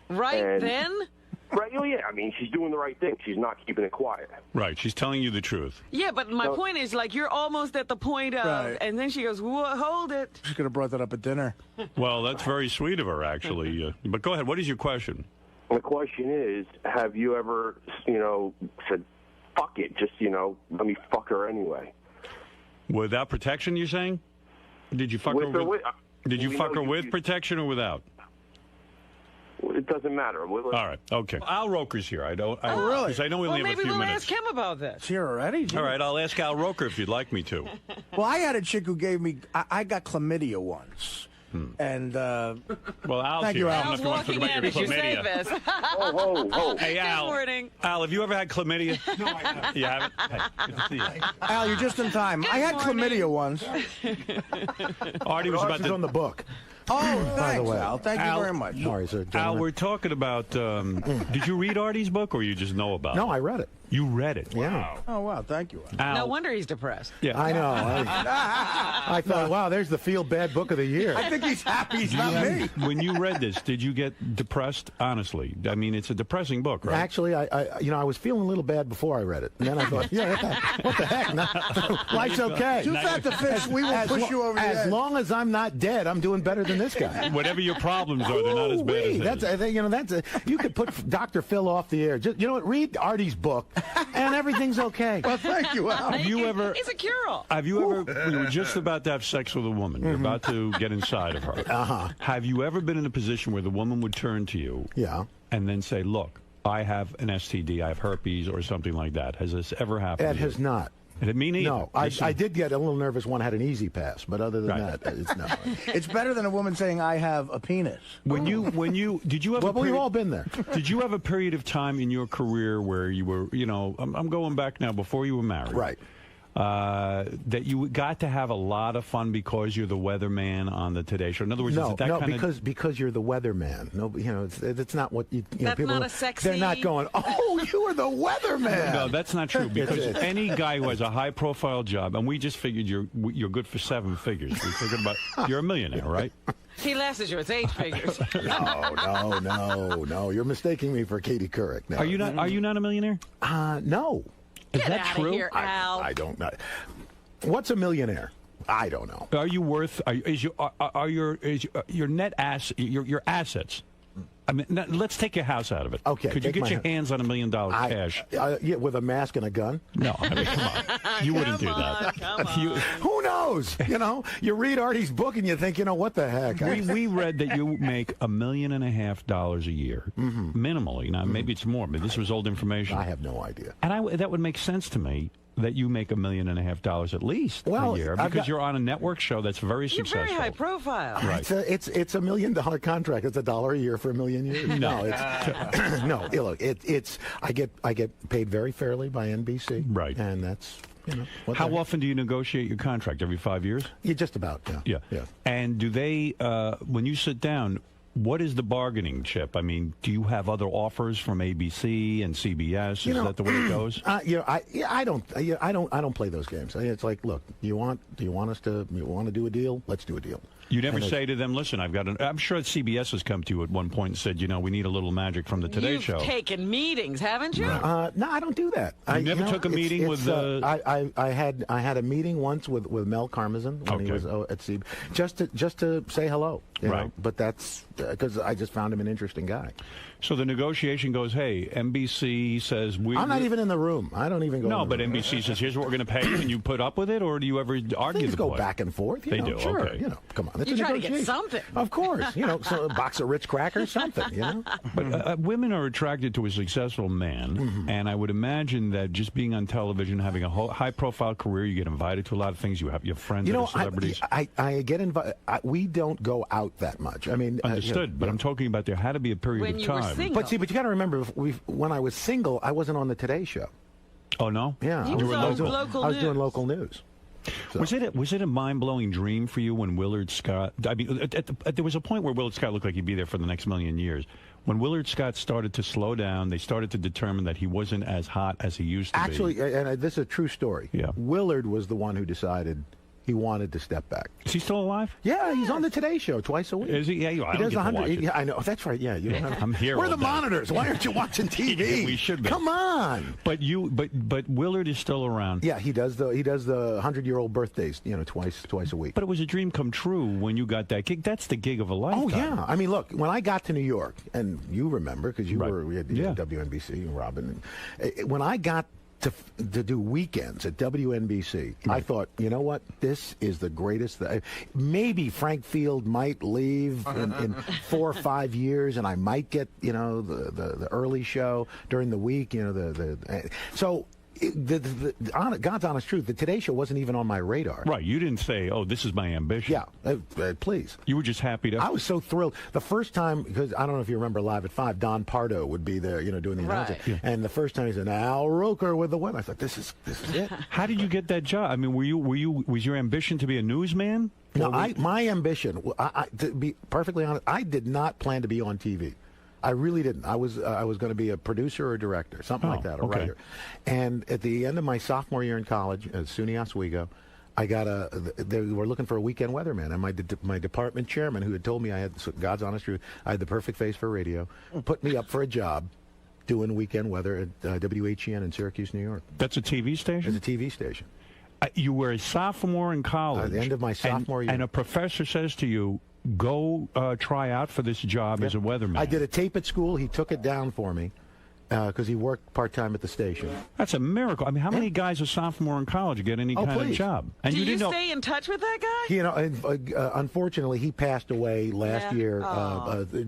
Right then? Right, yeah, I mean, she's doing the right thing. She's not keeping it quiet. Right, she's telling you the truth. Yeah, but my point is, like, you're almost at the point of, and then she goes, hold it. She could have brought that up at dinner. Well, that's very sweet of her, actually. But go ahead, what is your question? The question is, have you ever, said, fuck it, just, let me fuck her anyway? Without protection, you're saying? Did you fuck her with? Did you fuck her with protection or without? It doesn't matter. All right. Okay. Al Roker's here. Really? Because I know we only have a maybe few we'll minutes. ask him about this. It's here already? All right. I'll ask Al Roker if you'd like me to. Well, I had a chick who gave me. I got chlamydia once. And well, Al's thank here. you, Al. I don't know if you want to talk about your chlamydia. Whoa. Hey, Al. Good morning. Al, have you ever had chlamydia? No, I haven't. You haven't? Hey, good to see you. Al, you're just in time. I had chlamydia once. Artie was about to on the book. Oh, By the thanks, way. Al. Thank you very much. Sorry, sir. Al, we're talking about. Did you read Artie's book, or you just know about it? No, I read it. You read it? Yeah. Oh, wow. Thank you, Al. No wonder he's depressed. Yeah. I know. I thought, wow, there's the feel-bad book of the year. I think he's happy he's not me. When you read this, did you get depressed? Honestly, I mean, it's a depressing book, right? Actually, I was feeling a little bad before I read it, and then I thought, yeah, what the heck? Life's okay. Too fat to fish. We will push you over the edge. As long as I'm not dead, I'm doing better than this guy. Whatever your problems are, they're not as bad as his. You could put Dr. Phil off the air. Just, you know what? Read Artie's book, and everything's okay. Well, thank you, Al. Have you ever? He's a cure-all. Have you ever? You were just about to have sex with a woman. You're about to get inside of her. Uh-huh. Have you ever been in a position where the woman would turn to you? Yeah. And then say, "Look, I have an STD. I have herpes, or something like that." Has this ever happened? It has not. Me neither. No, I did get a little nervous. One had an easy pass, but other than that, it's no. It's better than a woman saying, "I have a penis." When you did you have? Well, we've all been there. Did you have a period of time in your career where you were, I'm going back now, before you were married, right? That you got to have a lot of fun because you're the weatherman on the Today Show. In other words, because you're the weatherman. No, it's not what you. That's people, not a sexy. They're not going. Oh, you are the weatherman. No, that's not true. Because any guy who has a high-profile job, and we just figured you're good for 7 figures. We figured about you're a millionaire, right? He laughs at you. It's 8 figures. No. You're mistaking me for Katie Couric. No. Are you not a millionaire? No. Is that true? Here, Al. I don't know. What's a millionaire? I don't know. Are you worth? Is your net your assets? I mean, let's take your house out of it. Okay. Could you get your hands on $1 million cash? Yeah, with a mask and a gun? No, I mean, come on. You wouldn't do that. Who knows? You read Artie's book and you think, what the heck? We read that you make $1.5 million a year, minimally. Now, maybe it's more, but this was old information. I have no idea. And that would make sense to me. That you make $1.5 million at least a year because you're on a network show that's very successful. You're very high profile. Right. It's $1 million contract. It's $1 a year for 1 million years. No, no. Look, I get paid very fairly by NBC. Right. And that's How often do you negotiate your contract? Every 5 years? Yeah, just about. Yeah. And do they when you sit down? What is the bargaining chip? I mean, do you have other offers from ABC and CBS? Is that the way it goes? I don't play those games. It's like, look, you want to do a deal? Let's do a deal. You never say to them, listen, I'm sure CBS has come to you at one point and said, we need a little magic from the Today Show. You've taken meetings, haven't you? No, I don't do that. You never took a meeting with... I had a meeting once with Mel Karmazin when he was at CBS, just to say hello. Right. But that's because I just found him an interesting guy. So the negotiation goes, hey, NBC says I'm not even in the room. I don't even go. No, but NBC says, here's what we're going to pay you, and you put up with it, or do you ever argue Things the go point? back and forth. They do. Sure. Okay. Come on. It's you a try to negotiation. get something. Of course. So a box of Ritz crackers, something. But women are attracted to a successful man, and I would imagine that just being on television, having a high-profile career, you get invited to a lot of things. You have your friends that are celebrities. I get invited. We don't go out that much. I mean, understood. But I'm talking about there had to be a period when of you time. Were single. But you got to remember, when I was single, I wasn't on the Today Show. Oh no? Yeah, I was doing local news. So. Was it a mind-blowing dream for you when Willard Scott? I mean, there was a point where Willard Scott looked like he'd be there for the next million years. When Willard Scott started to slow down, they started to determine that he wasn't as hot as he used to be. Actually, and this is a true story. Yeah. Willard was the one who decided he wanted to step back. Is he still alive? Yeah, he's on the Today Show twice a week. Is he? Yeah, he does 100. Yeah, I know. That's right. Yeah, you don't have. I'm here. We're the monitors. Why aren't you watching TV? We should be. Come on. But Willard is still around. Yeah, he does the 100-year-old birthdays. Twice a week. But it was a dream come true when you got that gig. That's the gig of a lifetime. Oh yeah. I mean, look, when I got to New York, and you remember because we had WNBC and Robin. When I got to do weekends at WNBC. I thought, you know what? This is the greatest. Maybe Frank Field might leave in 4 or 5 years, and I might get, the early show during the week. So. God's honest truth, the Today Show wasn't even on my radar. Right. You didn't say, oh, this is my ambition. Yeah, please. You were just happy to... I was so thrilled. The first time, because I don't know if you remember Live at 5, Don Pardo would be there, doing the announcing. Yeah. And the first time he said, Al Roker with the win. I thought, this is it. How did you get that job? I mean, was your ambition to be a newsman? No, my ambition, to be perfectly honest, I did not plan to be on TV. I really didn't. I was going to be a producer or a director, something like that, a writer. And at the end of my sophomore year in college at SUNY Oswego, they were looking for a weekend weatherman, and my department chairman, who had told me I had, God's honest truth, I had the perfect face for radio, put me up for a job doing weekend weather at WHEN in Syracuse, New York. That's a TV station? It's a TV station. You were a sophomore in college. At the end of my sophomore year. And a professor says to you, go try out for this job as a weatherman. I did a tape at school. He took it down for me because he worked part-time at the station. That's a miracle. I mean, how many guys a sophomore in college get any kind of job? And you didn't stay in touch with that guy? Unfortunately, he passed away last year,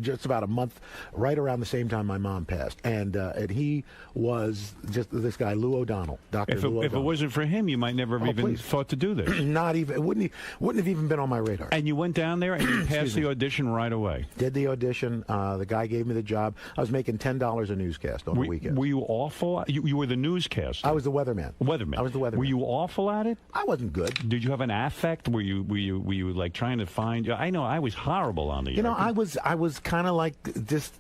just about a month, right around the same time my mom passed. And he was just this guy, Lou O'Donnell, Dr. Lou O'Donnell. If it wasn't for him, you might never have even thought to do this. Not even. It wouldn't have even been on my radar. And you went down there and you passed the audition right away. Did the audition. The guy gave me the job. I was making $10 a newscast on the weekend. Were you awful? You were the newscaster. I was the weatherman. I was the weatherman. Were you awful at it? I wasn't good. Did you have an affect? Were you like trying to find? I know I was horrible on the air. I was kind of like just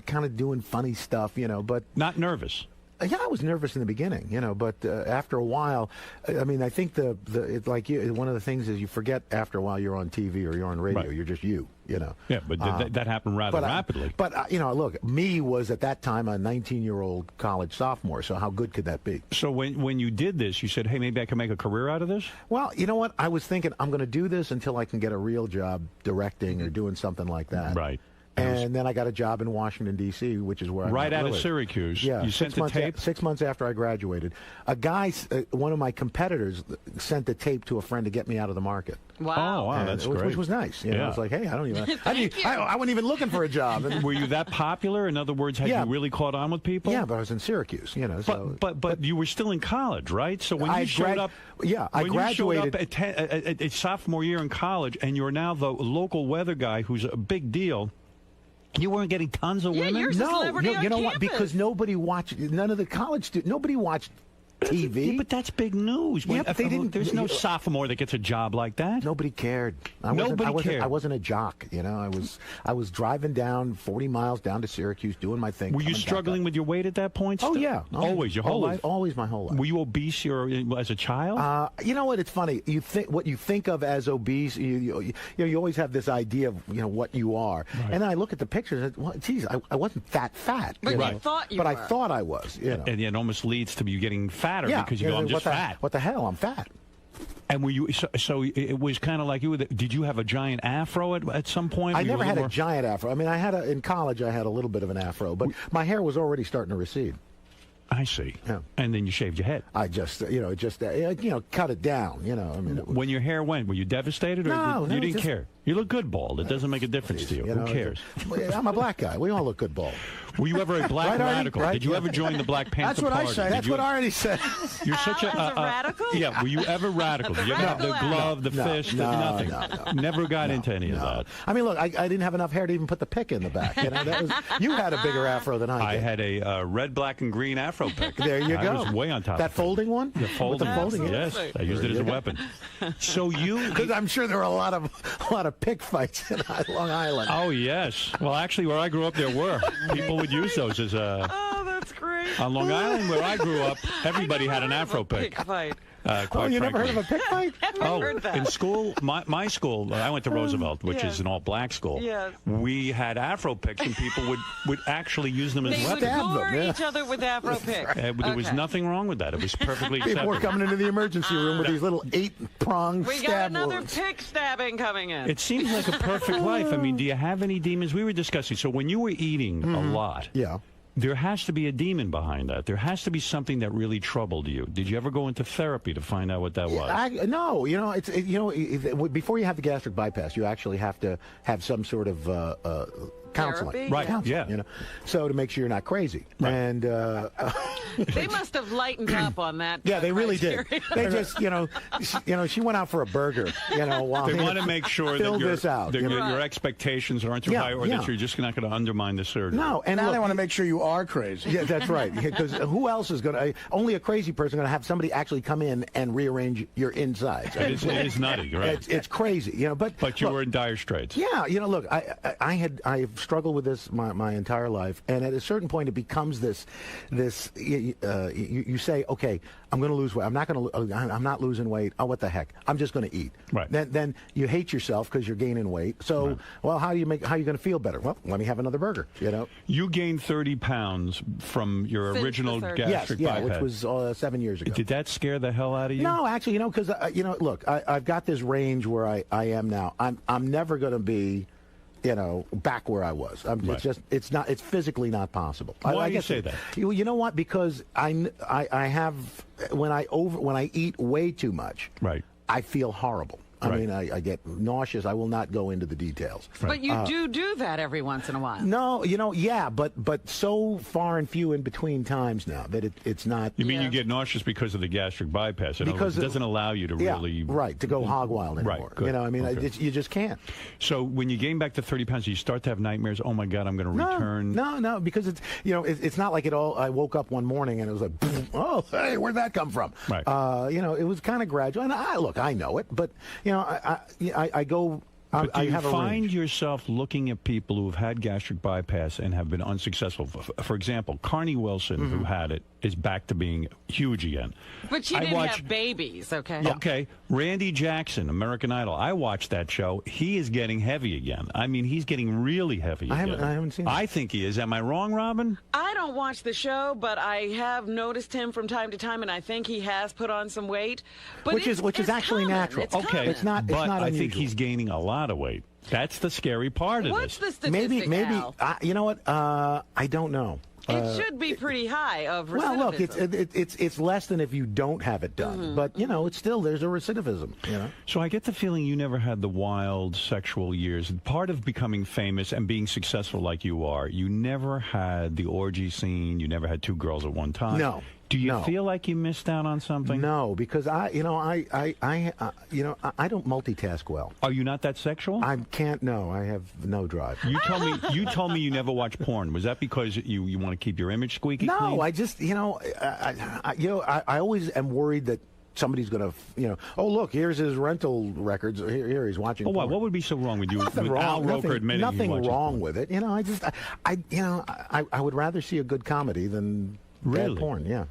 kind of doing funny stuff, but not nervous. Yeah, I was nervous in the beginning, but after a while, I mean, I think it's like one of the things is you forget after a while you're on TV or you're on radio. Right. You're just you. Yeah, but that happened rather rapidly. Look, me was at that time a 19-year-old college sophomore, so how good could that be? So when you did this, you said, hey, maybe I can make a career out of this? Well, you know what? I was thinking I'm going to do this until I can get a real job directing or doing something like that. Right. And then I got a job in Washington, D.C., which is where I right out of Syracuse. Yeah, you sent the tape? 6 months after I graduated. A guy, one of my competitors, sent the tape to a friend to get me out of the market. Wow. Oh, wow, that's great. Which was nice. I was like, hey, I wasn't even looking for a job. Were you that popular? In other words, had you really caught on with people? Yeah, but I was in Syracuse, But you were still in college, right? So when you showed up... Yeah, I graduated... You showed up at sophomore year in college, and you're now the local weather guy who's a big deal... You weren't getting tons of women? You're a celebrity on you know campus. what? Because nobody watched, none of the college students, nobody watched TV. Yeah, but that's big news. Yeah, but they didn't. There's no sophomore that gets a job like that. Nobody cared. Nobody cared. I wasn't a jock. I was driving down 40 miles down to Syracuse doing my thing. Were you struggling with your weight at that point? Oh yeah, always your whole life. Always my whole life. Were you obese as a child? You know what? It's funny. What you think of as obese, you always have this idea of what you are, right. And then I look at the pictures. And, well, geez, I wasn't that fat. But you thought you were. But I thought I was. And it almost leads to you getting fatter because you go, I'm just fat. What the hell? I'm fat. And were you so it was kind of like you? Did you have a giant afro at some point? I never had a giant afro. I mean, in college I had a little bit of an afro, but my hair was already starting to recede. I see. Yeah. And then you shaved your head. I just, cut it down. I mean, when your hair went, were you devastated, or you didn't care? You look good bald. It doesn't make a difference to you. Who cares? I'm a black guy. We all look good bald. Were you ever a black radical? Right? Did you ever join the Black Panther Party? That's what I say. That's what Artie said. You're such a radical? Yeah. Were you ever radical? Did you ever have the glove, the fist, nothing? No. Never got into any of that. I mean, look, I didn't have enough hair to even put the pick in the back. You had a bigger afro than I did. I had a red, black, and green afro pick. There you go. I was way on top. That folding one? The folding. Yes, I used it as a weapon. So because I'm sure there were a lot of pick fights in Long Island. Oh yes. Well, actually, where I grew up, there were people would use those as Oh, that's great. On Long Island, where I grew up, everybody had an afro pick. Fight. You never heard of a pick fight? Heard that. In school, my school, I went to Roosevelt, which is an all-black school. Yes. We had afro picks, and people would actually use them as weapons. They would gore each other with afro picks. There was nothing wrong with that. It was perfectly acceptable. People were coming into the emergency room with these little 8-pronged stab We got another wounds. pick stabbing coming in. It seems like a perfect life. I mean, do you have any demons? We were discussing. So when you were eating a lot, yeah, There has to be a demon behind that. There has to be something that really troubled you. Did you ever go into therapy to find out what that was? No, before you have the gastric bypass, you actually have to have some sort of counseling. Therapy? Right, Counseling, yeah. So to make sure you're not crazy. Right. And they must have lightened up on that. Yeah, they really did. They just, she went out for a burger, while they want to make sure that your expectations aren't too high, or that you're just not going to undermine the surgery. No, and now they want to make sure you are crazy. Yeah, that's right. Because who else is going to? Only a crazy person going to have somebody actually come in and rearrange your insides. It is nutty, right? It's crazy, But you were in dire straits. Yeah, look, I've struggled with this my entire life, and at a certain point, it becomes this. You say, okay, I'm going to lose weight. I'm not losing weight. Oh, what the heck? I'm just going to eat. Right. Then you hate yourself because you're gaining weight. So, well, how are you going to feel better? Well, let me have another burger. You gained 30 pounds from your original gastric bypass, which was 7 years ago. Did that scare the hell out of you? No, actually, because look, I've got this range where I am now. I'm never going to be, back where I was. It's physically not possible. Why do you say that? You know what? Because I have when I eat way too much. Right. I feel horrible. I mean, I get nauseous. I will not go into the details. But you do that every once in a while. No, but so far and few in between times now that it's not. You mean you get nauseous because of the gastric bypass? Because it doesn't allow you to really to go hog wild anymore. Right. You just can't. So when you gain back to 30 pounds, you start to have nightmares. Oh my God, I'm going to return. No, because it's not like it all. I woke up one morning and it was like, oh, hey, where'd that come from? Right. It was kind of gradual. And I know it, but I go. But do you have find yourself looking at people who have had gastric bypass and have been unsuccessful? For example, Carney Wilson, who had it, is back to being huge again. But she didn't have babies, okay? Yeah. Okay. Randy Jackson, American Idol. I watched that show. He is getting heavy again. I mean, he's getting really heavy again. I haven't seen it. I think he is. Am I wrong, Robin? I don't watch the show, but I have noticed him from time to time, and I think he has put on some weight. But which is actually common. natural. It's okay. common. It's not I unusual. think he's gaining a lot of weight. That's the scary part of What's this. the statistic, maybe Al? you know what? I don't know. It should be pretty high of recidivism. Well, look, it's less than if you don't have it done, but it's still there's a recidivism. So I get the feeling you never had the wild sexual years. Part of becoming famous and being successful like you are, you never had the orgy scene. You never had two girls at one time. No. Do you feel like you missed out on something? No, because I don't multitask well. Are you not that sexual? I can't. No, I have no drive. You told me you never watch porn. Was that because you want to keep your image squeaky clean? No, I just I always am worried that somebody's going to, oh, look, here's his rental records. Here he's watching porn. What would be so wrong with you? Nothing with wrong. Al Roker admitting nothing wrong porn? with it. I would rather see a good comedy than bad porn. Yeah.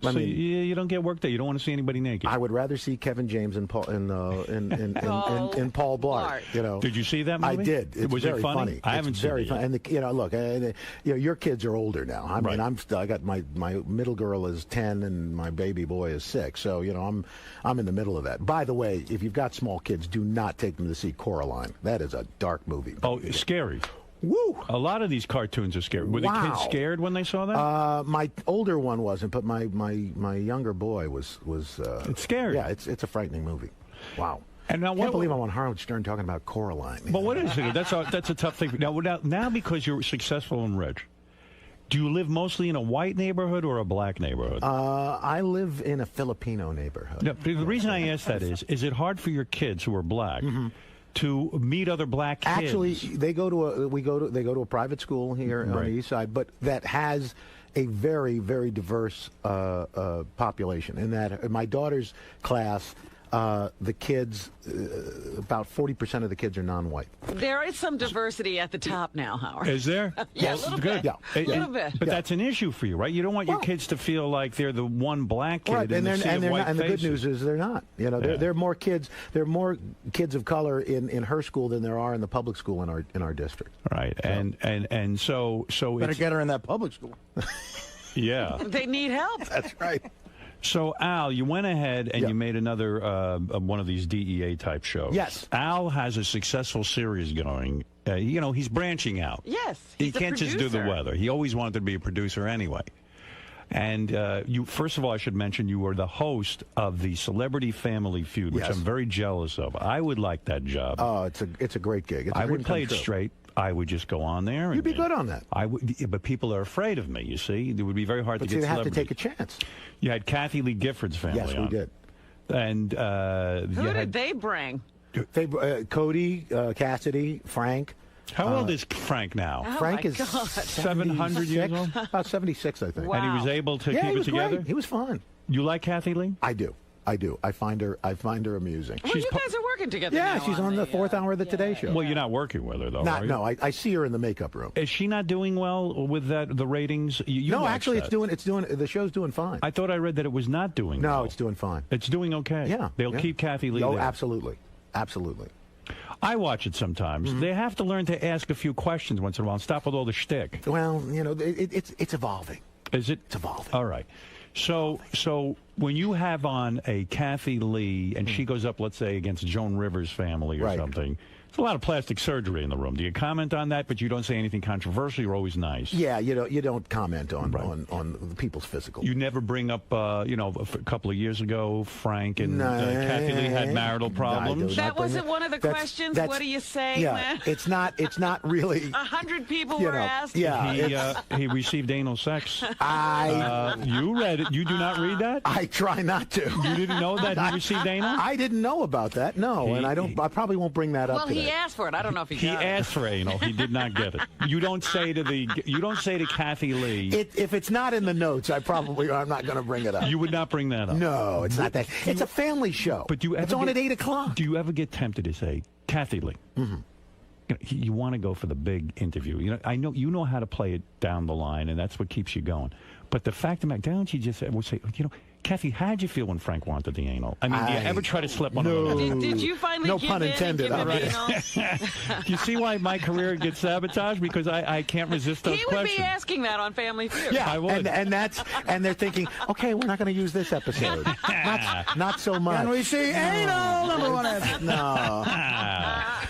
So you don't get worked there. You don't want to see anybody naked. I would rather see Kevin James and Paul and Paul Blart. Did you see that movie? I did. It's Was very it funny? I haven't seen it yet. And look, your kids are older now. I mean, I got my middle girl is 10 and my baby boy is 6. So I'm in the middle of that. By the way, if you've got small kids, do not take them to see Coraline. That is a dark movie. Oh, it's scary. Woo! A lot of these cartoons are scary. Were the kids scared when they saw that? My older one wasn't, but my younger boy was. It's scary. Yeah, it's a frightening movie. Wow. And now, I can't believe I'm on Howard Stern talking about Coraline. But what is it? That's a tough thing. Now because you're successful and rich, do you live mostly in a white neighborhood or a black neighborhood? I live in a Filipino neighborhood. No, the reason I ask that is it hard for your kids who are black to meet other black kids? Actually, they go to a private school here on the east side, but that has a very, very diverse population. In that, my daughter's class, the kids, about 40% of the kids are non-white. There is some diversity at the top now, Howard. Is there? Yes, a little bit. Yeah. A little bit. But that's an issue for you, right? You don't want your kids to feel like they're the one black kid in the sea of white and the faces. good news is they're not. There are more kids. There are more kids of color in her school than there are in the public school in our district. Right. So better get her in that public school. Yeah. They need help. That's right. So, Al, you went ahead and you made another one of these DEA type shows. Yes. Al has a successful series going. He's branching out. Yes. He can't just do the weather. He always wanted to be a producer anyway. And first of all, I should mention you were the host of the Celebrity Family Feud, which I'm very jealous of. I would like that job. Oh, it's a great gig. I would play it straight. I would just go on there. You'd be good on that. I would, but people are afraid of me. You see, it would be very hard to get. But you have celebrity. to take a chance. You had Kathy Lee Gifford's family. Yes, we did. And who did they bring? Cody, Cassidy, Frank. How old is Frank now? Oh Frank is 700 years old. About 76, I think. Wow. And he was able to keep it together. Great. He was fun. You like Kathy Lee? I do. I find her amusing. Well, you guys are working together. Yeah, now she's on the fourth hour of the Today Show. Well, you're not working with her though. No, I see her in the makeup room. Is she not doing well with the ratings? No, actually, the show's doing fine. I thought I read that it was not doing. No, well. it's doing fine. It's doing okay. Yeah, they'll keep Kathy Lee. Oh, there. absolutely. I watch it sometimes. They have to learn to ask a few questions once in a while and stop with all the shtick. Well, it's evolving. Is it? It's evolving. All right. So when you have on a Kathy Lee and she goes up, let's say, against Joan Rivers' family or something, there's a lot of plastic surgery in the room. Do you comment on that? But you don't say anything controversial. You're always nice. Yeah, you don't comment on people's physical. You never bring up, a couple of years ago, Frank and Kathy Lee had marital problems. That wasn't one of the questions. What do you say? Yeah, it's not really. 100 people were asked. Yeah, he received anal sex. You read it. You do not read that? I try not to. You didn't know that he received anal? I didn't know about that. No, and I don't. I probably won't bring that up. Well, he asked for it. I don't know if he got it. He asked for anal. He did not get it. You don't say to Kathy Lee. If it's not in the notes, I'm not going to bring it up. You would not bring that up. No, it's not that. It's a family show. But it's on at 8 o'clock. Do you ever get tempted to say, Kathy Lee? Mm-hmm. You want to go for the big interview. I know you know how to play it down the line, and that's what keeps you going. But the fact of the matter, don't you just say, Kathy, how'd you feel when Frank wanted the anal? I mean, do you ever try to slip one of them? Did you finally no give pun in intended. And give Do you see why my career gets sabotaged? Because I can't resist those questions. He would be asking that on Family Feud. Yeah, I would. And they're thinking, okay, we're not going to use this episode. not so much. Can we see anal? Number one answer. No.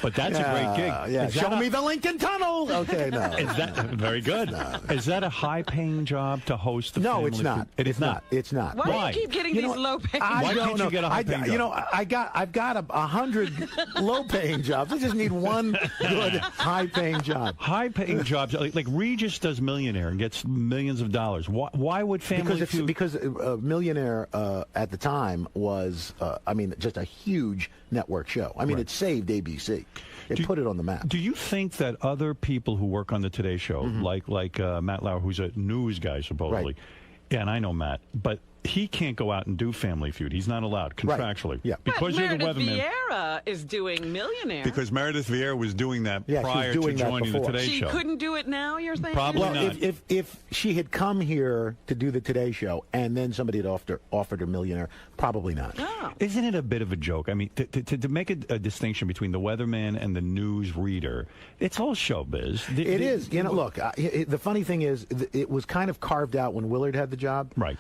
But that's a great gig. Yeah. Show me the Lincoln Tunnel. Okay, no. Is that very good? No. Is that a high-paying job to host the Family No, it's not. Feud? It is not. It's not. Why do you keep getting these low-paying jobs? Why can't you get a high-paying job? I've got 100 low-paying jobs. I just need one good high-paying job. High-paying jobs, like Regis does Millionaire and gets millions of dollars. Why would Family Feud? Because Millionaire at the time was, just a huge network show. I mean, it saved ABC. It put it on the map. Do you think that other people who work on the Today Show, like Matt Lauer, who's a news guy supposedly, and I know Matt, but he can't go out and do Family Feud. He's not allowed contractually. Yeah. Because but you're the Meredith weatherman. Vieira is doing Millionaire. Because Meredith Vieira was doing that prior doing to that joining the before. Today Show. She couldn't do it now, you're saying? Probably not. If she had come here to do the Today Show and then somebody had offered her Millionaire, probably not. Oh. Isn't it a bit of a joke? I mean, to make a distinction between the weatherman and the news reader, it's all showbiz. It is. Look, the funny thing is, it was kind of carved out when Willard had the job. Right.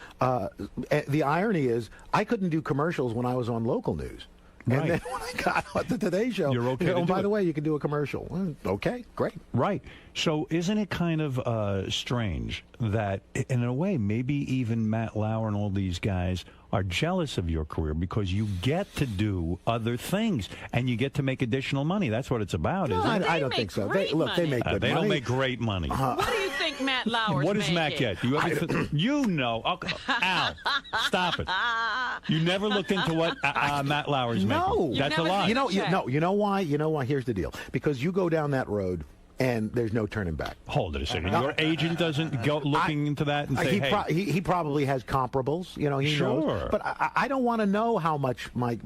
The irony is, I couldn't do commercials when I was on local news. Right. And then when I got on the Today Show, you're okay. By the way, you can do a commercial. Well, okay, great. Right. So isn't it kind of strange that, in a way, maybe even Matt Lauer and all these guys are jealous of your career because you get to do other things and you get to make additional money. That's what it's about, isn't it? I don't think so. They make good money. They don't make great money. What do you think Matt Lauer's What does making? Matt get? You know. Al, stop it. You never looked into what Matt Lauer's making. No. That's a lie. You know why? You know why? Here's the deal. Because you go down that road, and there's no turning back. Hold it a second. Your agent doesn't go looking into that and say, he probably has comparables. He knows. But I don't want to know how much my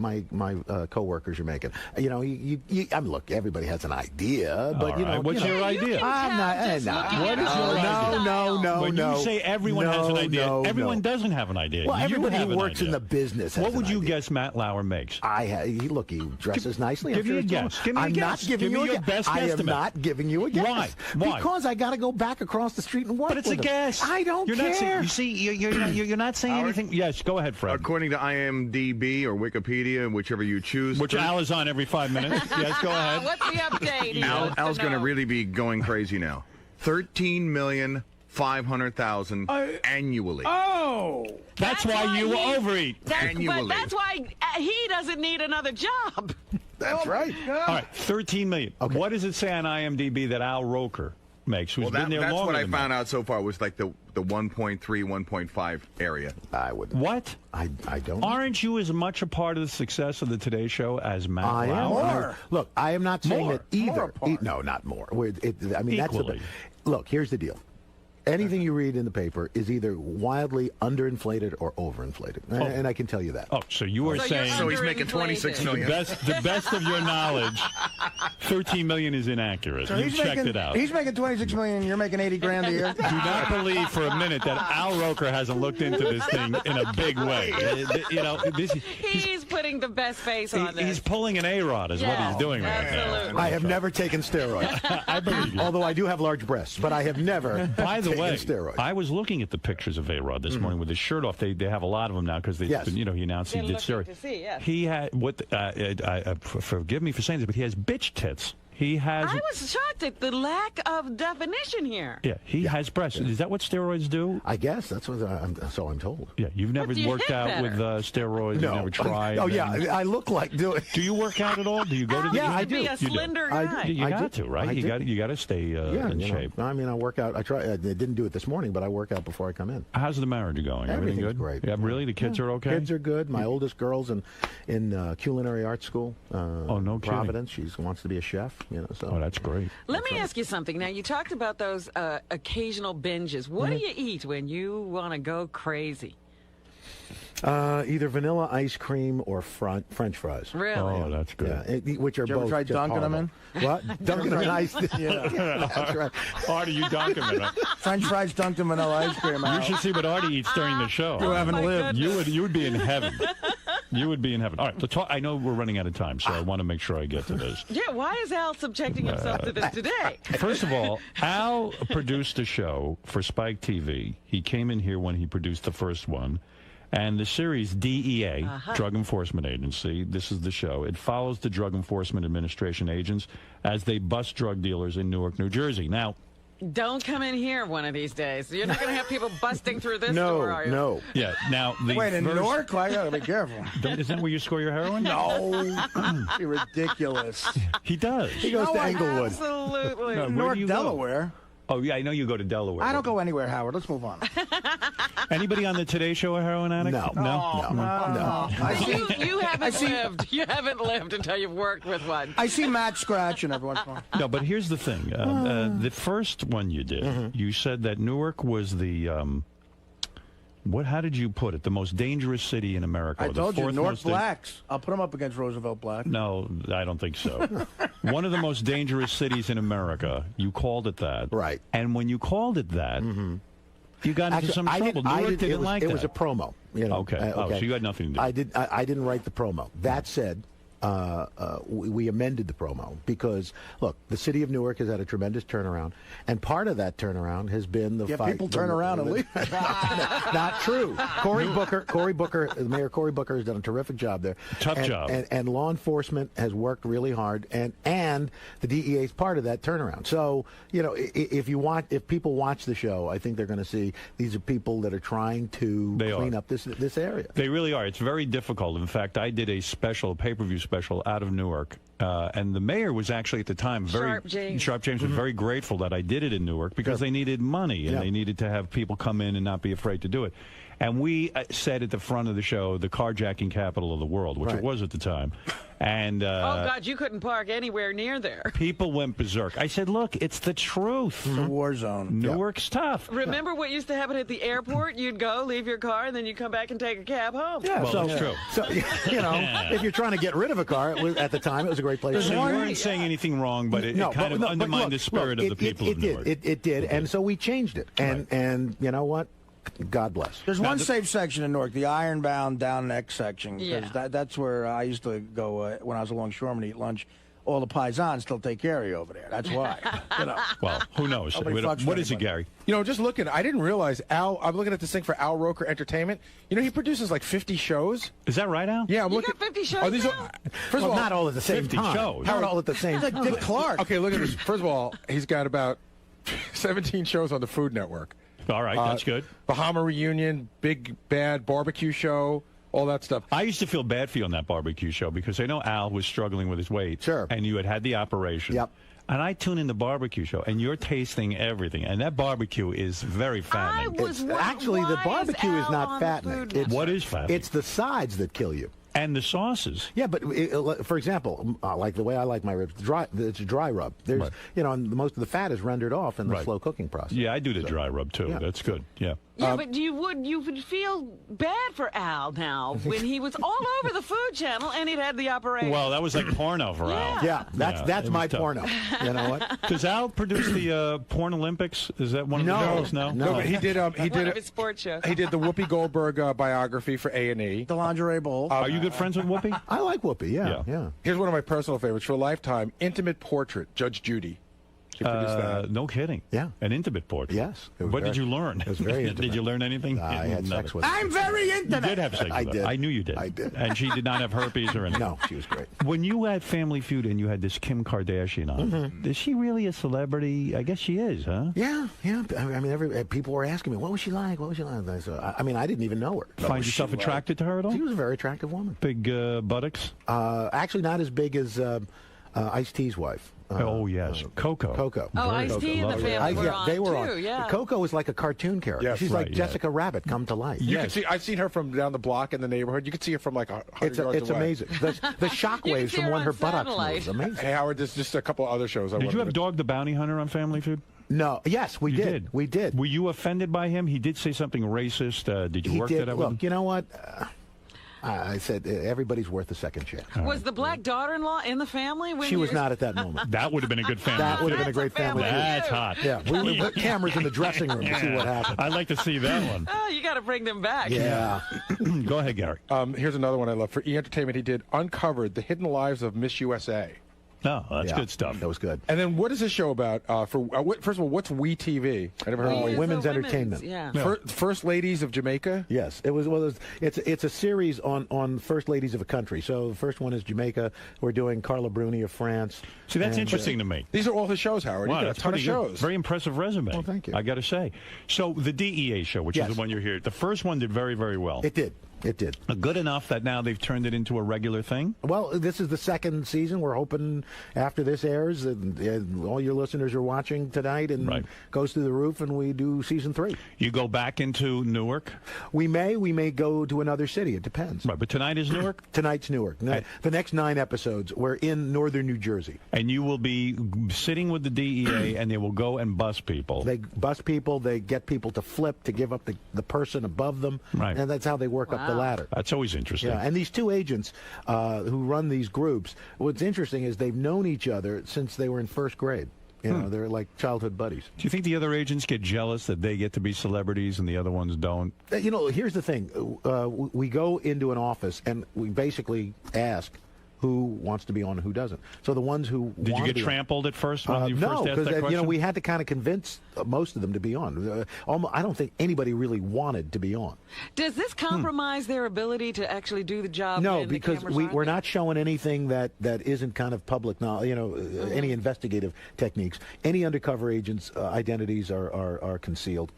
coworkers are making. Look, everybody has an idea, but what's your idea? I'm not. What is your idea? No. When you say everyone has an idea, everyone doesn't have an idea. Well, everybody who works in the business. What would you guess Matt Lauer makes? He dresses nicely. Give me a guess. I'm not giving you a guess. I am not giving you a a guess. Why? Why? Because I got to go back across the street and work. But it's a guess. I don't care. You're not saying anything. Yes, go ahead, Fred. According to IMDb or Wikipedia, whichever you choose. Which Al is on every 5 minutes. Yes, go ahead. What's the update? Al's going to really be going crazy now. 13,500,000 annually. Oh, that's why you overeat annually. But that's why he doesn't need another job. That's right. All right, 13 million. Okay. What does it say on IMDb that Al Roker makes? Who's been there that's longer what I than found out so far was like the 1.3, 1.5 area. I wouldn't. What? I don't. Aren't you as much a part of the success of the Today Show as Matt I am. Lauer? Look, I am not saying that either. More No, not more. I mean, Equally. Look, here's the deal. Anything you read in the paper is either wildly underinflated or overinflated, and I can tell you that. Oh, so you are saying so he's making 26 million. The best of your knowledge, 13 million is inaccurate. So You've checked it out. He's making 26 million. You're making 80 grand a year. Do not believe for a minute that Al Roker hasn't looked into this thing in a big way. You know, he's putting the best face on this. He's pulling an A-Rod is what he's doing right now. I have never taken steroids. I believe you. Although I do have large breasts, but I have never By the way, steroids. I was looking at the pictures of A-Rod this morning with his shirt off. They have a lot of them now because he announced he did steroids. He had forgive me for saying this, but he has bitch tits. He has. I was shocked at the lack of definition here. Yeah, he has breasts. Yeah. Is that what steroids do? I guess that's what I'm told. Yeah, you've never worked out with steroids. No. You've never tried. Oh yeah, I look like doing. Do you work out at all? Do you go to the gym? Yeah, I do. Be a slender guy. You got to, right? You got to stay in shape. I mean, I work out. I didn't do it this morning, but I work out before I come in. How's the marriage going? Everything good? Great. Yeah, really? The kids are okay? Kids are good. My oldest girl's in culinary arts school. No kidding. Providence. She wants to be a chef. So. Oh, that's great. Let me ask you something. Now, you talked about those occasional binges. What do you eat when you want to go crazy? Either vanilla ice cream or French fries. Really? Oh, that's good. Yeah, which are Did you ever both try just dunking horrible. them in? What? Dunking them in ice? Yeah. That's right. Artie, you dunk them in. French fries dunked in vanilla ice cream. You should see what Artie eats during the show. You haven't lived. You would be in heaven. You would be in heaven. All right, I know we're running out of time, so I want to make sure I get to this. Yeah, why is Al subjecting himself to this today? First of all, Al produced a show for Spike TV. He came in here when he produced the first one. And the series DEA, Drug Enforcement Agency, this is the show. It follows the Drug Enforcement Administration agents as they bust drug dealers in Newark, New Jersey. Now, don't come in here one of these days. You're not going to have people busting through this door, are you? No. Yeah. Now, wait, in Newark? I got to be careful. Isn't that where you score your heroin? No. You're ridiculous. He does. He goes to Englewood. Absolutely. No, Newark, Delaware. Oh, yeah, I know you go to Delaware. I don't go anywhere, Howard. Let's move on. Anybody on the Today Show a heroin addict? No. You haven't lived. You haven't lived until you've worked with one. I see Matt scratching every once in a while. No, but here's the thing. The first one you did, you said that Newark was the... how did you put it? The most dangerous city in America. I told you, North Blacks. I'll put them up against Roosevelt Black. No, I don't think so. One of the most dangerous cities in America. You called it that. Right. And when you called it that, you got into some trouble. Newark didn't like that. It was a promo. Okay. So you had nothing to do. I didn't write the promo. That said, we amended the promo because, look, the city of Newark has had a tremendous turnaround, and part of that turnaround has been the fight. People turn around and leave. Not true. Mayor Cory Booker has done a terrific job there. Tough job. And law enforcement has worked really hard, and the DEA is part of that turnaround. So, if people watch the show, I think they're going to see these are people that are trying to clean up this area. They really are. It's very difficult. In fact, I did a pay-per-view special out of Newark, and the mayor was actually at the time Sharp James was very grateful that I did it in Newark because they needed money and they needed to have people come in and not be afraid to do it. And we said at the front of the show, the carjacking capital of the world, which it was at the time. And oh, God, you couldn't park anywhere near there. People went berserk. I said, look, it's the truth. It's a war zone. Newark's tough. Remember what used to happen at the airport? You'd go, leave your car, and then you'd come back and take a cab home. Yeah, well, that's true. So, if you're trying to get rid of a car, at the time, it was a great place. So you weren't saying anything wrong, but it kind of undermined the spirit of the people of Newark. It did, and so we changed it. And you know what? God bless. There's one safe section in Newark, the Ironbound down X section, because that's where I used to go when I was a longshoreman to eat lunch. all the paisans still take care of you over there. That's why. Well, who knows? What is it, Gary? Just looking, I didn't realize Al. I'm looking at this thing for Al Roker Entertainment. He produces like 50 shows. Is that right, Al? Yeah, I'm looking. Got 50 shows. These now? First of all, not all at the same 50 time. shows. Not all at the same time. Like Dick Clark. Okay, look at this. First of all, he's got about 17 shows on the Food Network. All right, that's good. Bahama Reunion, Big Bad Barbecue Show. All that stuff. I used to feel bad for you on that barbecue show because I know Al was struggling with his weight. Sure. And you had the operation. Yep. And I tune in the barbecue show, and you're tasting everything. And that barbecue is very fattening. Actually, the barbecue is not fattening. What is fattening? It's the sides that kill you. And the sauces. Yeah, but for example, like the way I like my ribs, it's a dry rub. There's, and most of the fat is rendered off in the slow cooking process. Yeah, I do the dry rub too. Yeah. That's good. Yeah. Yeah, but you would feel bad for Al now when he was all over the Food Channel and he'd had the operation. Well, that was like porno for Al. Yeah, that's my porno. You know what? Does Al produce the Porn Olympics? Is that one of the shows? No, but he did. He did his sports show. He did the Whoopi Goldberg biography for A&E. The Lingerie Bowl. Are you good friends with Whoopi? I like Whoopi. Yeah. Here's one of my personal favorites for a lifetime: Intimate Portrait, Judge Judy. She produced that. No kidding. Yeah. An intimate portrait. Yes. What did you learn? It was very intimate. Did you learn anything? I had sex with her. I'm very intimate. You did have sex with her. I did. I knew you did. I did. And she did not have herpes or anything. No, she was great. When you had Family Feud and you had this Kim Kardashian on, is she really a celebrity? I guess she is, huh? Yeah. I mean, people were asking me, what was she like? What was she like? So, I mean, I didn't even know her. Find yourself attracted to her at all? She was a very attractive woman. Big buttocks? Actually, not as big as Ice-T's wife. Oh, yes. Coco. Oh, Ice-T and the family were on, they were too, on. yeah. Coco was like a cartoon character. Yes, She's right, like Jessica Rabbit come to life. You can see. I've seen her from down the block in the neighborhood. You can see her from like 100 yards It's away. amazing. The shockwaves from when her buttocks moves. Amazing. Hey, Howard, there's just a couple other shows. Did you have Dog the Bounty Hunter on Family Feud? No. Yes, we did. We did. Were you offended by him? He did say something racist. Did you work that out with him? Look, you know what? I said everybody's worth a second chance. Was the black daughter-in-law in the family? When she was not at that moment. That would have been a good family. That would have been a great family. That's hot. Yeah, we put cameras in the dressing room to see what happened. I'd like to see that one. Oh, you got to bring them back. Yeah. Go ahead, Gary. Here's another one I love. For E! Entertainment, he did Uncovered, The Hidden Lives of Miss USA. No, that's good stuff. That was good. And then what is this show about? First of all, what's We TV? I never heard of Women's Entertainment. Yeah. First Ladies of Jamaica? Yes. It was. Well, it's a series on First Ladies of a country. So the first one is Jamaica. We're doing Carla Bruni of France. See, that's interesting to me. These are all his shows, Howard. Wow, He's got that's a ton of shows. Good. Very impressive resume. Well, thank you. I got to say. So the DEA show, which is the one you're here, the first one did very, very well. It did. It did. Good enough that now they've turned it into a regular thing? Well, this is the second season. We're hoping after this airs, and all your listeners are watching tonight and goes through the roof, and we do season 3. You go back into Newark? We may go to another city. It depends. Right, but tonight is Newark? Tonight's Newark. The next 9 episodes, we're in northern New Jersey. And you will be sitting with the DEA, and they will go and bust people. They bust people. They get people to flip, to give up the person above them. Right. And that's how they work up the ladder. That's always interesting. Yeah, and these two agents who run these groups, what's interesting is they've known each other since they were in first grade. You know, they're like childhood buddies. Do you think the other agents get jealous that they get to be celebrities and the other ones don't? You know, here's the thing. We go into an office and we basically ask who wants to be on and who doesn't. So the ones who did you get trampled at first when you first asked that question? No, because we had to kind of convince most of them to be on. I don't think anybody really wanted to be on. Does this compromise their ability to actually do the job? No, because we're not showing anything that isn't kind of public knowledge. You know, any investigative techniques. Any undercover agents' identities are concealed.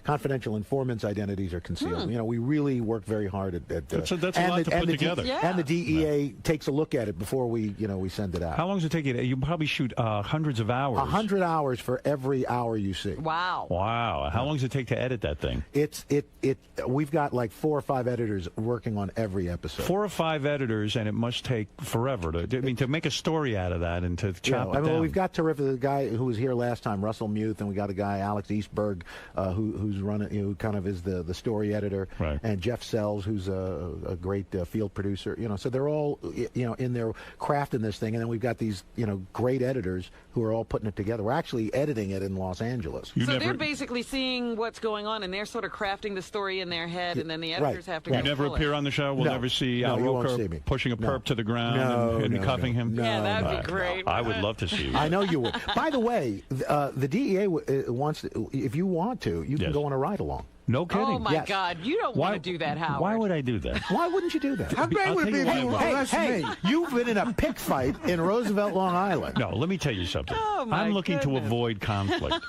Confidential informants' identities are concealed. You know, we really work very hard at that's a lot to put together. And the DEA takes a look at it before we send it out. How long does it take you? You probably shoot hundreds of hours. 100 hours for every hour you see. Wow. Wow. How long does it take to edit that thing? We've got like 4 or 5 editors working on every episode. 4 or 5 editors, and it must take forever to make a story out of that and to chop it down. Well, we've got terrific. The guy who was here last time, Russell Muth, and we got a guy, Alex Eastberg, who's running, who kind of is the story editor, right. And Jeff Sells, who's a great field producer. You know, so they're all in there crafting this thing, and then we've got these great editors who are all putting it together. We're actually editing it in Los Angeles. So they're basically seeing what's going on, and they're sort of crafting the story in their head, and then the editors have to. You never appear on the show. We'll never see Al Roker pushing a perp to to the ground and cuffing him? Yeah, that'd be great. I would love to see you. I know you would. By the way, the DEA wants to, if you want to, you can go on a ride-along. No kidding. Oh, my God. You don't want to do that, Howard. Why would I do that? Why wouldn't you do that? How great would it be if you arrest me? You've been in a pick fight in Roosevelt, Long Island. No, let me tell you something. Oh, my I'm looking to avoid conflict.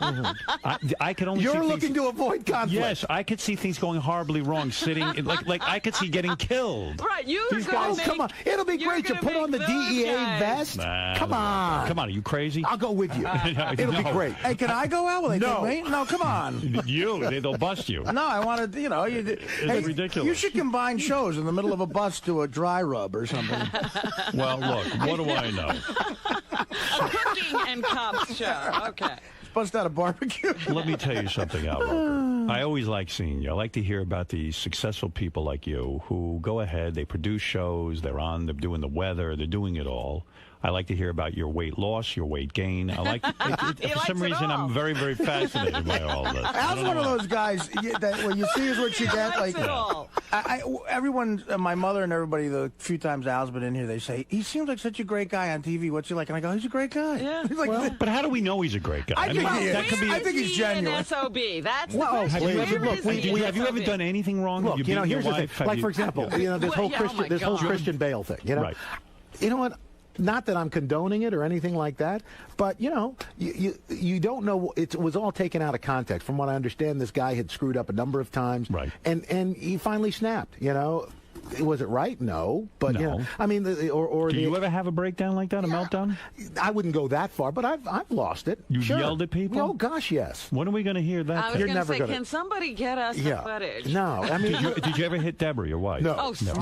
I could only You're see looking to avoid conflict. Yes, I could see things going horribly wrong, sitting, like I could see getting killed. Right, These guys, come on. It'll be great. You put on the DEA vest. Come on. Come on, are you crazy? I'll go with you. It'll be great. Hey, can I go out? Will they No. take me? No, come on. They'll bust you. No, I want to, It's ridiculous. You should combine shows in the middle of a bus to a dry rub or something. Well, look, what do I know? Cooking and cops show. Okay. Bust out a barbecue. Let me tell you something, Al Roker. I always like seeing you. I like to hear about these successful people like you who go ahead, they produce shows, they're doing the weather, they're doing it all. I like to hear about your weight loss, your weight gain. I like for some reason I'm very, very fascinated by all this. Al's one of those guys that when you see is what you get. Like everyone, my mother and everybody, the few times Al's been in here, they say he seems like such a great guy on TV. What's he like? And I go, he's a great guy. Yeah. He's like, well, but how do we know he's a great guy? I think he's genuine. An SOB. That's well, have you ever done anything wrong? Look, here's the thing. Like for example, this whole Christian Bale thing. Right. You know what? Not that I'm condoning it or anything like that, but you don't know. It was all taken out of context. From what I understand, this guy had screwed up a number of times, right? And he finally snapped. Was it right? No, but no. I mean, Do you ever have a breakdown like that, a meltdown? I wouldn't go that far, but I've lost it. You yelled at people? Oh gosh, yes. When are we going to hear that? I was going to say, can somebody get us the footage? No, I mean, did you ever hit Deborah, your wife? No. Oh, no.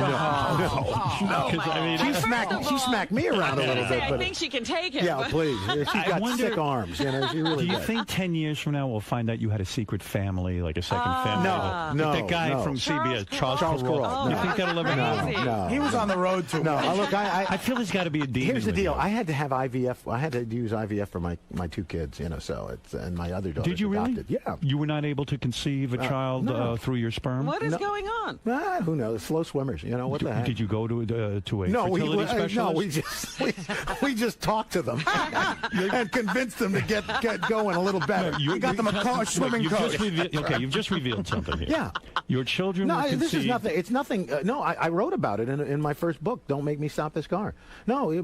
No. She smacked me around a little bit. I think she can take it. Yeah, please. She's got thick arms. She really Do you does. think 10 years from now we'll find out you had a secret family, like a second family? No. That guy from CBS, Charles Carroll. You think that'll ever happen? No. He was on the road too. No, look, I feel there's got to be a demon. Here's the deal. I had to have IVF. I had to use IVF for my two kids, so it's, and my other daughter. Did you adopted. really? Yeah. You were not able to conceive a child through your sperm? What is going on? Who knows? Slow swimmers. What the heck? Did you go to a fertility specialist? No, we just talked to them and convinced them to get going a little better. You got them a swimming coach. You've just revealed something here. Yeah. Your children were conceived. This is nothing. It's nothing. No, I wrote about it in my first book. Don't Make Me Stop This Car. No, you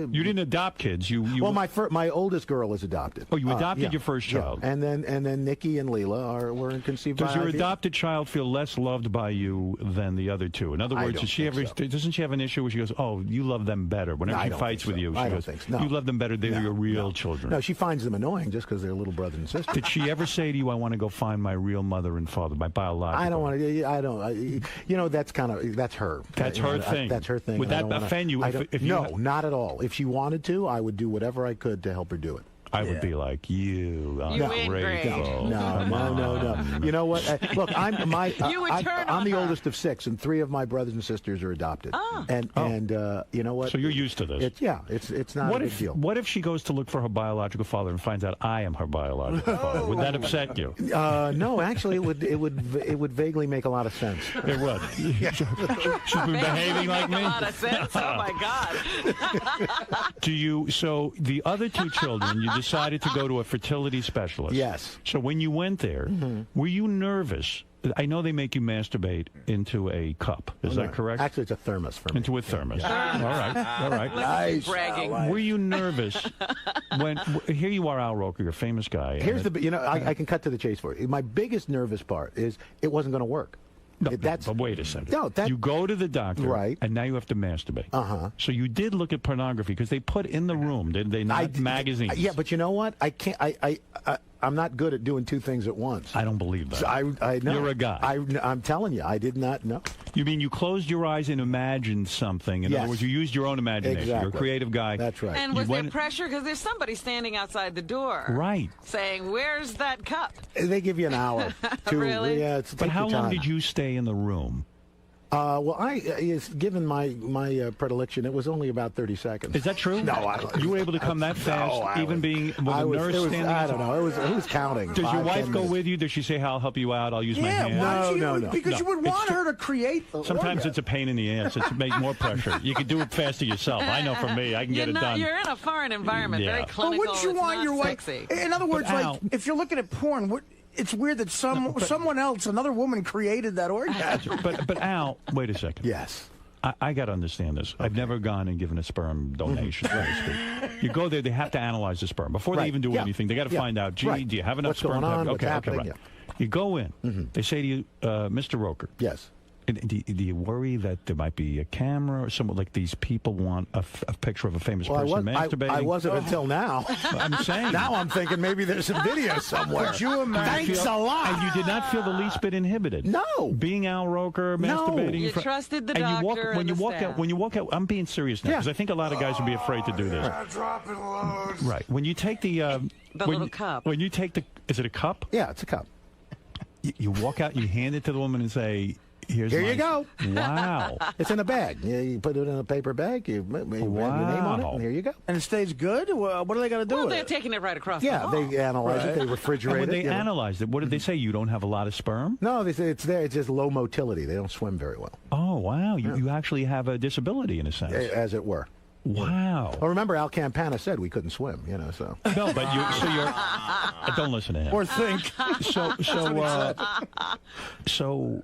didn't adopt kids. Well, my oldest girl is adopted. Oh, you adopted your first child. Yeah. And then Nikki and Leela were conceived. Does by your IVF. adopted child feel less loved by you than the other two? In other words, doesn't she have an issue where she goes, "Oh, you love them better"? Whenever she fights with you, she goes, "You love them better. They're your real children." No, she finds them annoying just because they're little brother and sister. Did she ever say to you, "I want to go find my real mother and father, my biological"? I don't want to. I don't. That's her. That's her thing. That's her thing. Would that offend you? No, not at all. If she wanted to, I would do whatever I could to help her do it. I would be like, you ungrateful. No. You know what? Look, I'm the oldest of 6, and 3 of my brothers and sisters are adopted. And you know what? So you're used to this. It's not a big deal. What if she goes to look for her biological father and finds out I am her biological father? Would that upset you? No, actually, it would vaguely make a lot of sense. It would. She's been behaving like me. A lot of sense. Oh my God. So the other 2 children, you decided to go to a fertility specialist. Yes. So when you went there, were you nervous? I know they make you masturbate into a cup. Is that correct? Actually, it's a thermos for me. Into a thermos. Yeah. All right. Nice. Bragging. Were you nervous when here you are, Al Roker, you're a famous guy? Here's I can cut to the chase for you. My biggest nervous part is it wasn't going to work. But wait a second. No, you go to the doctor, right? And now you have to masturbate. So you did look at pornography because they put in the room, did they not? Magazines. Yeah, but you know what? I can't. I'm not good at doing 2 things at once. I don't believe that. So I know. You're a guy. I'm telling you, I did not know. You mean you closed your eyes and imagined something? In other words, you used your own imagination. Exactly. You're a creative guy. That's right. And was there pressure? Because there's somebody standing outside the door. Right. Saying, "Where's that cup?" They give you an hour. Really? Yeah. But how long did you stay in the room? Given my predilection, it was only about 30 seconds. Is that true? No, you were able to come that fast, even being with a nurse standing. I don't know. It was counting. Does your wife go with you? Does she say, "I'll help you out. I'll use my hand"? No. Because you would want her to create. Sometimes it's a pain in the ass. It's make more pressure. You can do it faster yourself. I know for me, I can get it done. You're in a foreign environment, very clinical. But wouldn't you want your wife? Sexy. In other words, like if you're looking at porn, it's weird that someone else, another woman, created that orgasm. But Al, wait a second. Yes. I got to understand this. I've never gone and given a sperm donation, so to speak. You go there, they have to analyze the sperm. Before they even do anything, they got to find out, gee, do you have enough What's sperm? Going on? Okay, What's happening? right. You go in. They say to you, Mr. Roker. Yes. Do you worry that there might be a camera or something like these people want a picture of a famous person masturbating? I wasn't until now. I'm saying. Now I'm thinking maybe there's some video somewhere. Could you imagine? Thanks a lot. And you did not feel the least bit inhibited. No. Being Al Roker, masturbating. You trusted the and doctor when you walk out, I'm being serious now because I think a lot of guys would be afraid to do this. Dropping loads. Right. When you take the little cup. When you take is it a cup? Yeah, it's a cup. You walk out and you hand it to the woman and say, Here you go. Wow. It's in a bag. You put it in a paper bag. You have your name on it, and here you go. And it stays good? Well, what do they got to do with they're it? taking it right across the hall. They analyze it. They refrigerate and when it. they analyzed it, what did they say? You don't have a lot of sperm? No, they say it's there. It's just low motility. They don't swim very well. Oh, wow. You actually have a disability in a sense. As it were. Wow. Well, remember, Al Campana said we couldn't swim, so. No, but you're don't listen to him. Or think. So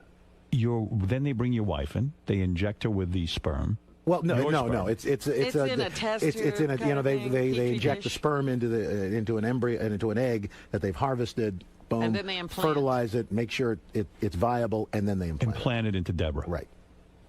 then they bring your wife in. They inject her with the sperm. Well, no. It's in a test It's in a they inject the dish. sperm into an embryo and into an egg that they've harvested. Boom. And then they implant. Fertilize it, make sure it's viable, and then they implant it into Deborah. Right.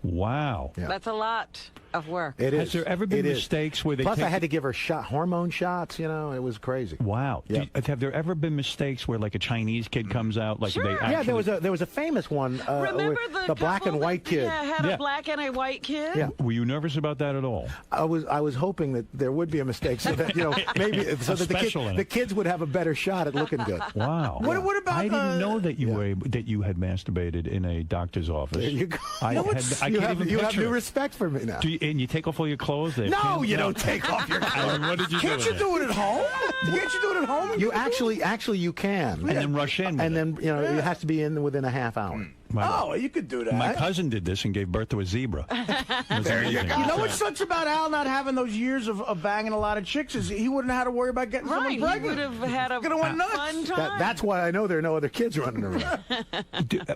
Wow. Yeah. That's a lot of work. It is. Has there ever been mistakes where they Plus, I had to give her hormone shots. It was crazy. Wow. Yeah. Have there ever been mistakes where like a Chinese kid comes out like Sure. they actually... Yeah, there was a famous one. Remember the black and white kid? Had a black and a white kid. Yeah. Were you nervous about that at all? I was hoping that there would be a mistake so that maybe so that the kids would have a better shot at looking good. Wow. What about? I didn't know that you were that you had masturbated in a doctor's office. There you go. You have new respect for me now. And you take off all your clothes? No, you don't take off your clothes. What did you do? Can't you do it at home? Can't you do it at home? You actually you can. And then rush in. And then it has to be in within a half hour. You could do that. My cousin did this and gave birth to a zebra. There you go. You know what sucks about Al not having those years of banging a lot of chicks is he wouldn't have had to worry about getting someone pregnant. He would have had a fun time. That's why I know there are no other kids running around.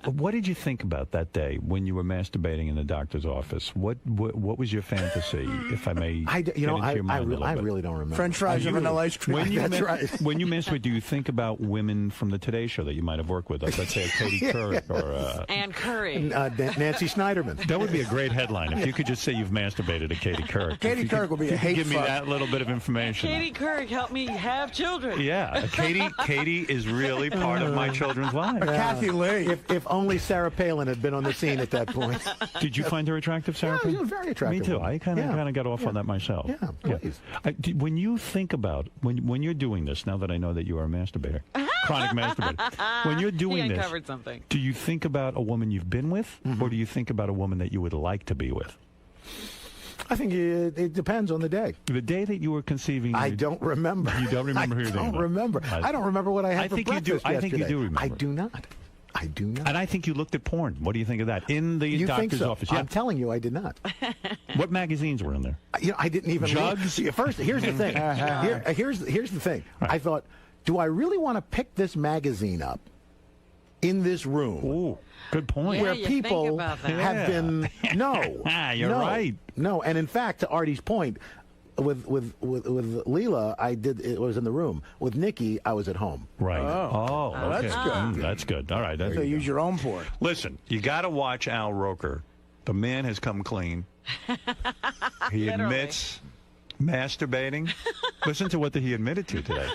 What did you think about that day when you were masturbating in the doctor's office? What was your fantasy, if I may? I really don't remember. French fries and vanilla ice cream. When you masturbate, do you think about women from the Today Show that you might have worked with? Like, let's say Katie Couric or Ann Curry, Nancy Schneiderman. That would be a great headline if you could just say you've masturbated to Katie Couric. Katie Couric would be a hate Give me fuck. that little bit of information. Katie Couric helped me have children. Yeah, Katie is really part of my children's lives. Kathy Lee. If only Sarah Palin had been on the scene at that point. Did you find her attractive, Sarah? Yeah, she was very attractive. Me too. I kind of got off on that myself. Yeah, please. When you think about when you're doing this, now that I know that you are a masturbator, chronic masturbator, when you're doing this, something. Do you think about a woman you've been with, or do you think about a woman that you would like to be with? I think it depends on the day. The day that you were conceiving, I don't remember. You don't remember who you're thinking about? I don't remember what I had for breakfast yesterday. I think you do remember. I do not. And I think you looked at porn. What do you think of that? In the doctor's office. Yeah. I'm telling you, I did not. What magazines were in there? I didn't even Jugs? First, here's the thing. Here's the thing. Right. I thought, do I really want to pick this magazine up in this room? Ooh, good point. Where people have been You're right. No, and in fact, to Artie's point, with Leela, it was in the room. With Nikki, I was at home. Right. Oh, okay. That's good. That's good. All right. So use your own porn. Listen, you got to watch Al Roker. The man has come clean. He admits masturbating. Listen to what he admitted to today.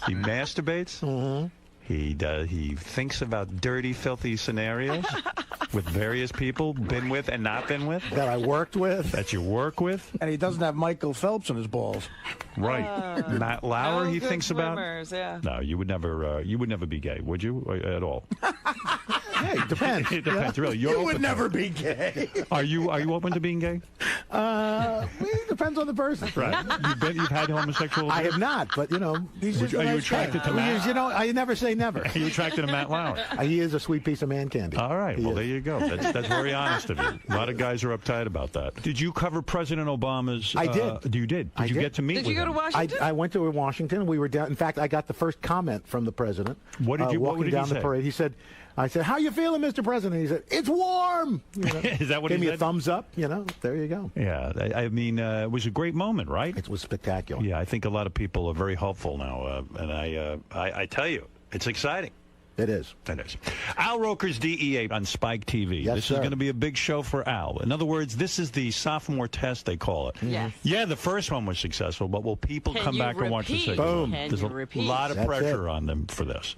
He masturbates. Mm-hmm. He thinks about dirty, filthy scenarios with various people, been with and not been with. That I worked with. That you work with. And he doesn't have Michael Phelps in his balls. Right. Matt Lauer, he thinks swimmers, about. Yeah. No, you would never be gay, would you? At all? Hey, it depends. It depends, really. You're You open would to never it. be gay. Are you open to being gay? It depends on the person. Right. You've had homosexual. I have not, but he's just Are a you nice attracted guy. to Matt? I never say never. Are you attracted to Matt Lauer? He is a sweet piece of man candy. All right. Well, there you go. That's very honest of you. A lot of guys are uptight about that. Did you cover President Obama's? I did. You did. Did you get to meet with him? Did you go to Washington? I went to Washington. We were down. In fact, I got the first comment from the president. What did you? Walking What did down he the say? parade, I said, "How you feeling, Mr. President?" He said, "It's warm." Is that what Gave he me said? a thumbs up. There you go. Yeah, I mean, it was a great moment, right? It was spectacular. Yeah, I think a lot of people are very hopeful now, and I tell you, it's exciting. It is. It is. Al Roker's DEA on Spike TV. Yes, this sir. is going to be a big show for Al. In other words, this is the sophomore test, they call it. Yes. Yeah, the first one was successful, but will people Can come you back and watch the repeat? second Boom. one? Can There's you a repeat? lot of That's pressure it. on them for this.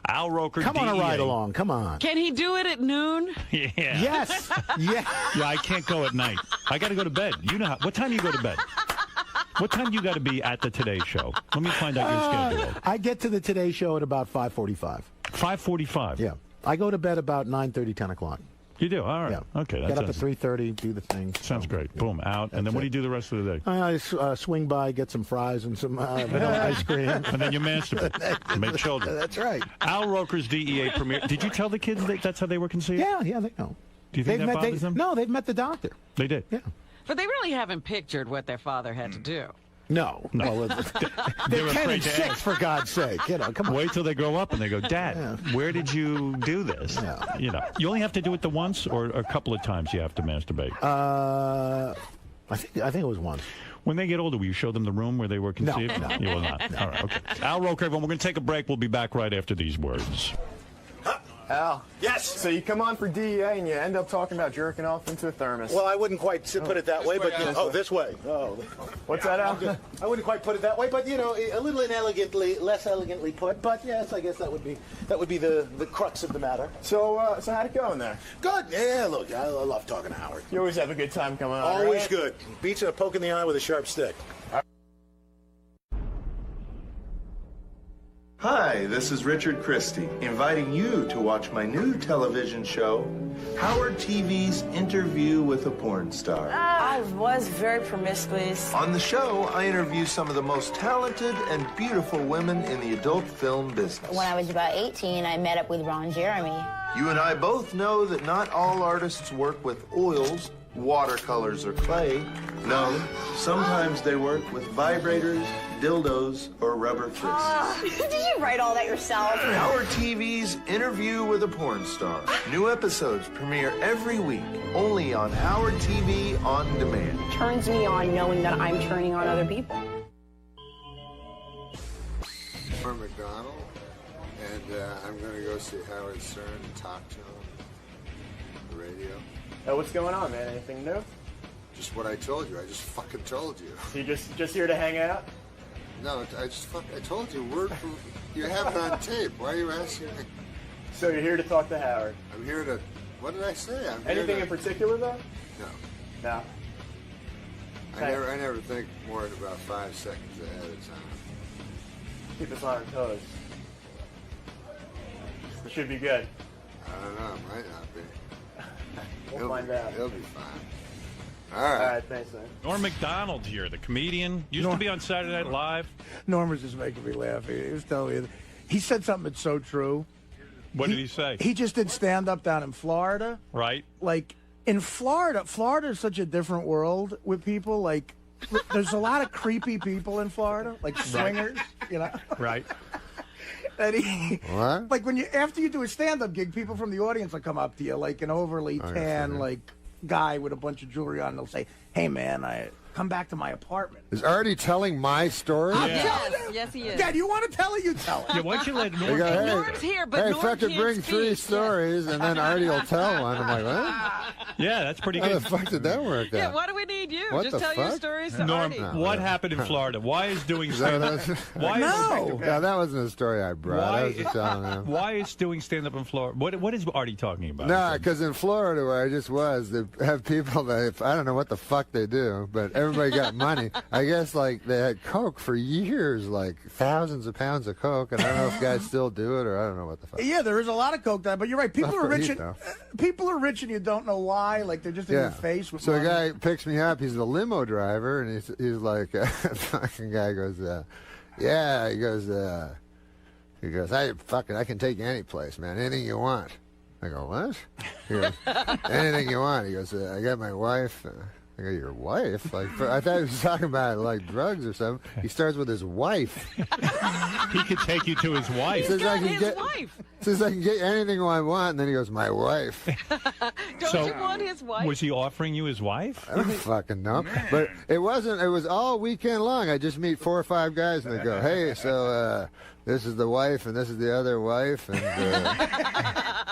Al Roker, Come on DEA. a ride along. Come on. Can he do it at noon? Yeah. Yes. Yeah. Yeah, I can't go at night. I got to go to bed. You know what time do you go to bed? What time do you got to be at the Today Show? Let me find out your schedule. I get to the Today Show at about 5:45. 5:45. Yeah. I go to bed about 9:30, 10 o'clock. You do? All right. Yeah. Okay. Get up at 3:30, do the thing. Sounds great. Boom, out. And then what do you do the rest of the day? I swing by, get some fries and some ice cream. And then you masturbate. Make children. That's right. Al Roker's DEA premiere. Did you tell the kids that that's how they were conceived? Yeah, they know. Do you think that bothers them? No, they've met the doctor. They did? Yeah. But they really haven't pictured what their father had to do. No. Well, they're 10 and 6, for God's sake. Come on. Wait till they grow up and they go, Dad, where did you do this? Yeah. You only have to do it the once or a couple of times you have to masturbate? I think it was once. When they get older, will you show them the room where they were conceived? No. You will not. All right, okay. Al Roker, everyone, we're going to take a break. We'll be back right after these words. Al. Yes. So you come on for DEA and you end up talking about jerking off into a thermos. Well, I wouldn't quite put it that way, but this way. Oh, what's that, Al? I wouldn't quite put it that way, but a little inelegantly, less elegantly put. But yes, I guess that would be the crux of the matter. So how'd it go in there? Good. Yeah. Look, I love talking to Howard. You always have a good time coming on. Always right? good. Beats a poke in the eye with a sharp stick. Hi, this is Richard Christie, inviting you to watch my new television show, Howard TV's Interview with a Porn Star. I was very promiscuous. On the show, I interview some of the most talented and beautiful women in the adult film business. When I was about 18, I met up with Ron Jeremy. You and I both know that not all artists work with oils, watercolors, or clay. No, sometimes they work with vibrators, dildos, or rubber fists. Did you write all that yourself? Howard TV's Interview with a Porn Star. New episodes premiere every week, only on Howard TV On Demand. It turns me on knowing that I'm turning on other people. Norm MacDonald, and I'm going to go see Howard Stern and talk to him on the radio. What's going on, man? Anything new? Just what I told you. I just fucking told you. So you just here to hang out? No, I told you word for. You have it on tape. Why are you asking me? So you're here to talk to Howard? I'm here to. What did I say? Anything in particular, though? No. No. I never think more than about 5 seconds ahead of time. Keep us on our toes. It should be good. I don't know. It might not be. We'll find out. He'll be fine. All right, thanks, man. Norm MacDonald here, the comedian. Used to be on Saturday Night Live. Norm was just making me laugh. He was telling me, he said something that's so true. What did he say? He just did stand-up down in Florida. Right. Like, in Florida is such a different world with people. Like, there's a lot of creepy people in Florida, like swingers, you know? Right. And he, what? like, after you do a stand-up gig, people from the audience will come up to you, like an overly tan, like, guy with a bunch of jewelry on, and they'll say, "Hey, man, I come back to my apartment." Is Artie telling my story? Yes, he is. Dad, you want to tell it? You tell it. Yeah, why don't you let Norm? Norm's here, but Norm fucking can't bring 3 speak. stories, and then Artie will tell one. I'm like, what? Yeah, that's pretty How good. the fuck did that work Yeah, out? why do we need you? What Just the tell your fuck? stories to Norm, Artie. what happened in Florida? Why is doing stand-up? Yeah, that wasn't a story I brought. I was just telling him. Why is doing stand-up in Florida? What is Artie talking about? No, because in Florida, where I just was, they have people that, I don't know what the fuck they do, but everybody got money. I guess, like, they had coke for years, like, like thousands of pounds of coke, and I don't know if guys still do it or I don't know what the fuck. Yeah, there is a lot of coke there, but you're right. People are rich. People are rich, and you don't know why. Like they're just in your face. With so money. a guy picks me up. He's a limo driver, and he's like, fucking guy goes, yeah. He goes, I can take you any place, man. Anything you want. I go, what? He goes, anything you want. He goes, I got my wife. I go, your wife? Like, I thought he was talking about like drugs or something. He starts with his wife. He could take you to his wife. He's got his wife. Says I can get anything I want, and then he goes, my wife. Don't you want his wife? Was he offering you his wife? I don't fucking know. But it wasn't. It was all weekend long. I just meet 4 or 5 guys, and they go, hey, so this is the wife, and this is the other wife, and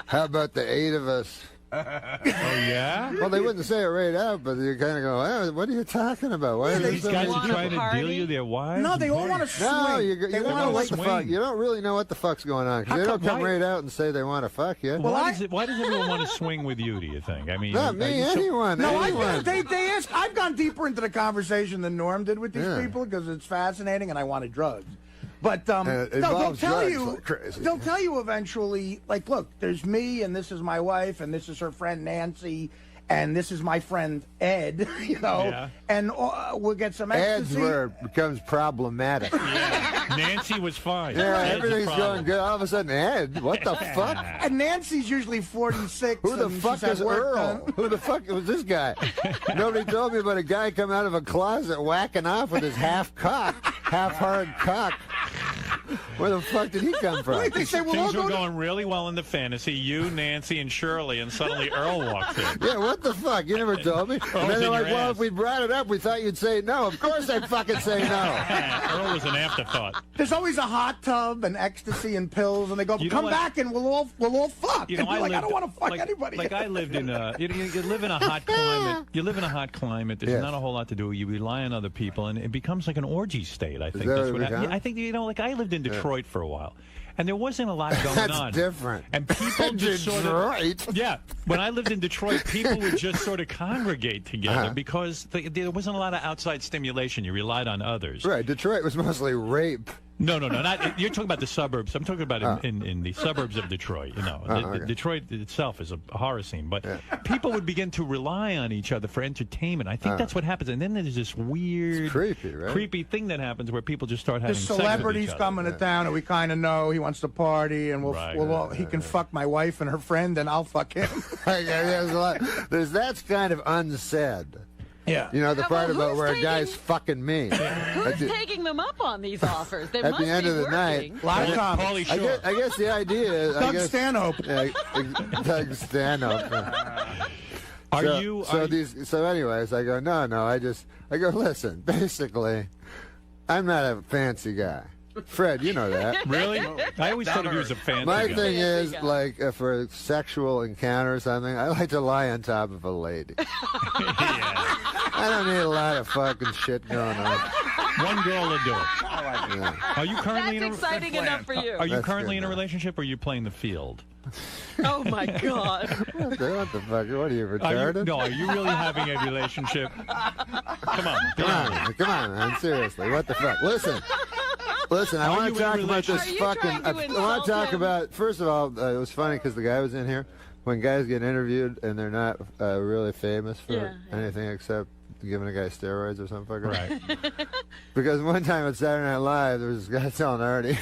how about the 8 of us? Oh, yeah? Well, they wouldn't say it right out, but you kind of go, what are you talking about? Why these guys are trying to deal you their wives? No, they all want to swing. No, you they don't know what the fuck. You don't really know what the fuck's going on. 'Cause they don't come right out and say they want to fuck you. Well, why does everyone want to swing with you, do you think? I mean, not me, anyone. No, anyone. they ask. I've gone deeper into the conversation than Norm did with these people because it's fascinating and I wanted drugs. But no, they'll tell you. Like crazy. They'll tell you eventually. Like, look, there's me, and this is my wife, and this is her friend Nancy, and this is my friend Ed. You know, and we'll get some ecstasy. Ed's where it becomes problematic. Yeah. Nancy was fine. Yeah, Ed's everything's going good. All of a sudden, Ed, what the fuck? And Nancy's usually 46. Who the fuck is Earl? Who the fuck was this guy? Nobody told me about a guy coming out of a closet whacking off with his half-hard cock. Where the fuck did he come from? They say, well, things were going really well in the fantasy. You, Nancy, and Shirley, and suddenly Earl walks in. Yeah, what the fuck? You never told me. And then they're like, well, if we brought it up, we thought you'd say no. Of course I'd fucking say no. Earl was an afterthought. There's always a hot tub and ecstasy and pills, and they go, come back and we'll all fuck. You know, I don't want to fuck anybody. Like I lived in you live in a hot climate. You live in a hot climate. There's not a whole lot to do. You rely on other people, and it becomes like an orgy state. I think that's what happens. I think like I lived in Detroit for a while, and there wasn't a lot going on. That's different. And people just Detroit. sort of when I lived in Detroit, people would just sort of congregate together because there wasn't a lot of outside stimulation. You relied on others. Right. Detroit was mostly rape. No. Not, you're talking about the suburbs. I'm talking about in the suburbs of Detroit. You know, Detroit itself is a horror scene. But people would begin to rely on each other for entertainment. I think that's what happens. And then there's this weird, creepy thing that happens where people just start having sex with each other. The celebrity's coming to town, and we kind of know he wants to party, and he can fuck my wife and her friend, and I'll fuck him. That's kind of unsaid. Yeah. You know, the part about where a guy's fucking me. Who's taking them up on these offers? They at must the end be of the working. night. I guess the idea is... Doug Stanhope. Doug Stanhope. So anyways, I go, no, I go, listen, basically, I'm not a fancy guy. Fred, you know that. Really? I always thought of you as a fancy My guy. thing is, like, for a sexual encounter or something, I like to lie on top of a lady. I don't need a lot of fucking shit going on. One girl will do it. Are you currently That's exciting enough for you. Are you currently in a relationship, or are you playing the field? Oh my God! What the fuck? What are you, retarded? Are you really having a relationship? Come on, man. Seriously, what the fuck? Listen, I want to talk about this fucking... I want to talk about... First of all, it was funny because the guy was in here. When guys get interviewed and they're not really famous for anything except giving a guy steroids or something. Right. Because one time at Saturday Night Live, there was this guy telling Artie,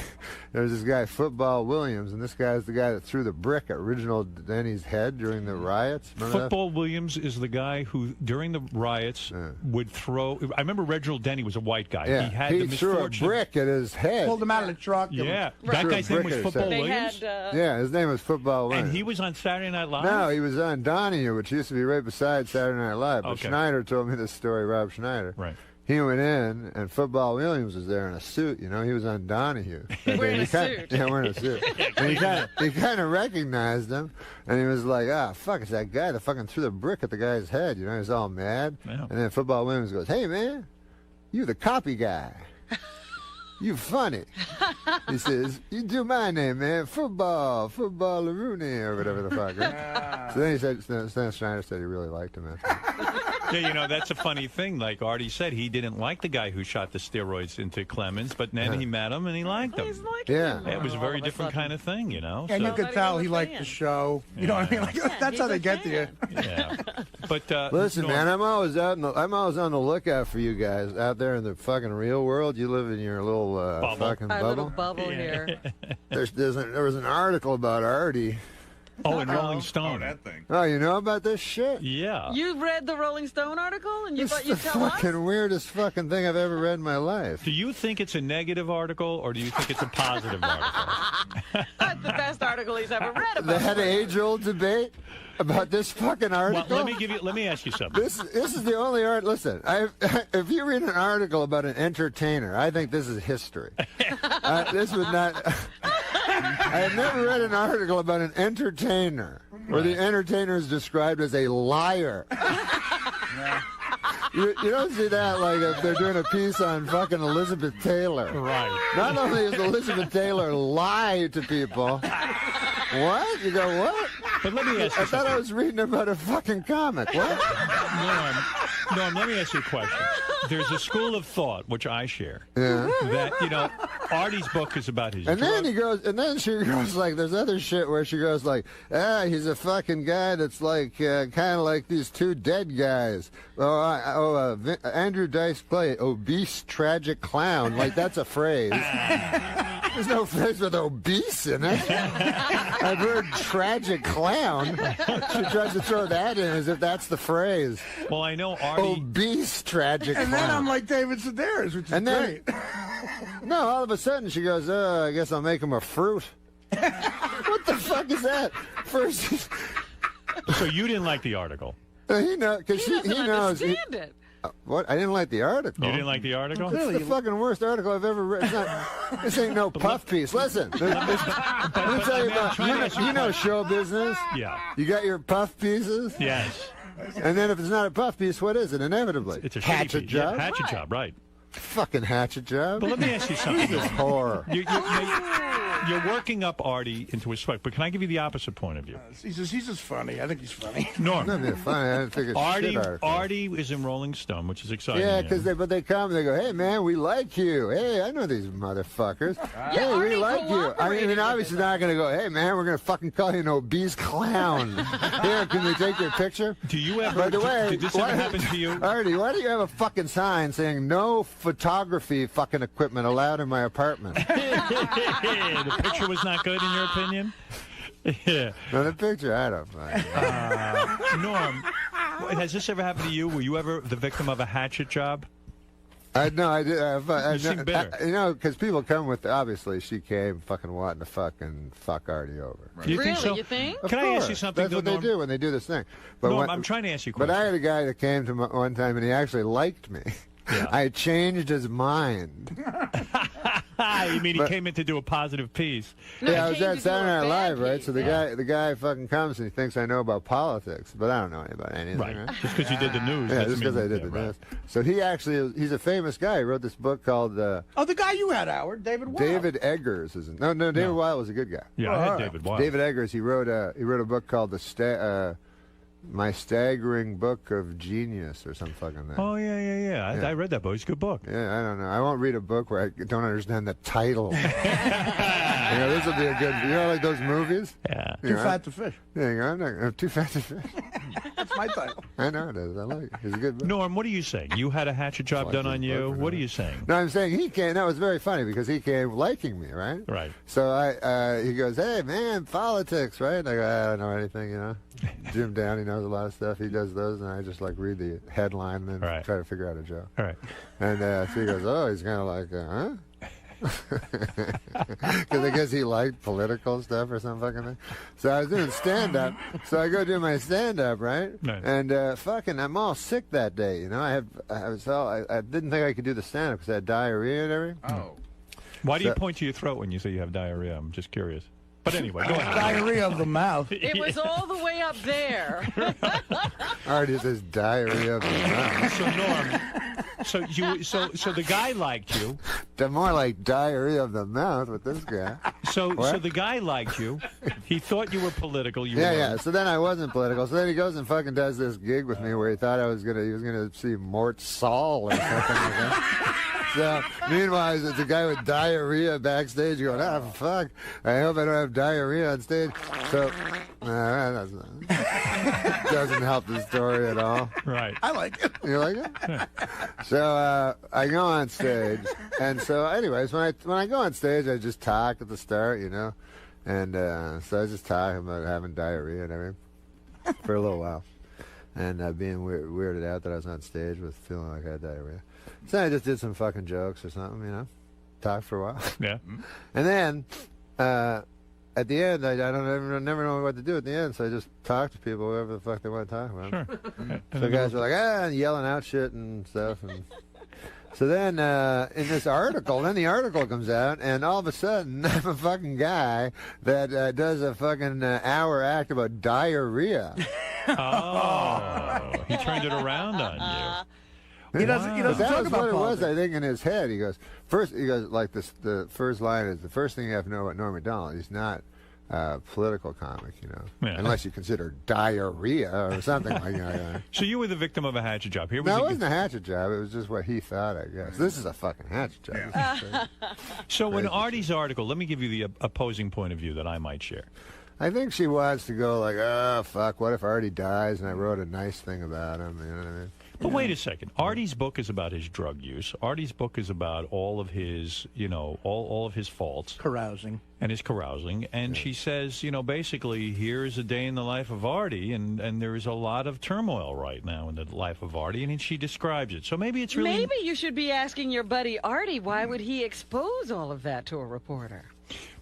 there was this guy, Football Williams, and this guy is the guy that threw the brick at Original Denny's head during the riots. Football Williams is the guy who, during the riots, would throw... I remember Reginald Denny was a white guy. Yeah. He had the misfortune... threw a brick at his head. Pulled him out of the truck. Yeah. That guy's name was Football Williams? Yeah, his name was Football Williams. And he was on Saturday Night Live? No, he was on Donahue, which used to be right beside Saturday Night Live. But Schneider told me this story, Rob Schneider. Right. He went in, and Football Williams was there in a suit. You know, he was on Donahue. Wearing a suit. Yeah, wearing a suit. And he kind of recognized him, and he was like, fuck, it's that guy that fucking threw the brick at the guy's head. You know, he's all mad. Yeah. And then Football Williams goes, hey, man, you the copy guy. You funny. He says, you do my name, man. Football Rooney, or whatever the fuck. Right? So then he said, Stan Schneider said he really liked him. Yeah, you know, that's a funny thing. Like Artie said, he didn't like the guy who shot the steroids into Clemens, but then he met him and he liked him. Yeah. It was a very different kind of thing, you know. And so. you could tell he liked the show. You know what I mean? Like, that's how they get to you. Yeah. But listen, man, I'm always on the lookout for you guys out there in the fucking real world. You live in your little fucking bubble. Our little bubble here. There was an article about Artie. Oh, in Rolling Stone. That thing. Oh, you know about this shit? Yeah. You read the Rolling Stone article and you It's thought the you'd tell us? fucking weirdest fucking thing I've ever read in my life. Do you think it's a negative article or do you think it's a positive article? That's the best article he's ever read about. They had an age-old debate about this fucking article. Well, let me ask you something. This is the only art. Listen, if you read an article about an entertainer, I think this is history. This would not. I have never read an article about an entertainer where the entertainer is described as a liar. You don't see that like if they're doing a piece on fucking Elizabeth Taylor. Right. Not only is Elizabeth Taylor lie to people. What? You go, what? But let me ask you I thought I was reading about a fucking comic. What? Norm, let me ask you a question. There's a school of thought, which I share, Yeah. that, you know, Artie's book is about his And drug. then she goes like, there's other shit where she goes like, he's a fucking guy that's like, kind of like these two dead guys. Andrew Dice Clay, obese, tragic clown. Like, that's a phrase. There's no phrase with obese in it. I've heard tragic clown. She tries to throw that in as if that's the phrase. Well, I know Artie. Obese, tragic clown. And then I'm like David Sedaris, which is great. No, all of a sudden she goes, I guess I'll make him a fruit. What the fuck is that? First, So you didn't like the article? he knows because he knows. Understand it. What? I didn't like the article. You didn't like the article? It's the fucking worst article I've ever read. This ain't no puff piece. Listen, let me tell you about. You know show business. Yeah. You got your puff pieces. Yes. And then if it's not a puff piece, what is it? Inevitably, It's a shitty hatchet piece. job. Yeah, hatchet job, right. Fucking hatchet job. But let me ask you something. Jesus, horror. You're working up Artie into his fight, but can I give you the opposite point of view? He's just funny. I think he's funny. Norm. Not that funny. I didn't think it's shit article. Artie is in Rolling Stone, which is exciting. Yeah, because they come and they go, hey, man, we like you. Hey, I know these motherfuckers. Hey, we like you. I mean, obviously they're not going to go, hey, man, we're going to fucking call you an obese clown. Here, can we take your picture? Do you ever, By the way, did this ever happen to you? Artie, why do you have a fucking sign saying no photography fucking equipment allowed in my apartment? The picture was not good in your opinion? Yeah. No, the picture, I don't mind. Norm, has this ever happened to you? Were you ever the victim of a hatchet job? No, I did. You seem bitter. You know, because people come with, obviously, she came fucking wanting to fucking fuck Artie over. Right. You think so? You think? Of Can I ask you course. something? That's what Norm? they do when they do this thing. But Norm, I'm trying to ask you a question. But I had a guy that came to me one time and he actually liked me. Yeah. I changed his mind. You mean he came in to do a positive piece? Yeah, I was at Saturday Night Live, right? So the guy fucking comes and he thinks I know about politics, but I don't know about anything. Right. Right? Just because you did the news. Yeah, doesn't just because mean- I did the news. So he actually, he's a famous guy. He wrote this book called Oh, the guy you had, Howard, David Wild. David Eggers. No, David Wild was a good guy. Yeah, I had David Wild. David Eggers. He wrote a book called My Staggering Book of Genius or some fucking thing. Oh, yeah. I read that book. It's a good book. Yeah, I don't know. I won't read a book where I don't understand the title. This will be a good. You know, like those movies. Yeah. Too fat to fish. Yeah, I'm too fat to fish. That's my title. I know it is. I like it. It's a good book. Norm, what are you saying? You had a hatchet job done on you? What are you saying? No, I'm saying he came. That was very funny because he came liking me, right? Right. So he goes, "Hey, man, politics, right?" I go, "I don't know anything, you know." Jim Downey knows a lot of stuff. He does those, and I just like read the headline and then try to figure out a joke. All right. And so he goes, "Oh, he's kind of like, huh?" Because I guess he liked political stuff or some fucking thing. So I was doing stand-up. So I go do my stand-up, right? And I'm all sick that day. You know, I didn't think I could do the stand-up because I had diarrhea and everything. Oh. Why do you point to your throat when you say you have diarrhea? I'm just curious. But anyway, go ahead. Diarrhea of the mouth. It was all the way up there. Artie says diarrhea of the mouth. So, Norm, So the guy liked you. The more like diarrhea of the mouth with this guy. So the guy liked you. He thought you were political. Yeah. So then I wasn't political. So then he goes and fucking does this gig with me where he thought he was gonna see Mort Saul or something like that. So, meanwhile, it's a guy with diarrhea backstage going, fuck, I hope I don't have diarrhea on stage. So, that doesn't help the story at all. Right. I like it. You like it? Yeah. So, I go on stage, and so, anyways, when I go on stage, I just talk at the start, you know, and so I just talk about having diarrhea and everything for a little while, and being weirded out that I was on stage with feeling like I had diarrhea. So I just did some fucking jokes or something, you know, talked for a while. Yeah. And then at the end, I never know what to do at the end, so I just talk to people, whatever the fuck they want to talk about. Sure. So guys are like, and yelling out shit and stuff. And so then in this article, then the article comes out, and all of a sudden, I'm a fucking guy that does a fucking hour act about diarrhea. Oh, he turned it around on you. He doesn't talk about what politics. it was, I think, in his head. He goes, like this, the first line is, the first thing you have to know about Norm Macdonald, he's not a political comic, you know, unless you consider diarrhea or something like that. So you were the victim of a hatchet job. Here was No, it wasn't a hatchet job. It was just what he thought, I guess. This is a fucking hatchet job. So in Artie's article, let me give you the opposing point of view that I might share. I think she wants to go like, oh, fuck, what if Artie dies and I wrote a nice thing about him, you know what I mean? But wait a second. Artie's book is about his drug use. Artie's book is about all of his, all of his faults. Carousing. And his carousing. And she says, basically, here's a day in the life of Artie, and there is a lot of turmoil right now in the life of Artie, and she describes it. So maybe it's really... Maybe you should be asking your buddy Artie, why would he expose all of that to a reporter?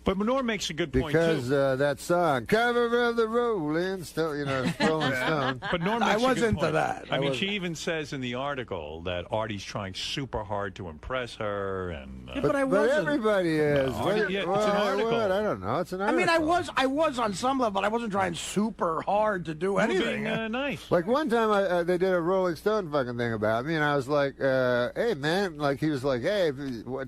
But Norm makes a good point, because too. That song, Cover of the Rolling Stone, Rolling Stone. But Norm I makes a was good into point. that. I mean, she even says in the article that Artie's trying super hard to impress her, and but I wasn't. But everybody is. Artie, it's an article. I don't know. It's an article. I mean, I was on some level, but I wasn't trying super hard to do anything. Being, nice. Like one time, they did a Rolling Stone fucking thing about me, and I was like, "Hey, man!" Like he was like, "Hey,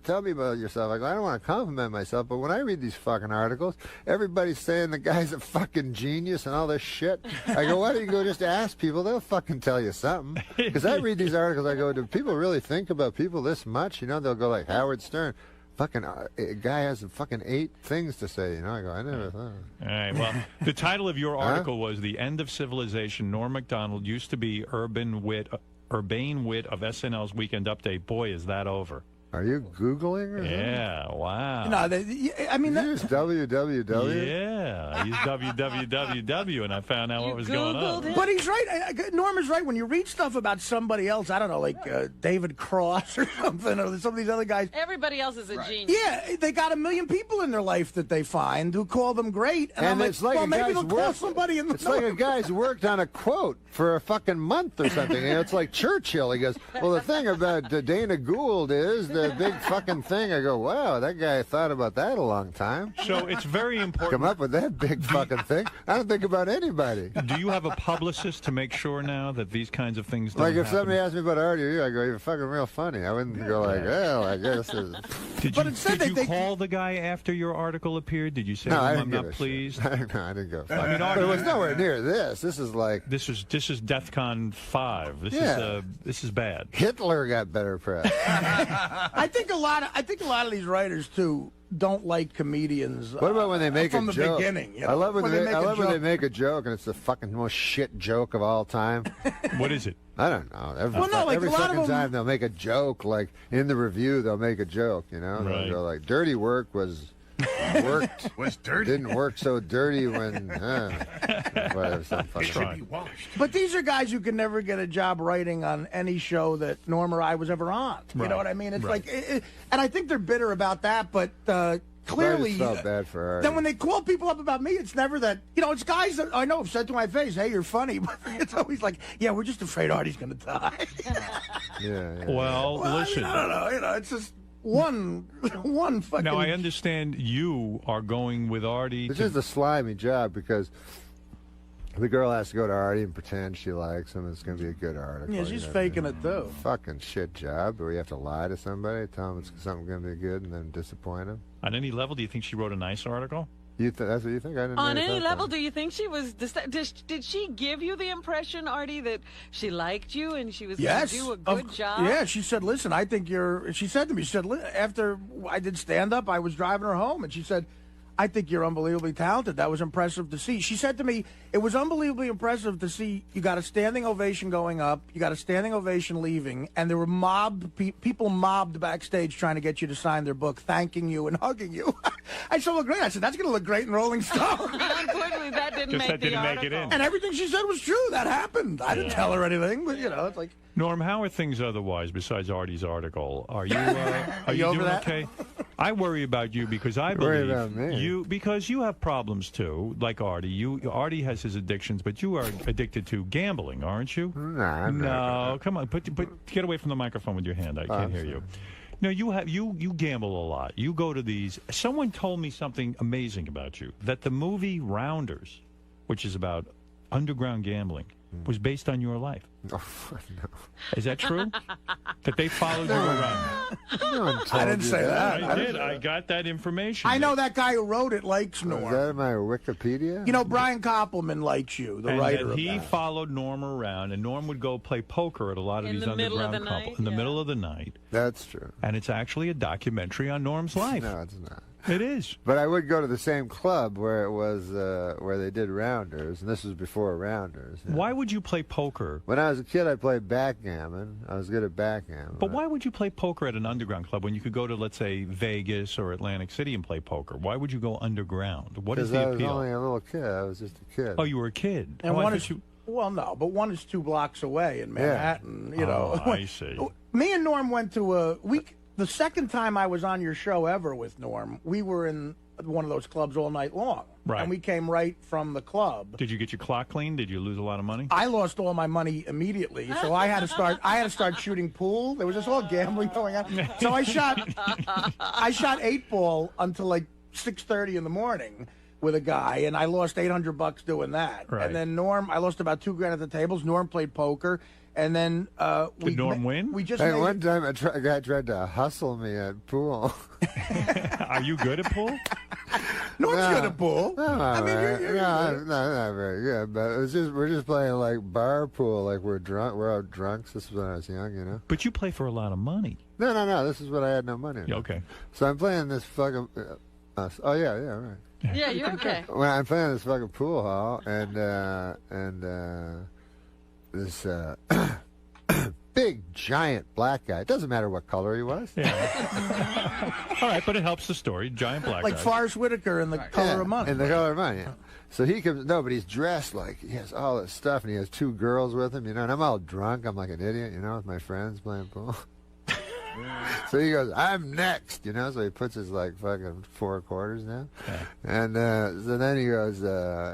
tell me about yourself." I go, "I don't want to compliment myself, but when I read these fucking articles, everybody's saying the guy's a fucking genius and all this shit." I go, "Why don't you go just ask people? They'll fucking tell you something." Because I read these articles, I go, "Do people really think about people this much?" They'll go like Howard Stern. Fucking a guy has fucking 8 things to say, I go, I never thought. All right, well, the title of your article was "The End of Civilization. Norm Macdonald used to be urbane wit of SNL's Weekend Update. Boy, is that over." Are you Googling? Or yeah, wow. No, I mean... Use www? Yeah, I used www, and I found out what was going on. But he's right. Norm is right. When you read stuff about somebody else, I don't know, like David Cross or something, or some of these other guys. Everybody else is a genius. Yeah, they got 1 million people in their life that they find who call them great. And I'm it's like well, a maybe guy's they'll call somebody in the It's like a guy's worked on a quote for a fucking month or something. It's like Churchill. He goes, well, the thing about Dana Gould is the big fucking thing. I go, wow, that guy thought about that a long time. So it's very important. Come up with that big fucking thing. I don't think about anybody. Do you have a publicist to make sure now that these kinds of things don't Like if happen? somebody asked me about Artie, I go, you're fucking real funny. I wouldn't go like, well, I guess. Did you call the guy after your article appeared? Did you say, no, I I'm didn't not pleased? No, I didn't go. I mean, but it was nowhere near this. This is like this is DEFCON 5. This is bad. Hitler got better press. I think a lot of these writers too don't like comedians. What about when they make from a the joke? beginning? I love when they make a joke and it's the fucking most shit joke of all time. What is it? I don't know. Like every a lot fucking of them... time they'll make a joke. Like in the review, they'll make a joke. Right. They'll go like, "Dirty work was dirty. Didn't work so dirty when whatever." Should be washed. But these are guys who can never get a job writing on any show that Norm or I was ever on. You know what I mean? It's like, and I think they're bitter about that. But clearly, I just felt bad for Artie. Then when they call people up about me, it's never that. It's guys that I know have said to my face, "Hey, you're funny," but it's always like, "Yeah, we're just afraid Artie's going to die." Yeah. Well, listen. I don't know. It's just. One fucking... Now, I understand you are going with Artie. This is a slimy job because The girl has to go to Artie and pretend she likes him. It's going to be a good article. Yeah, she's faking it, too. Fucking shit job where you have to lie to somebody, tell them it's something going to be good, and then disappoint them. On any level, do you think she wrote a nice article? That's what you think? I didn't know On you any thought level, that. do you think she was... Did she give you the impression, Artie, that she liked you and she was going to do a good job? Yeah, she said, listen, I think you're... She said to me, she said, after I did stand-up, I was driving her home, and she said, I think you're unbelievably talented. That was impressive to see. She said to me, it was unbelievably impressive to see you got a standing ovation going up, you got a standing ovation leaving, and there were people mobbed backstage trying to get you to sign their book, thanking you and hugging you. I said, look great. I said, that's going to look great in Rolling Stone. Unfortunately, that didn't make it in. And everything she said was true. That happened. I didn't tell her anything, but, it's like... Norm, how are things otherwise besides Artie's article? Are you you over doing that? okay? I worry about you because I Worry about believe me. because you have problems too, like Artie. Artie has his addictions, but you are addicted to gambling, aren't you? No, come on, get away from the microphone with your hand. I can't hear you. No, you gamble a lot. You go to these. Someone told me something amazing about you, that the movie Rounders, which is about underground gambling, was based on your life. Oh, no. Is that true? That they followed you around? I didn't say that. I did. I got that information. I know that guy who wrote it likes Is Norm. that in my Wikipedia? Brian Koppelman likes you, the and writer that of he that. followed Norm around, and Norm would go play poker at a lot of these underground couples in the middle of the night. That's true. And it's actually a documentary on Norm's life. No, it's not. It is. But I would go to the same club where it was where they did Rounders, and this was before Rounders. Why would you play poker? When I was a kid, I played backgammon. I was good at backgammon. But why would you play poker at an underground club when you could go to, let's say, Vegas or Atlantic City and play poker? Why would you go underground? What is the I was appeal? only a little kid. I was just a kid. Oh, you were a kid. And I one thought is well, no, but one is 2 blocks away in Manhattan. Oh, I see. Me and Norm went to the second time I was on your show ever with Norm, we were in one of those clubs all night long. Right. And we came right from the club. Did you get your clock cleaned? Did you lose a lot of money? I lost all my money immediately, so I had to start shooting pool. There was just all gambling going on. So I shot 8-ball until like 6:30 in the morning with a guy, and I lost $800 doing that. Right. And then I lost about $2,000 at the tables. Norm played poker. And then did Norm win? We just one time a guy tried to hustle me at pool. Are you good at pool? Norm's good at pool. No, I mean, you're no, not very good. But we're just playing like bar pool, like we're drunk. We're all drunks. This was when I was young, But you play for a lot of money. No. This is when I had no money. Yeah, okay. So I'm playing this fucking. Right. Yeah, you're okay. Well, I'm playing this fucking pool hall, and this big giant black guy. It doesn't matter what color he was. Yeah. All right, but it helps the story. Giant black like guy. Forrest Whitaker in The Color of Money. In The Color of Money. Yeah. So he comes. No, but he's dressed like he has all this stuff, and he has 2 girls with him. And I'm all drunk. I'm like an idiot, with my friends playing pool. So he goes, I'm next, so he puts his like fucking 4 quarters down. Yeah. And so then he goes,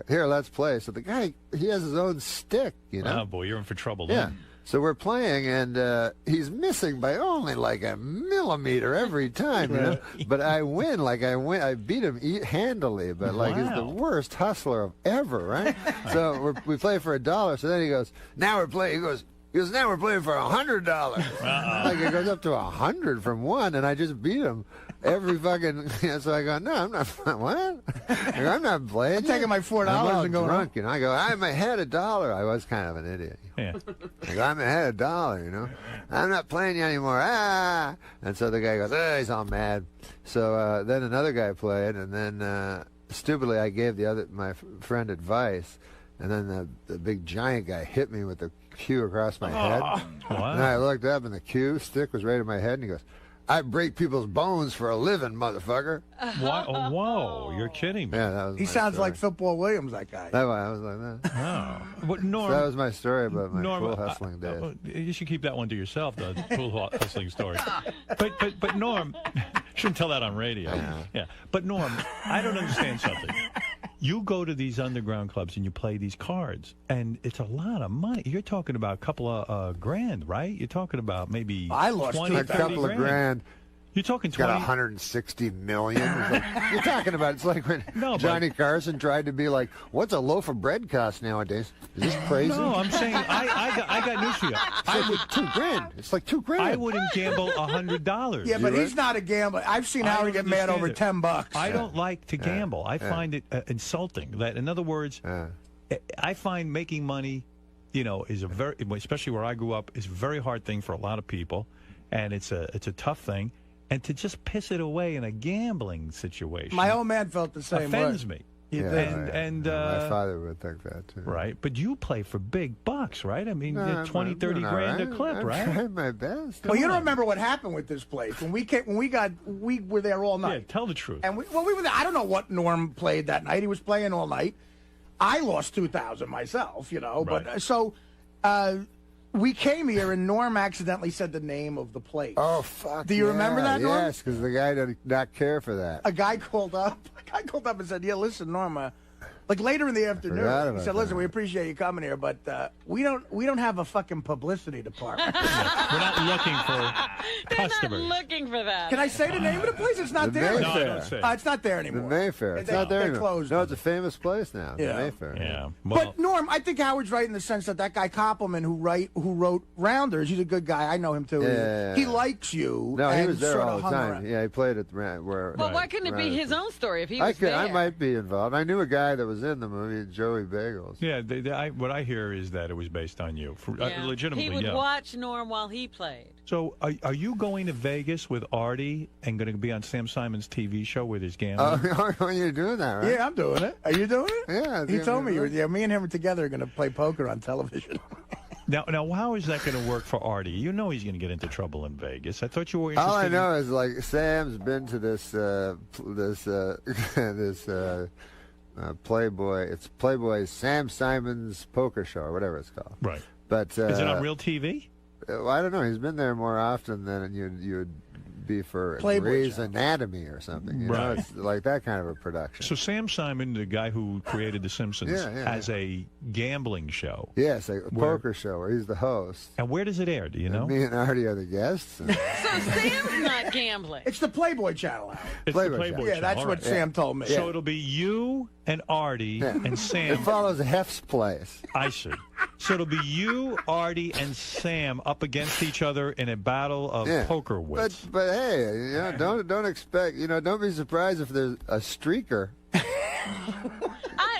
here, let's play. So the guy, he has his own stick, Oh, boy, you're in for trouble. Yeah. Then. So we're playing, and he's missing by only like a millimeter every time, But I win, I beat him handily, but he's the worst hustler ever, right? So we play for $1. So then he goes, now we're playing. He goes, now we're playing for $100. Like it goes up to 100 from 1, and I just beat him every fucking. So I go, no, I'm not. What? I go, I'm not playing. I'm taking my $4 I'm and going drunk, I go, I'm ahead $1. I was kind of an idiot. Yeah. I go, I'm ahead $1. I'm not playing you anymore. And so the guy goes, he's all mad. So then another guy played, and then stupidly I gave my friend advice, and then the big giant guy hit me with the cue across my head. What? And I looked up, and the cue stick was right in my head, and he goes, I break people's bones for a living, motherfucker. What? Oh, whoa, you're kidding me. Yeah, that was He my sounds story. like Football Williams, that guy. That way I was like that. Oh. But Norm, So that was my story about my Norm, pool hustling days. You should keep that one to yourself, the pool hustling story. But Norm, shouldn't tell that on radio. Yeah. But Norm, I don't understand something. You go to these underground clubs and you play these cards, and it's a lot of money. You're talking about a couple of grand, right? You're talking about maybe I lost 20, a couple of grand. You're talking Got 160 million. You're talking about it's like when Johnny Carson tried to be like, "What's a loaf of bread cost nowadays? Is this crazy?" No, I'm saying I got news for you. It's like $2,000. It's like $2,000. I wouldn't gamble $100. Yeah, but he's not a gambler. I've seen Howard get mad over $10. I don't like to gamble. I find it insulting. That, in other words, I find making money, is a very, especially where I grew up, is a very hard thing for a lot of people, and it's a tough thing. And to just piss it away in a gambling situation, my old man felt the same way. Offends me. And my father would think that too. Right, but you play for big bucks, right? I mean, No, 20, 30 grand a clip, I'm right? trying my best. Well, you don't remember what happened with this place when we were there all night. Yeah, tell the truth. And we were there. I don't know what Norm played that night. He was playing all night. I lost 2,000 myself, But so we came here, and Norm accidentally said the name of the place. Oh, fuck. Do you remember that, Norm? Yes, because the guy did not care for that. A guy called up and said, "Yeah, listen, Norm, like later in the afternoon, he said, listen, we appreciate you coming here, but we don't have a fucking publicity department. We're not looking for customers. They're not looking for that. Can I say the name of the place? It's not The there. Mayfair. No, don't say. It's not there anymore. The Mayfair. It's not there they're anymore. closed. No, it's a famous place now. Yeah. The Mayfair. Yeah. Well, But Norm, I think Howard's right in the sense that guy Koppelman, who wrote Rounders, he's a good guy. I know him too. Yeah. He likes you. No, he and was there sorta all the hung time. around. Yeah, he played at where. Well, why couldn't it be his own story if he was there? I might be involved. I knew a guy that was in the movie, Joey Bagels. yeah, what I hear is that it was based on you. Legitimately, he would watch Norm while he played. So, are you going to Vegas with Artie and going to be on Sam Simon's TV show with his gambling? Oh, you're doing that, right? Yeah, I'm doing it. Are you doing it? Yeah. He told me you were. Yeah, me and him together are going to play poker on television. Now, how is that going to work for Artie? You know he's going to get into trouble in Vegas. I thought you were interested. All I know is like Sam's been to this Playboy. It's Playboy's Sam Simon's poker show or whatever it's called. Right. But is it on real TV? Well, I don't know. He's been there more often than you'd be for Playboy Grey's show. Anatomy or something. You know, Right. it's like that kind of a production. So Sam Simon, the guy who created The Simpsons, has a gambling show. Yes, a poker show where he's the host. And where does it air? Do you know? And me and Artie are the guests. So Sam's not gambling. It's the Playboy Channel, Howard. It's Playboy the Playboy show. Yeah, show. that's All what right. Sam told me. So it'll be you and Artie and Sam. It follows Hef's place. I see. So it'll be you, Artie, and Sam up against each other in a battle of poker wits. But hey, don't expect, don't be surprised if there's a streaker.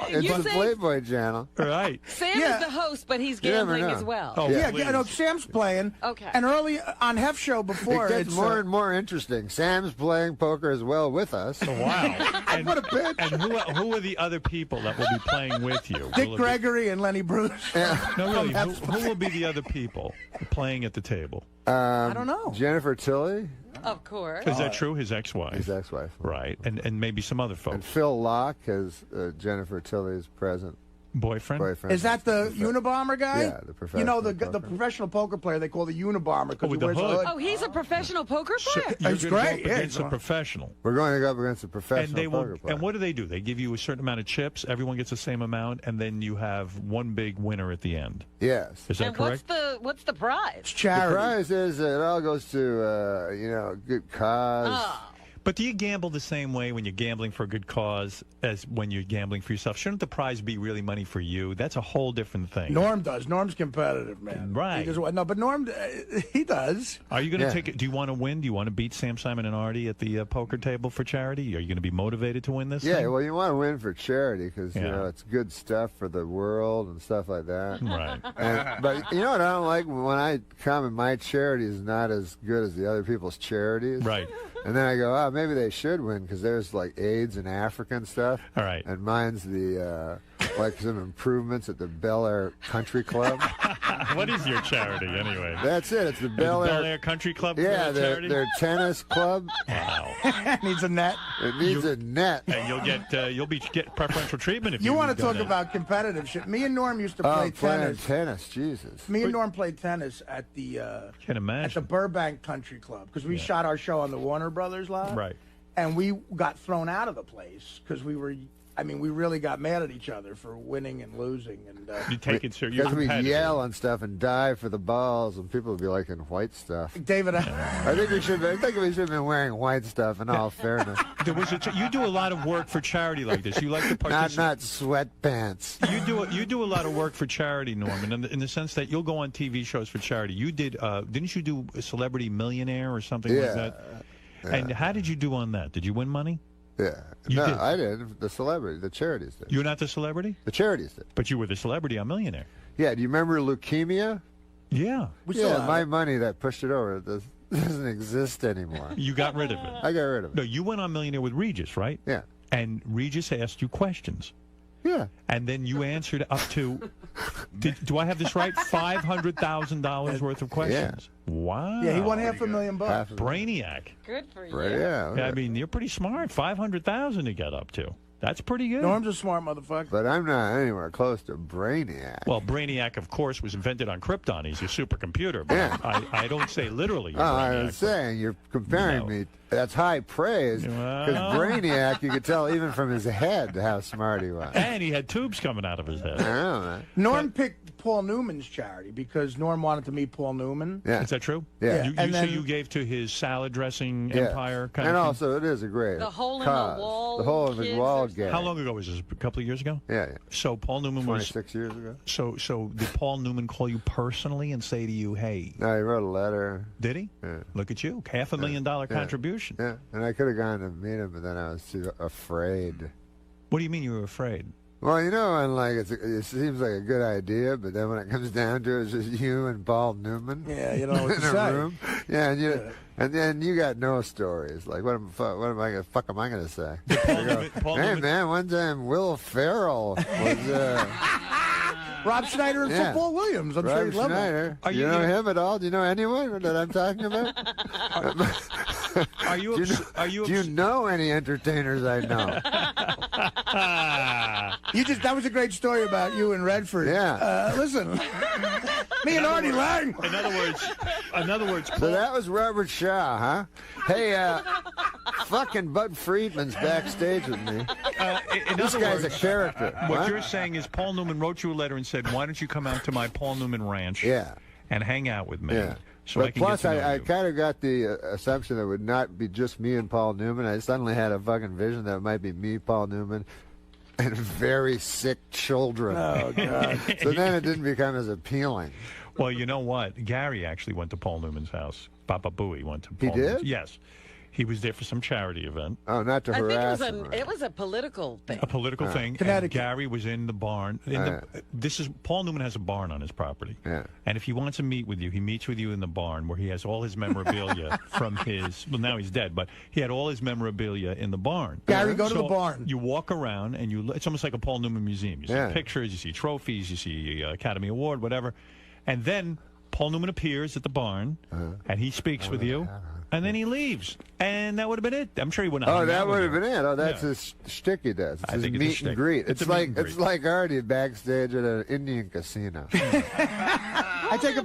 It's you the say Playboy Channel. Right. Sam is the host, but he's You never gambling know. as well. Oh, Yeah, please. no, Sam's playing. Okay. And early on Hef show before, It gets it's more and more interesting. Sam's playing poker as well with us. Oh, wow. And, What a bitch. And who are the other people that will be playing with you? Dick Will it Gregory and Lenny Bruce. No, really. Who will be the other people playing at the table? I don't know. Jennifer Tilly, Of course. Is that true? His ex-wife. his ex-wife. Right. And maybe some other And folks. Phil Locke is Jennifer Tilly's present Boyfriend? Is that the Unabomber guy? Yeah, the You know, the professional professional poker player they call the Unabomber because he with the wears a hood. hood. Oh, he's a professional poker player? You're It's gonna go great, up yeah, against it's a on. professional. We're going to go up against a And professional they will. poker player. And what do? They give you a certain amount of chips. Everyone gets the same amount, and then you have one big winner at the end. Yes. Is that And correct? what's the prize? It's The charity. prize is it all goes to good cause. Oh. But do you gamble the same way when you're gambling for a good cause as when you're gambling for yourself? Shouldn't the prize be really money for you? That's a whole different thing. Norm does. Norm's competitive, man. Right. He does, no, but Norm, he does. Are you going to take it? Do you want to win? Do you want to beat Sam Simon and Artie at the poker table for charity? Are you going to be motivated to win this Yeah, thing? well, you want to win for charity because Yeah. it's good stuff for the world and stuff like that. Right. But you know what I don't like when I come and my charity is not as good as the other people's charities. Right. And then I go, oh, maybe they should win because there's like AIDS in Africa and stuff. All right. And mine's the like some improvements at the Bel Air Country Club. What is your charity anyway? That's it. It's the Is Bel Bel Air. Air Country Club. Yeah, charity? their tennis club. Wow. Needs a net. It needs a net. And you'll get preferential treatment if You you want to go talk there. about competitive shit. Me and Norm used to play playing tennis. tennis, Jesus. Me and Norm played tennis at the Can imagine. at the Burbank Country Club because we shot our show on the Warner Brothers lot. Right. And we got thrown out of the place because we were I mean, we really got mad at each other for winning and losing. And you take it serious. Because we yell and stuff and dive for the balls, and people would be like in white stuff. David, I think we should have been wearing white stuff. In all fairness, you do a lot of work for charity like this. You like to participate. Not sweatpants. You do a lot of work for charity, Norman, in the sense that you'll go on TV shows for charity. You did, didn't you do a Celebrity Millionaire or something like that? Yeah. And how did you do on that? Did you win money? Yeah. You did. I did. The celebrity, the charities did. You're not the celebrity? The charities did. But you were the celebrity on Millionaire. Yeah. Do you remember leukemia? Yeah. My money that pushed it over doesn't exist anymore. You got rid of it. I got rid of it. No, you went on Millionaire with Regis, right? Yeah. And Regis asked you questions. Yeah. And then you answered up to, do I have this right? $500,000 worth of questions. Yeah. Wow. Yeah, he won $500,000. Brainiac. Good for you. Yeah. I mean, you're pretty smart. $500,000 to get up to. That's pretty good. Norm's a smart motherfucker. But I'm not anywhere close to Brainiac. Well, Brainiac, of course, was invented on Krypton. He's a supercomputer. But I don't say literally. I was saying, you're comparing me. That's high praise. Because Brainiac, you could tell even from his head how smart he was. And he had tubes coming out of his head. I know, man. Norm picked Paul Newman's charity because Norm wanted to meet Paul Newman. Yeah. Is that true? Yeah. So you gave to his salad dressing empire kind and of thing? also, it is a great The hole in cause. the wall. The hole in the wall game. How long ago was this? A couple of years ago? Yeah. So Paul Newman 26 years ago. So did Paul Newman call you personally and say to you, hey? No, he wrote a letter. Did he? Yeah. Look at you. $500,000 contribution. Yeah. And I could have gone to meet him, but then I was too afraid. What do you mean you were afraid? Well, you know, and like it seems like a good idea, but then when it comes down to it, it's just you and Paul Newman. Yeah, you know what in to a say. room. Yeah, and then you got no stories. Like, what am I gonna say? Hey, man, one time Will Ferrell was. Rob Schneider and Football Williams. I'm sure Rob you'd love Schneider. him. Do you know him at all? Do you know anyone that I'm talking about? Do you know any entertainers I know? That was a great story about you and Redford. Yeah. Listen, me and Artie Lange. In other words. So that was Robert Shaw, huh? Hey, fucking Bud Friedman's backstage with me. This guy's a character. What you're saying is Paul Newman wrote you a letter and said, "Why don't you come out to my Paul Newman ranch? And hang out with me." Yeah. So but I can plus, get to know I you. kind of got the assumption that it would not be just me and Paul Newman. I suddenly had a fucking vision that it might be me, Paul Newman, and very sick children. Oh, God. So then it didn't become as appealing. Well, you know what? Gary actually went to Paul Newman's house. Papa Booey went to Paul He did? Newman's. Yes. He was there for some charity event. Oh, not to I think harass him. it was a political thing. A political thing. And Gary was in the barn. Paul Newman has a barn on his property. Yeah. And if he wants to meet with you, he meets with you in the barn where he has all his memorabilia from his. Well, now he's dead, but he had all his memorabilia in the barn. Gary, go to the barn. You walk around and it's almost like a Paul Newman museum. You see pictures, you see trophies, you see Academy Award, whatever, and then Paul Newman appears at the barn and he speaks with you. And then he leaves, and that would have been it. I'm sure he wouldn't. Oh, that would have been it. Oh, that's his shtick he does. It's his meet and greet. It's like Artie backstage at an Indian casino. I take a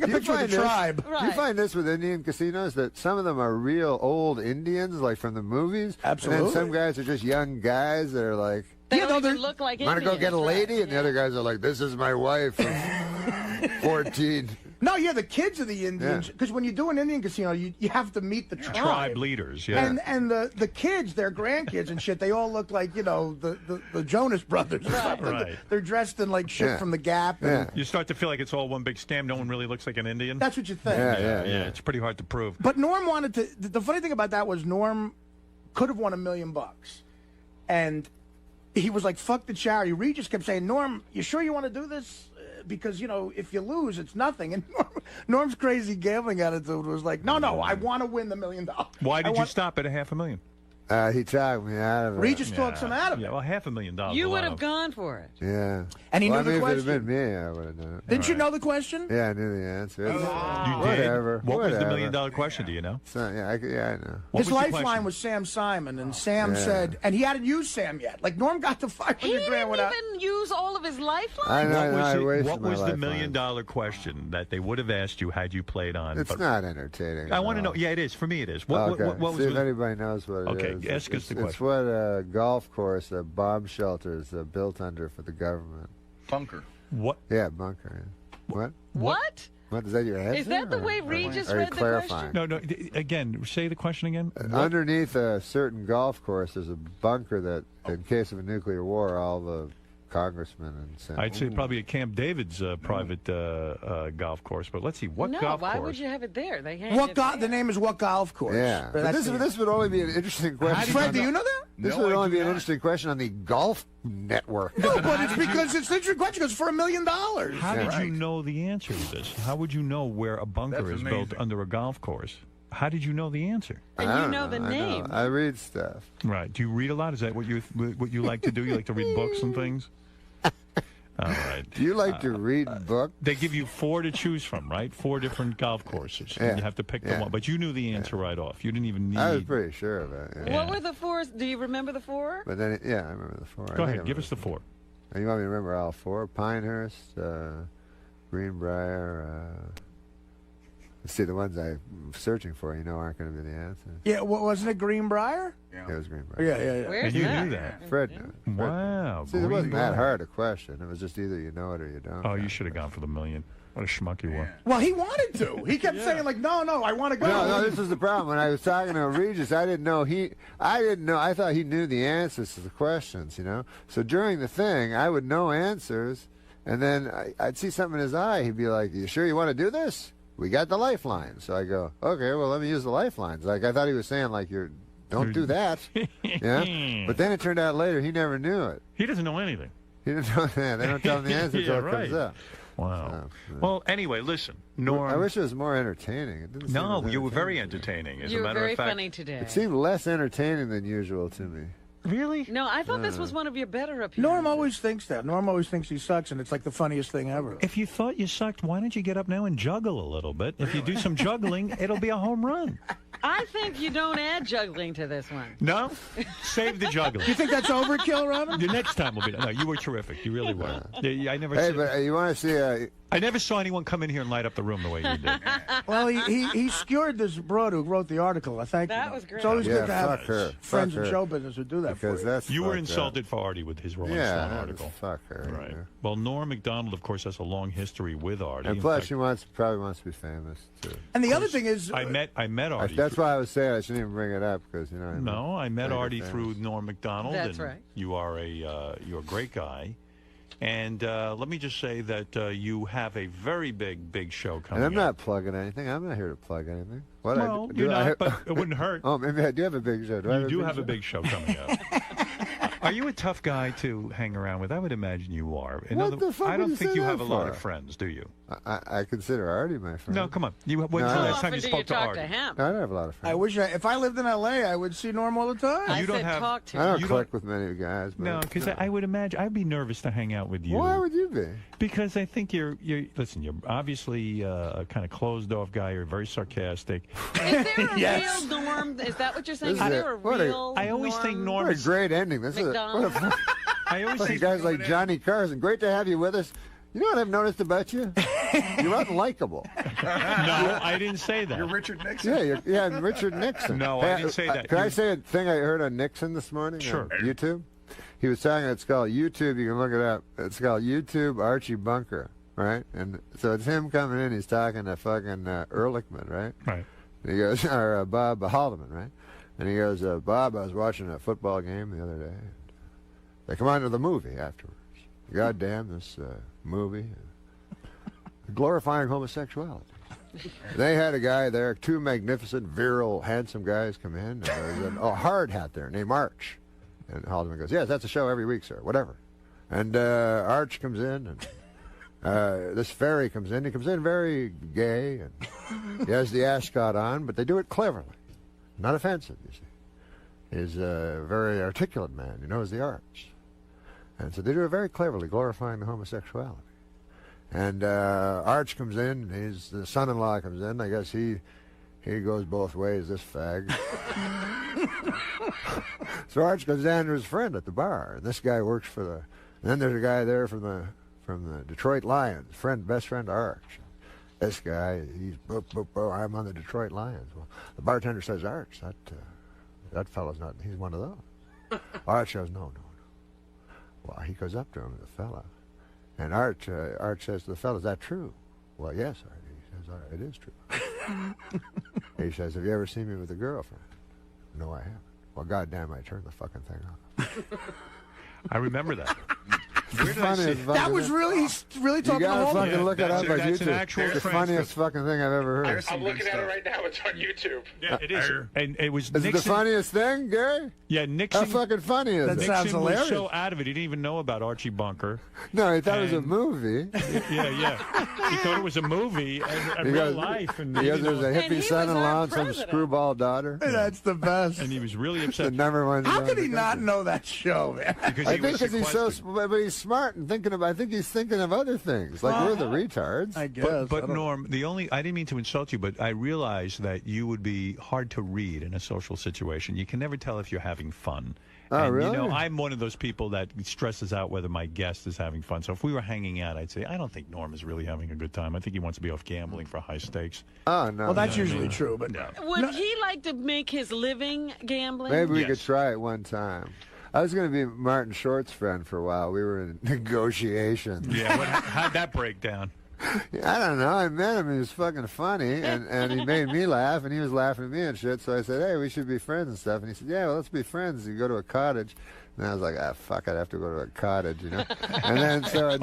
picture of the tribe. Do you find this with Indian casinos that some of them are real old Indians, like from the movies? Absolutely. And then some guys are just young guys that are like, They don't even look like want to go get a lady? And the other guys are like, this is my wife from 14. No, the kids are the Indians. Because when you do an Indian casino, you have to meet the tribe leaders. Yeah. And the kids, their grandkids and shit, they all look like, the Jonas Brothers or something. Right. They're dressed in like shit from the Gap. And You start to feel like it's all one big stamp. No one really looks like an Indian. That's what you think. Yeah. It's pretty hard to prove. But Norm wanted to. The funny thing about that was Norm could have won $1 million. And he was like, fuck the charity. Regis kept saying, Norm, you sure you want to do this? Because, if you lose, it's nothing. And Norm's crazy gambling attitude was like, no, I want to win the $1 million. Why did you stop at $500,000? He talked me out of it. Regis talks him out of it. Yeah, well, $500,000. You would have gone for it. Yeah. And he knew the If it question. had been me, I would have done it. Didn't you know the question? Yeah, I knew the answer. You did? Whatever. What was the $1 whatever. million question? Do you know? So, I know. His lifeline was Sam Simon, and Sam said, and he hadn't used Sam yet. Like Norm got to $500,000 He didn't without. even use all of his lifeline. I know. What was the $1 million question that they would have asked you had you played on? It's not entertaining. I want to know. Yeah, it is. For me, it is. Okay. What was See if anybody knows what it is. Okay, Ask us the question. It's what a golf course, a bomb shelter is built under for the government. Bunker. What? Yeah, bunker. Yeah. What? What is that your answer? Is that the way Regis read the question? No. Again, say the question again. Underneath a certain golf course, there's a bunker that, in case of a nuclear war, all the congressmen and senators. I'd say probably at Camp David's private golf course, but let's see what golf why course. would you have it there? They hang What it the name is what golf course? Yeah. But this would only be an interesting question. Fred, do you know that? This would only be an interesting question on the Golf Network. No, but it's because it's an interesting question because for $1 million. How did you know the answer to this? How would you know where a bunker is built under a golf course? How did you know the answer? And you know the name. I read stuff. Right. Do you read a lot? Is that what you like to do? You like to read books and things? All right. Do you like to read books? They give you 4 to choose from, right? 4 different golf courses. Yeah. And you have to pick the one. But you knew the answer right off. You didn't even need... I was pretty sure of it. Yeah. What were the 4? Do you remember the 4? But then, I remember the 4. Go ahead. Give us the 4. You want me to remember all 4? Pinehurst, Greenbrier. Let's see, the ones I'm searching for, aren't going to be the answers. Yeah, wasn't it Greenbrier? Yeah. It was Greenbrier. Yeah. And you knew that? Fred knew it. Wow. See, it wasn't that hard a question. It was just either you know it or you don't. Oh, you should have gone for the $1 million. What a schmuck you were. Well, he wanted to. He kept saying, like, no, I want to go. No, this is the problem. When I was talking to Regis, I didn't know. I thought he knew the answers to the questions, So during the thing, I would know answers, and then I'd see something in his eye. He'd be like, you sure you want to do this? We got the lifeline. So I go, okay, well, let me use the lifelines. Like, I thought he was saying, like, don't do that. Yeah? But then it turned out later he never knew it. He doesn't know anything. He didn't know that. They don't tell him the answer until it comes up. Wow. Well, anyway, listen, Norm. I wish it was more entertaining. It didn't seem you were very entertaining. As a matter of fact, funny today. It seemed less entertaining than usual to me. Really? No, I thought this was one of your better appearances. Norm always thinks that. Norm always thinks he sucks, and it's like the funniest thing ever. If you thought you sucked, why don't you get up now and juggle a little bit? If you do some juggling, it'll be a home run. I think you don't add juggling to this one. No? Save the juggling. You think that's overkill, Robin? The next time will be... No, you were terrific. You really were. I never... Hey, but you want to see... I never saw anyone come in here and light up the room the way you did. Well, he skewered this broad who wrote the article. I thank you. That was great. It's always good to have friends in show business who do that because for you. You were insulted for Artie with his Rolling Stone article. Fuck her. Right. Yeah. Well, Norm Macdonald, of course, has a long history with Artie. And plus, she probably wants to be famous too. And the other thing is, I met Artie. That's why I was saying I shouldn't even bring it up because No, I met Artie through Norm Macdonald. That's and right. You are you're a great guy. And let me just say that you have a very big show coming up. And I'm up. not plugging anything. I'm not here to plug anything. What well, you're not, but it wouldn't hurt. Oh, maybe I do have a big show. You do have a big show coming up. Are you a tough guy to hang around with? I would imagine you are. What the fuck I don't would you think say you that have a lot for? of friends, do you? I consider Artie my friend. No, come on. When's the last time you spoke to Artie? I don't have a lot of friends. I wish if I lived in L.A., I would see Norm all the time. I said talk to him. I don't click with many guys. But No, because I would imagine I'd be nervous to hang out with you. Why would you be? Because I think you're obviously a kind of closed off guy. You're very sarcastic. Is there a real Norm? Is that what you're saying? Is there a real I always think Norm What a great ending. This is I always think guys like Johnny Carson. Great to have you with us. You know what I've noticed about you? You're unlikable. No, I didn't say that. You're Richard Nixon. Yeah, I'm Richard Nixon. No, I didn't say that. Can I say a thing I heard on Nixon this morning? Sure. On YouTube? He was talking, it's called YouTube, you can look it up. It's called YouTube Archie Bunker, right? And so it's him coming in, he's talking to fucking Ehrlichman, right? Right. And he goes, or Bob Haldeman, right? And he goes, Bob, I was watching a football game the other day. They come on to the movie afterwards. God damn this movie. Glorifying homosexuality. They had a guy there, 2 magnificent, virile, handsome guys come in. And there's a hard hat there named Arch. And Haldeman goes, yes, that's a show every week, sir, whatever. And Arch comes in, and this fairy comes in. He comes in very gay, and he has the ascot on, but they do it cleverly. Not offensive, you see. He's a very articulate man. He knows the arts. And so they do it very cleverly, glorifying the homosexuality. And Arch comes in, the son-in-law comes in. I guess he goes both ways, this fag. So Arch goes down to his friend at the bar. And this guy works for and then there's a guy there from the Detroit Lions, best friend Arch. This guy, he's, I'm on the Detroit Lions. Well, the bartender says, Arch, that fella's not, he's one of those. Art says, no. Well, he goes up to him, the fella, and Art says to the fella, is that true? Well, yes, Art. He says, it is true. He says, have you ever seen me with a girlfriend? No, I haven't. Well, goddamn, I turned the fucking thing off. I remember that. That was really talking You gotta to fucking look it up on that's an YouTube. actual It's the funniest fucking thing I've ever heard. I'm looking at it right now. It's on YouTube. Yeah, it is. And it was Is it the funniest thing, Gary? Yeah, Nixon. How fucking funny is it? Nixon was so out of it, he didn't even know about Archie Bunker. No, he thought it was a movie. Yeah. He thought it was a movie and He real goes- life. And he goes, there's a hippie son-in-law and some screwball daughter. That's the best. And he was really upset. The number one. How could he not know that show, man? I think because he's so, but he's smart and thinking about. I think he's thinking of other things. Like we're the retards. I guess. But Norm, I didn't mean to insult you, but I realized that you would be hard to read in a social situation. You can never tell if you're having fun. Oh, and, really? You know, I'm one of those people that stresses out whether my guest is having fun. So if we were hanging out, I'd say, I don't think Norm is really having a good time. I think he wants to be off gambling for high stakes. Oh, no. Well, that's usually true, but Would he like to make his living gambling? Maybe we could try it one time. I was going to be Martin Short's friend for a while. We were in negotiations. Yeah, how'd that break down? I don't know. I met him. He was fucking funny, and he made me laugh, and he was laughing at me and shit. So I said, hey, we should be friends and stuff. And he said, yeah, well, let's be friends. You go to a cottage. And I was like, fuck, I'd have to go to a cottage, you know? And then, so it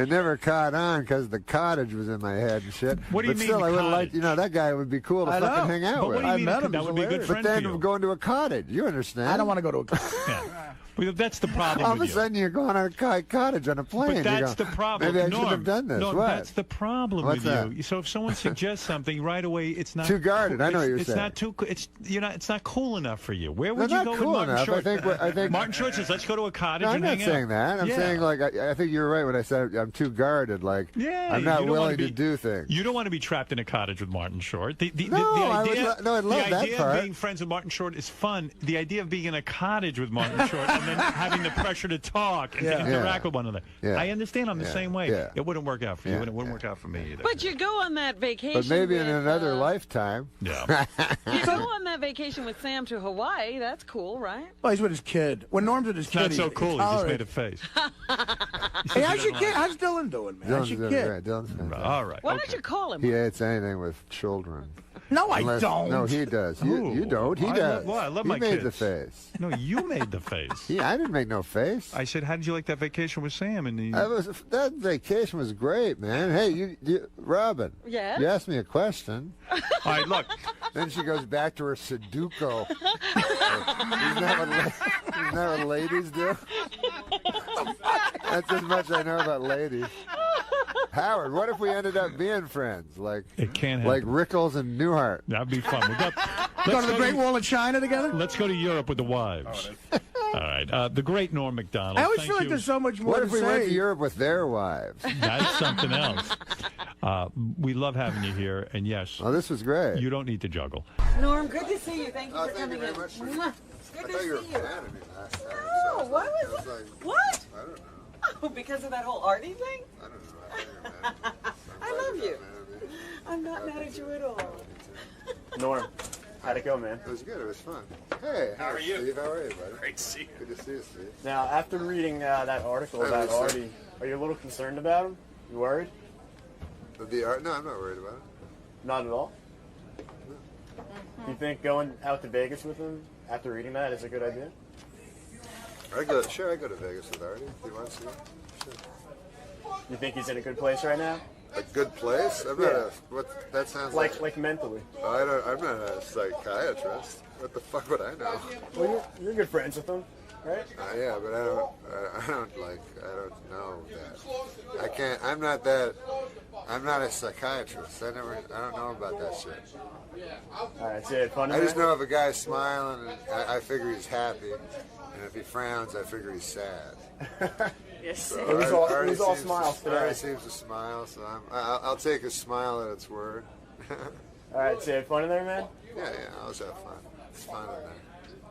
never caught on because the cottage was in my head and shit. What do you but mean still, the I would have cottage? liked, that guy would be cool to I fucking know. hang out But with. what do you mean met him. that He's would be a good hilarious. friend But for then you? going to a cottage, you understand? I don't want to go to a cottage. Yeah. Well, that's the problem All of a with you. sudden, you're going on a cottage on a plane. But that's You the go, problem. Maybe I Norm, should have done this. Norm, What? that's the problem What's with you. that? So if someone suggests something right away, it's not Too guarded. I know what you're it's saying. not too. It's not cool enough for you. Where would They're you not go cool with Martin enough. Short? I think Martin Short says, "Let's go to a cottage No, I'm and not hang saying out." that. I'm Yeah. saying like I think you're right when I said I'm too guarded. Like Yeah, I'm not you don't wanna willing to be- do things. You don't want to be trapped in a cottage with Martin Short. The I would idea, no, I love the that idea part. of being friends with Martin Short is fun. The idea of being in a cottage with Martin Short and then having the pressure to talk and to interact with one another. Yeah. I understand. I'm the same way. Yeah. It wouldn't work out for you, Yeah. and it wouldn't work out for me either. But you go on that vacation. But maybe in with, another lifetime. Yeah. You go on that vacation with Sam to Hawaii. That's cool, right? Well, he's with his kid. When Norm's with his It's kid, not so he's cool. He just tolerant. made a face. Hey, how's your kid? How's Dylan doing, man? How's Dylan's your doing kid? great. Dylan's fantastic. All right. Why don't you call him? He hates anything with children. No, I don't. No, he does. You don't. He does. I love he my made kids. the face. No, you made the face. I didn't make no face. I said, how did you like that vacation with Sam? And That vacation was great, man. Hey, Robin. Yes? You asked me a question. All right, look. Then she goes back to her Sudoku. Isn't that what ladies do? That's as much I know about ladies. Howard, what if we ended up being friends? Like it can't like happen. Rickles and Newhart. That'd be fun. Go to the Great Wall of China together? Let's go to Europe with the wives. All right. The great Norm Macdonald. I always thank feel like you. there's so much more What to if we say. went to Europe with their wives? That's something else. We love having you here, and yes. Oh, this was great. You don't need to juggle. Norm, good to see you. Thank you for thank you coming very in. much for- Mwah. It's good I to thought you were a see you. fan of me last time. No, why was I was it? like, What? I don't know. Oh, because of that whole Artie thing? I don't know. I love you. I'm not mad at you at all. Norm, how'd it go, man? It was good. It was fun. Hey, How are you? Steve, how are you, buddy? Great to see you. Good to see you, Steve. Now, after reading that article Hey, about listen. Artie, are you a little concerned about him? You worried? No, I'm not worried about it. Not at all? You think going out to Vegas with him after reading that is a good idea? I go to Vegas with Artie if he wants to. Sure. You think he's in a good place right now? A good place? I'm not a, what, that sounds Like mentally. I'm not a psychiatrist. What the fuck would I know? Well, you're good friends with him, right? Yeah, but I don't know that. I can't, I'm not a psychiatrist. I don't know about that shit. Alright, so you had fun I just tonight? know if a guy's smiling, I figure he's happy. And if he frowns, I figure he's sad. Yes. It was all Artie seems smiles today. Artie seems to smile, so I'll take his smile at its word. Alright, so you had fun in there, man? Yeah, I always have fun. It's fun in there.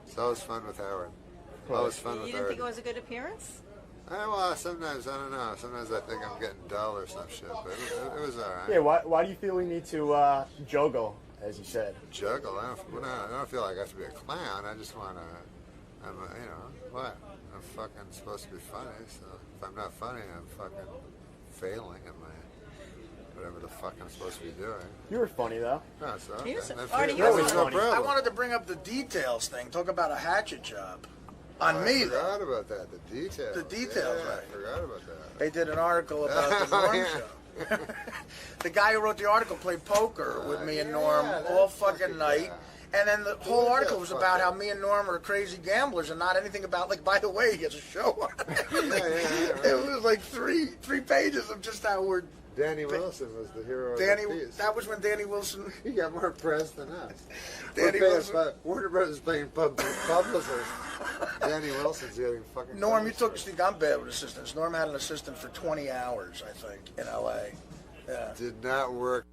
It's always fun with Howard. Always fun You with didn't Artie. think it was a good appearance? Well, sometimes, I don't know. Sometimes I think I'm getting dull or some shit, but it was all right. Yeah, why do you feel we need to juggle as you said. Juggle. I don't feel like I have to be a clown. I just want to. What? I'm fucking supposed to be funny. So if I'm not funny, I'm fucking failing at my whatever the fuck I'm supposed to be doing. You were funny though. No, so okay. I wanted to bring up the details thing. Talk about a hatchet job. On me, though. I forgot about that. The details. The details, yeah, right. I forgot about that. They did an article about the Norm show. The guy who wrote the article played poker with me and Norm all fucking night. And then the whole article was about how me and Norm are crazy gamblers and not anything about, like, by the way, he has a show on it. It was like three pages of just how we're... Danny Wilson was the hero of the piece. That was when Danny Wilson... He got more press than us. Danny Wilson... Warner Brothers playing publicist. Danny Wilson's getting fucking... Norm, you think I'm bad with assistants. Norm had an assistant for 20 hours, I think, in L.A. Yeah. Did not work.